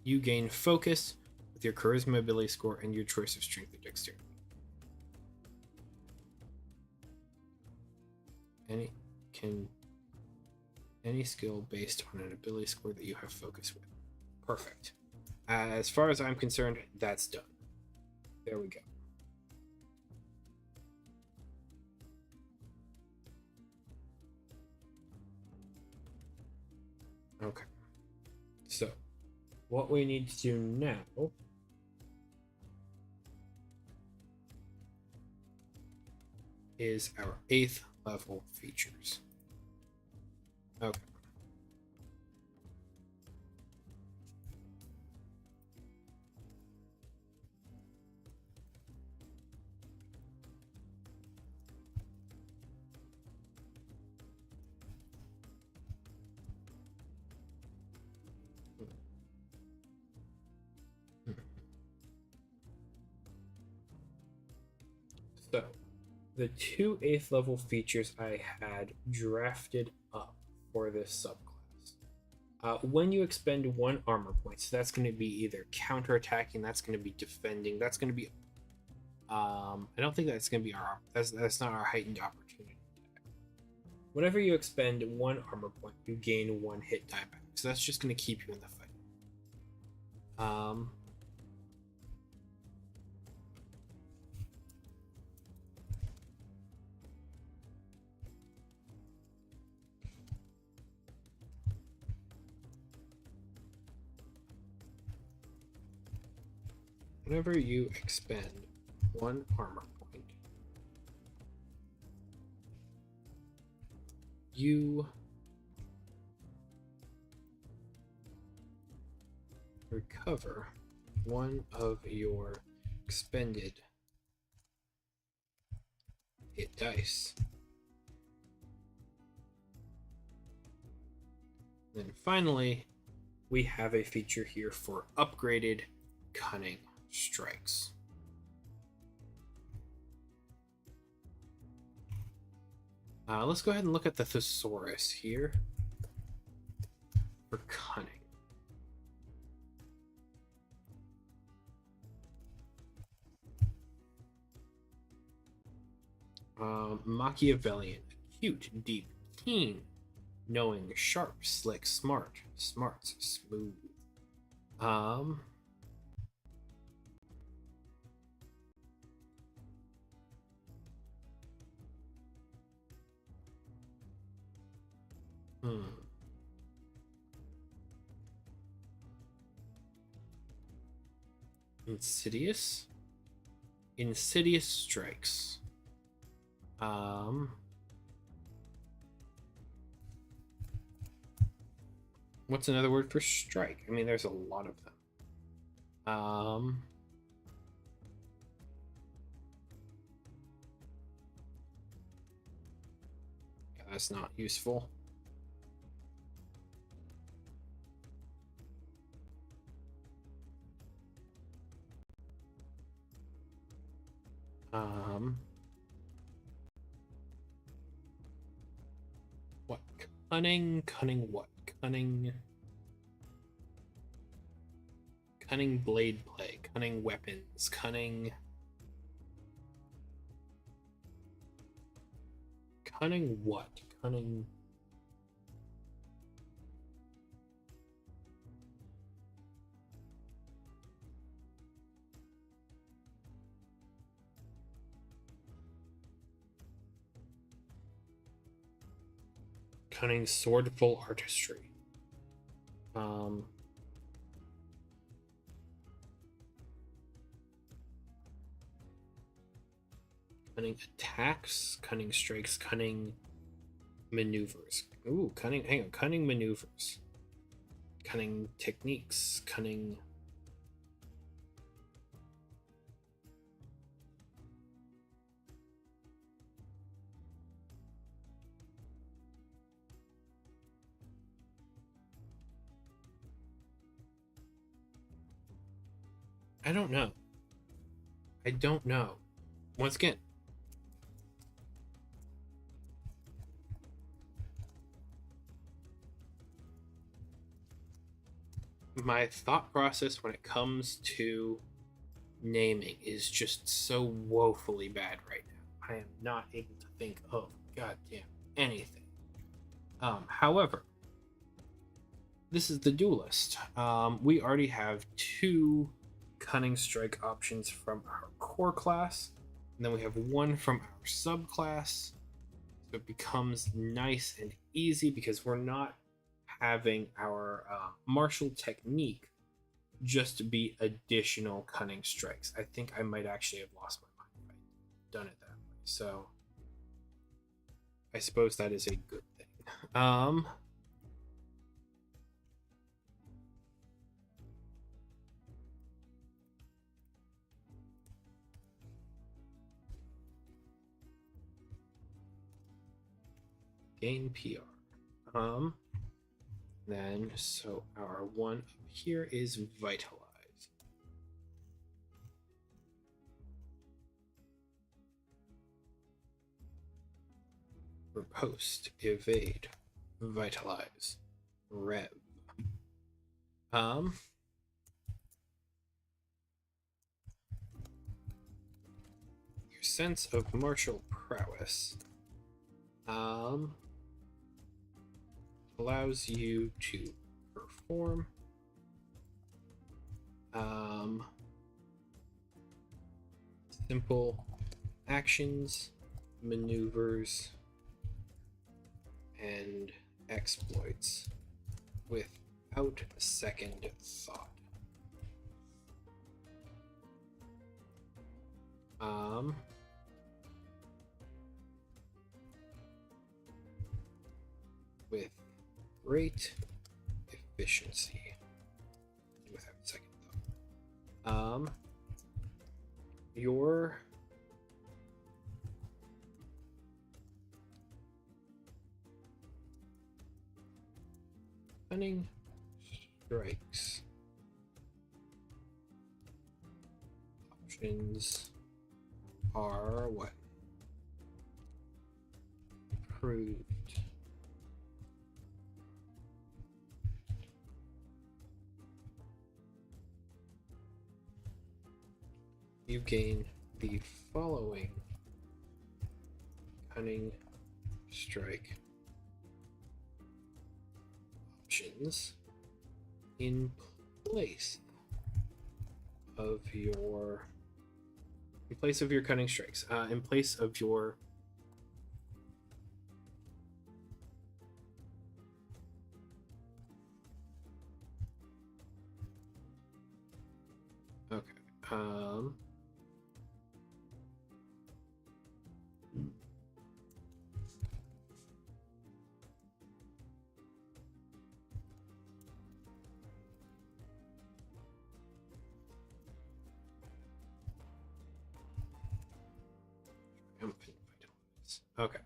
S1: You gain focus with your charisma ability score and your choice of strength or dexterity. Any skill based on an ability score that you have focus with. Perfect. As far as I'm concerned, that's done. There we go. Okay. So, what we need to do now is our 8th level features. Okay. So, the 2 8th level features I had drafted up for this subclass. When you expend 1 armor point, so that's going to be either counterattacking, that's going to be defending, that's going to be. I don't think that's going to be our. That's not our heightened opportunity. Whenever you expend 1 armor point, you gain 1 hit die back. So that's just going to keep you in the fight. Whenever you expend 1 armor point, you recover 1 of your expended hit dice. And then finally, we have a feature here for upgraded cunning strikes. Let's go ahead and look at the thesaurus here for cunning. Machiavellian, acute, deep, keen, knowing, sharp, slick, smart, smarts, smooth. Hmm. Insidious strikes. What's another word for strike? I mean, there's a lot of them. Yeah, that's not useful. What? Cunning what? Cunning blade play, cunning weapons, cunning what? Cunning swordful artistry. Cunning attacks, cunning strikes, cunning maneuvers. Ooh, hang on, cunning maneuvers. Cunning techniques, cunning. I don't know. Once again, my thought process when it comes to naming is just so woefully bad right now. I am not able to think of goddamn anything. However, this is the Duelist. We already have 2 cunning strike options from our core class, and then we have 1 from our subclass. So it becomes nice and easy because we're not having our martial technique just be additional cunning strikes. I think I might actually have lost my mind if I'd done it that way. So I suppose that is a good thing. Gain PR. Then so our 1 up here is vitalize. Riposte, evade, vitalize, rev. Your sense of martial prowess allows you to perform simple actions, maneuvers, and exploits without second thought. With great efficiency without second thought. Your cunning strikes options are what? Improved. You gain the following cunning strike options in place of your cunning strikes, in place of your Um, okay.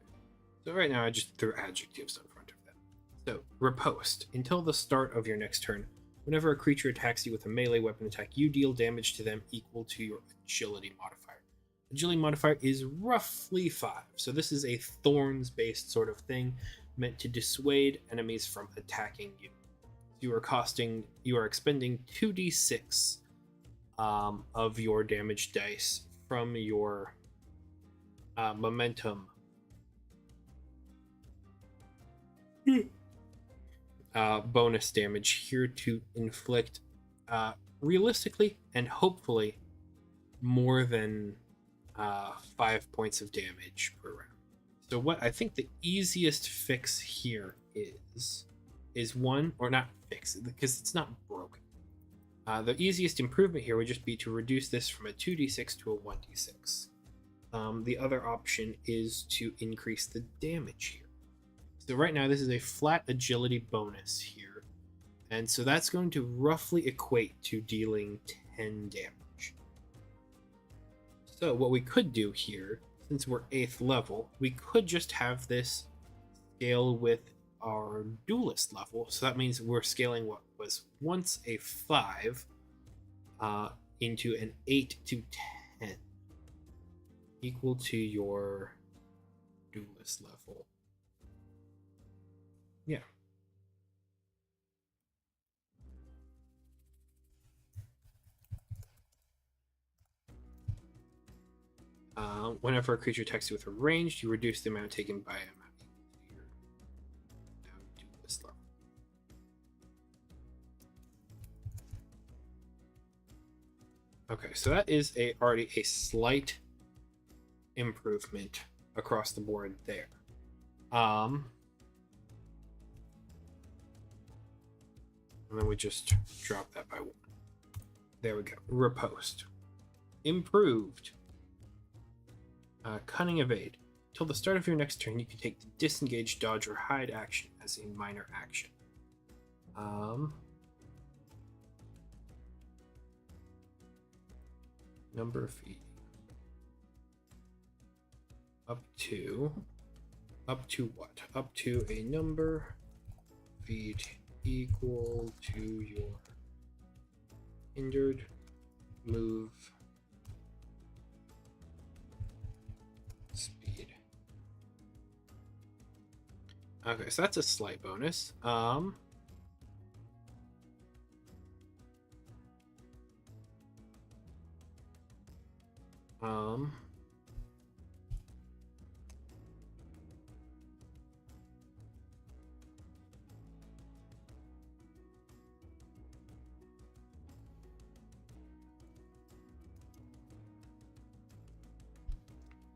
S1: So right now I just threw adjectives in front of them. So, riposte. Until the start of your next turn, whenever a creature attacks you with a melee weapon attack, you deal damage to them equal to your agility modifier. Agility modifier is roughly 5, so this is a thorns-based sort of thing meant to dissuade enemies from attacking you. You are expending 2d6 of your damage dice from your momentum bonus damage here to inflict realistically and hopefully more than 5 points of damage per round. So what I think the easiest fix here is one, or not fix, because it's not broken. The easiest improvement here would just be to reduce this from a 2d6 to a 1d6. The other option is to increase the damage here. So right now this is a flat agility bonus here, and so that's going to roughly equate to dealing 10 damage. So what we could do here, since we're 8th level, we could just have this scale with our Duelist level. So that means we're scaling what was once a 5 into an 8 to 10, equal to your Duelist level. Yeah. Whenever a creature attacks you with a ranged, you reduce the amount taken by a amount equal to your Duelist level. Okay, so that is already a slight improvement across the board there. And then we just drop that by 1. There we go. Riposte. Improved. Cunning Evade. Till the start of your next turn, you can take the Disengage, Dodge, or Hide action as a minor action. Number of feet. Up to what? Up to a number feet equal to your hindered move speed. Okay, so that's a slight bonus.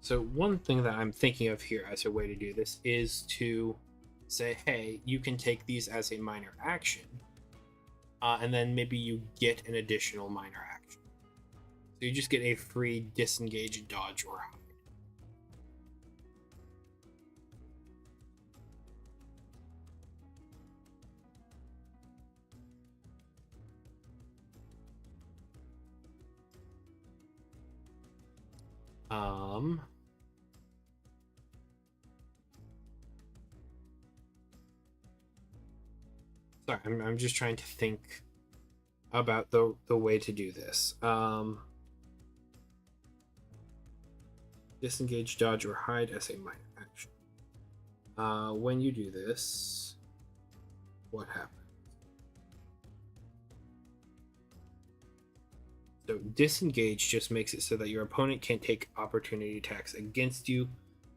S1: So one thing that I'm thinking of here as a way to do this is to say, hey, you can take these as a minor action, and then maybe you get an additional minor action. So you just get a free Disengage, Dodge, or Hide. Sorry, I'm just trying to think about the way to do this. Disengage, Dodge, or Hide as a minor action. When you do this, what happens? So Disengage just makes it so that your opponent can take opportunity attacks against you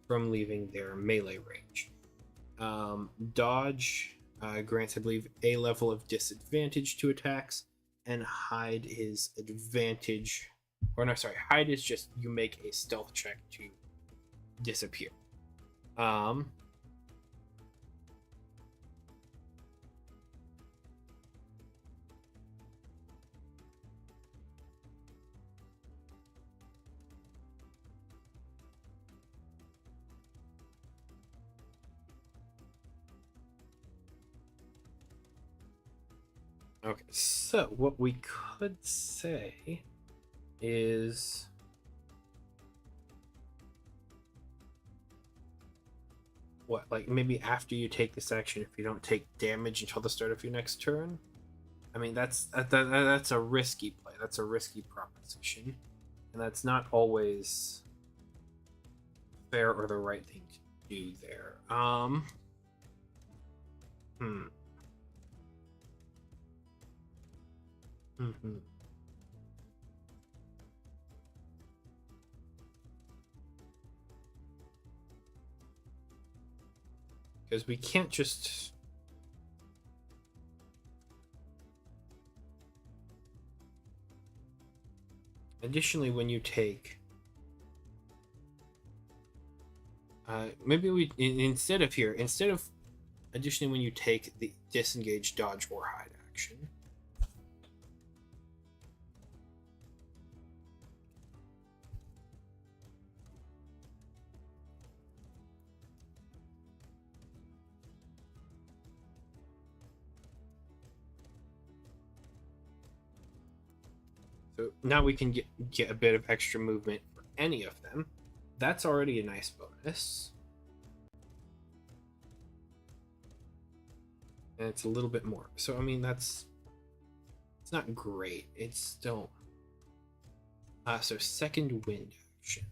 S1: from leaving their melee range. Dodge grants, I believe, a level of disadvantage to attacks, and Hide is advantage. Or no, sorry, Hide is just you make a stealth check to disappear. Okay, so what we could say is what, like maybe after you take this action, if you don't take damage until the start of your next turn. I mean, that's a risky play. That's a risky proposition, and that's not always fair or the right thing to do there. Hmm. Mm-hmm. Because we can't just. Additionally, when you take. Maybe we instead of additionally when you take the disengage, dodge, or hide action. So now we can get a bit of extra movement for any of them. That's already a nice bonus. And it's a little bit more. So I mean it's not great. It's still so second wind action.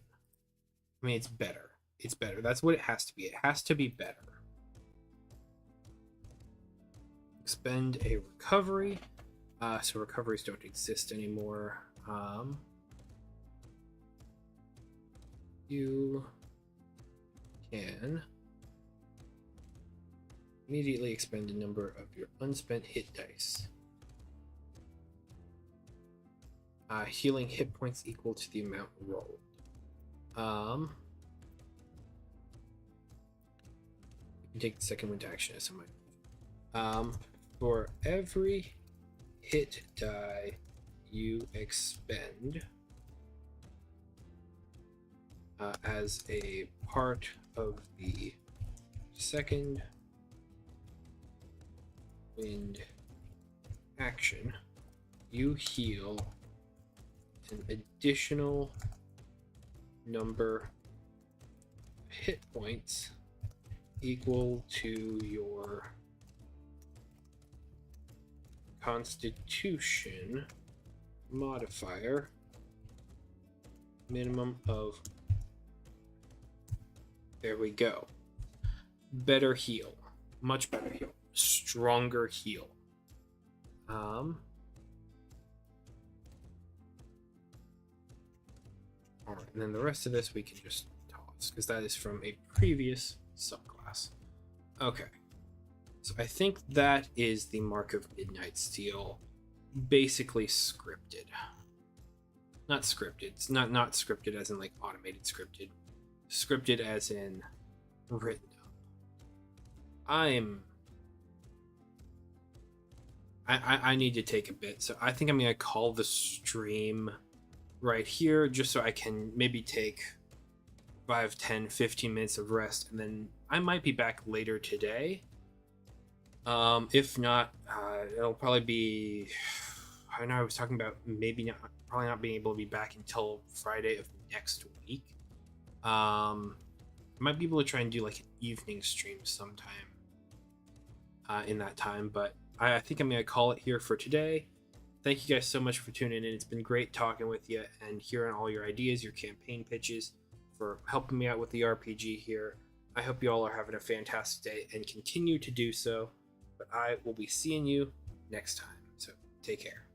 S1: I mean it's better. It's better. That's what it has to be. It has to be better. Expend a recovery. So recoveries don't exist anymore. You can immediately expend a number of your unspent hit dice. Healing hit points equal to the amount rolled. You can take the second wind action as someone. For every hit die you expend as a part of the second wind action, you heal an additional number of hit points equal to your Constitution modifier minimum of. There we go. Better heal. Much better heal. Stronger heal. Alright, and then the rest of this we can just toss, because that is from a previous subclass. Okay. So I think that is the Mark of Midnight Steel, basically scripted. Not scripted. It's not scripted as in like automated scripted. Scripted as in written up. I need to take a bit, so I think I'm gonna call the stream right here, just so I can maybe take 5, 10, 15 minutes of rest, and then I might be back later today. If not, it'll probably be. I know I was talking about probably not being able to be back until Friday of next week. I might be able to try and do like an evening stream sometime in that time, but I think I'm gonna call it here for today. Thank you guys so much for tuning in. It's been great talking with you and hearing all your ideas, your campaign pitches, for helping me out with the RPG here. I hope you all are having a fantastic day and continue to do so. But I will be seeing you next time. So take care.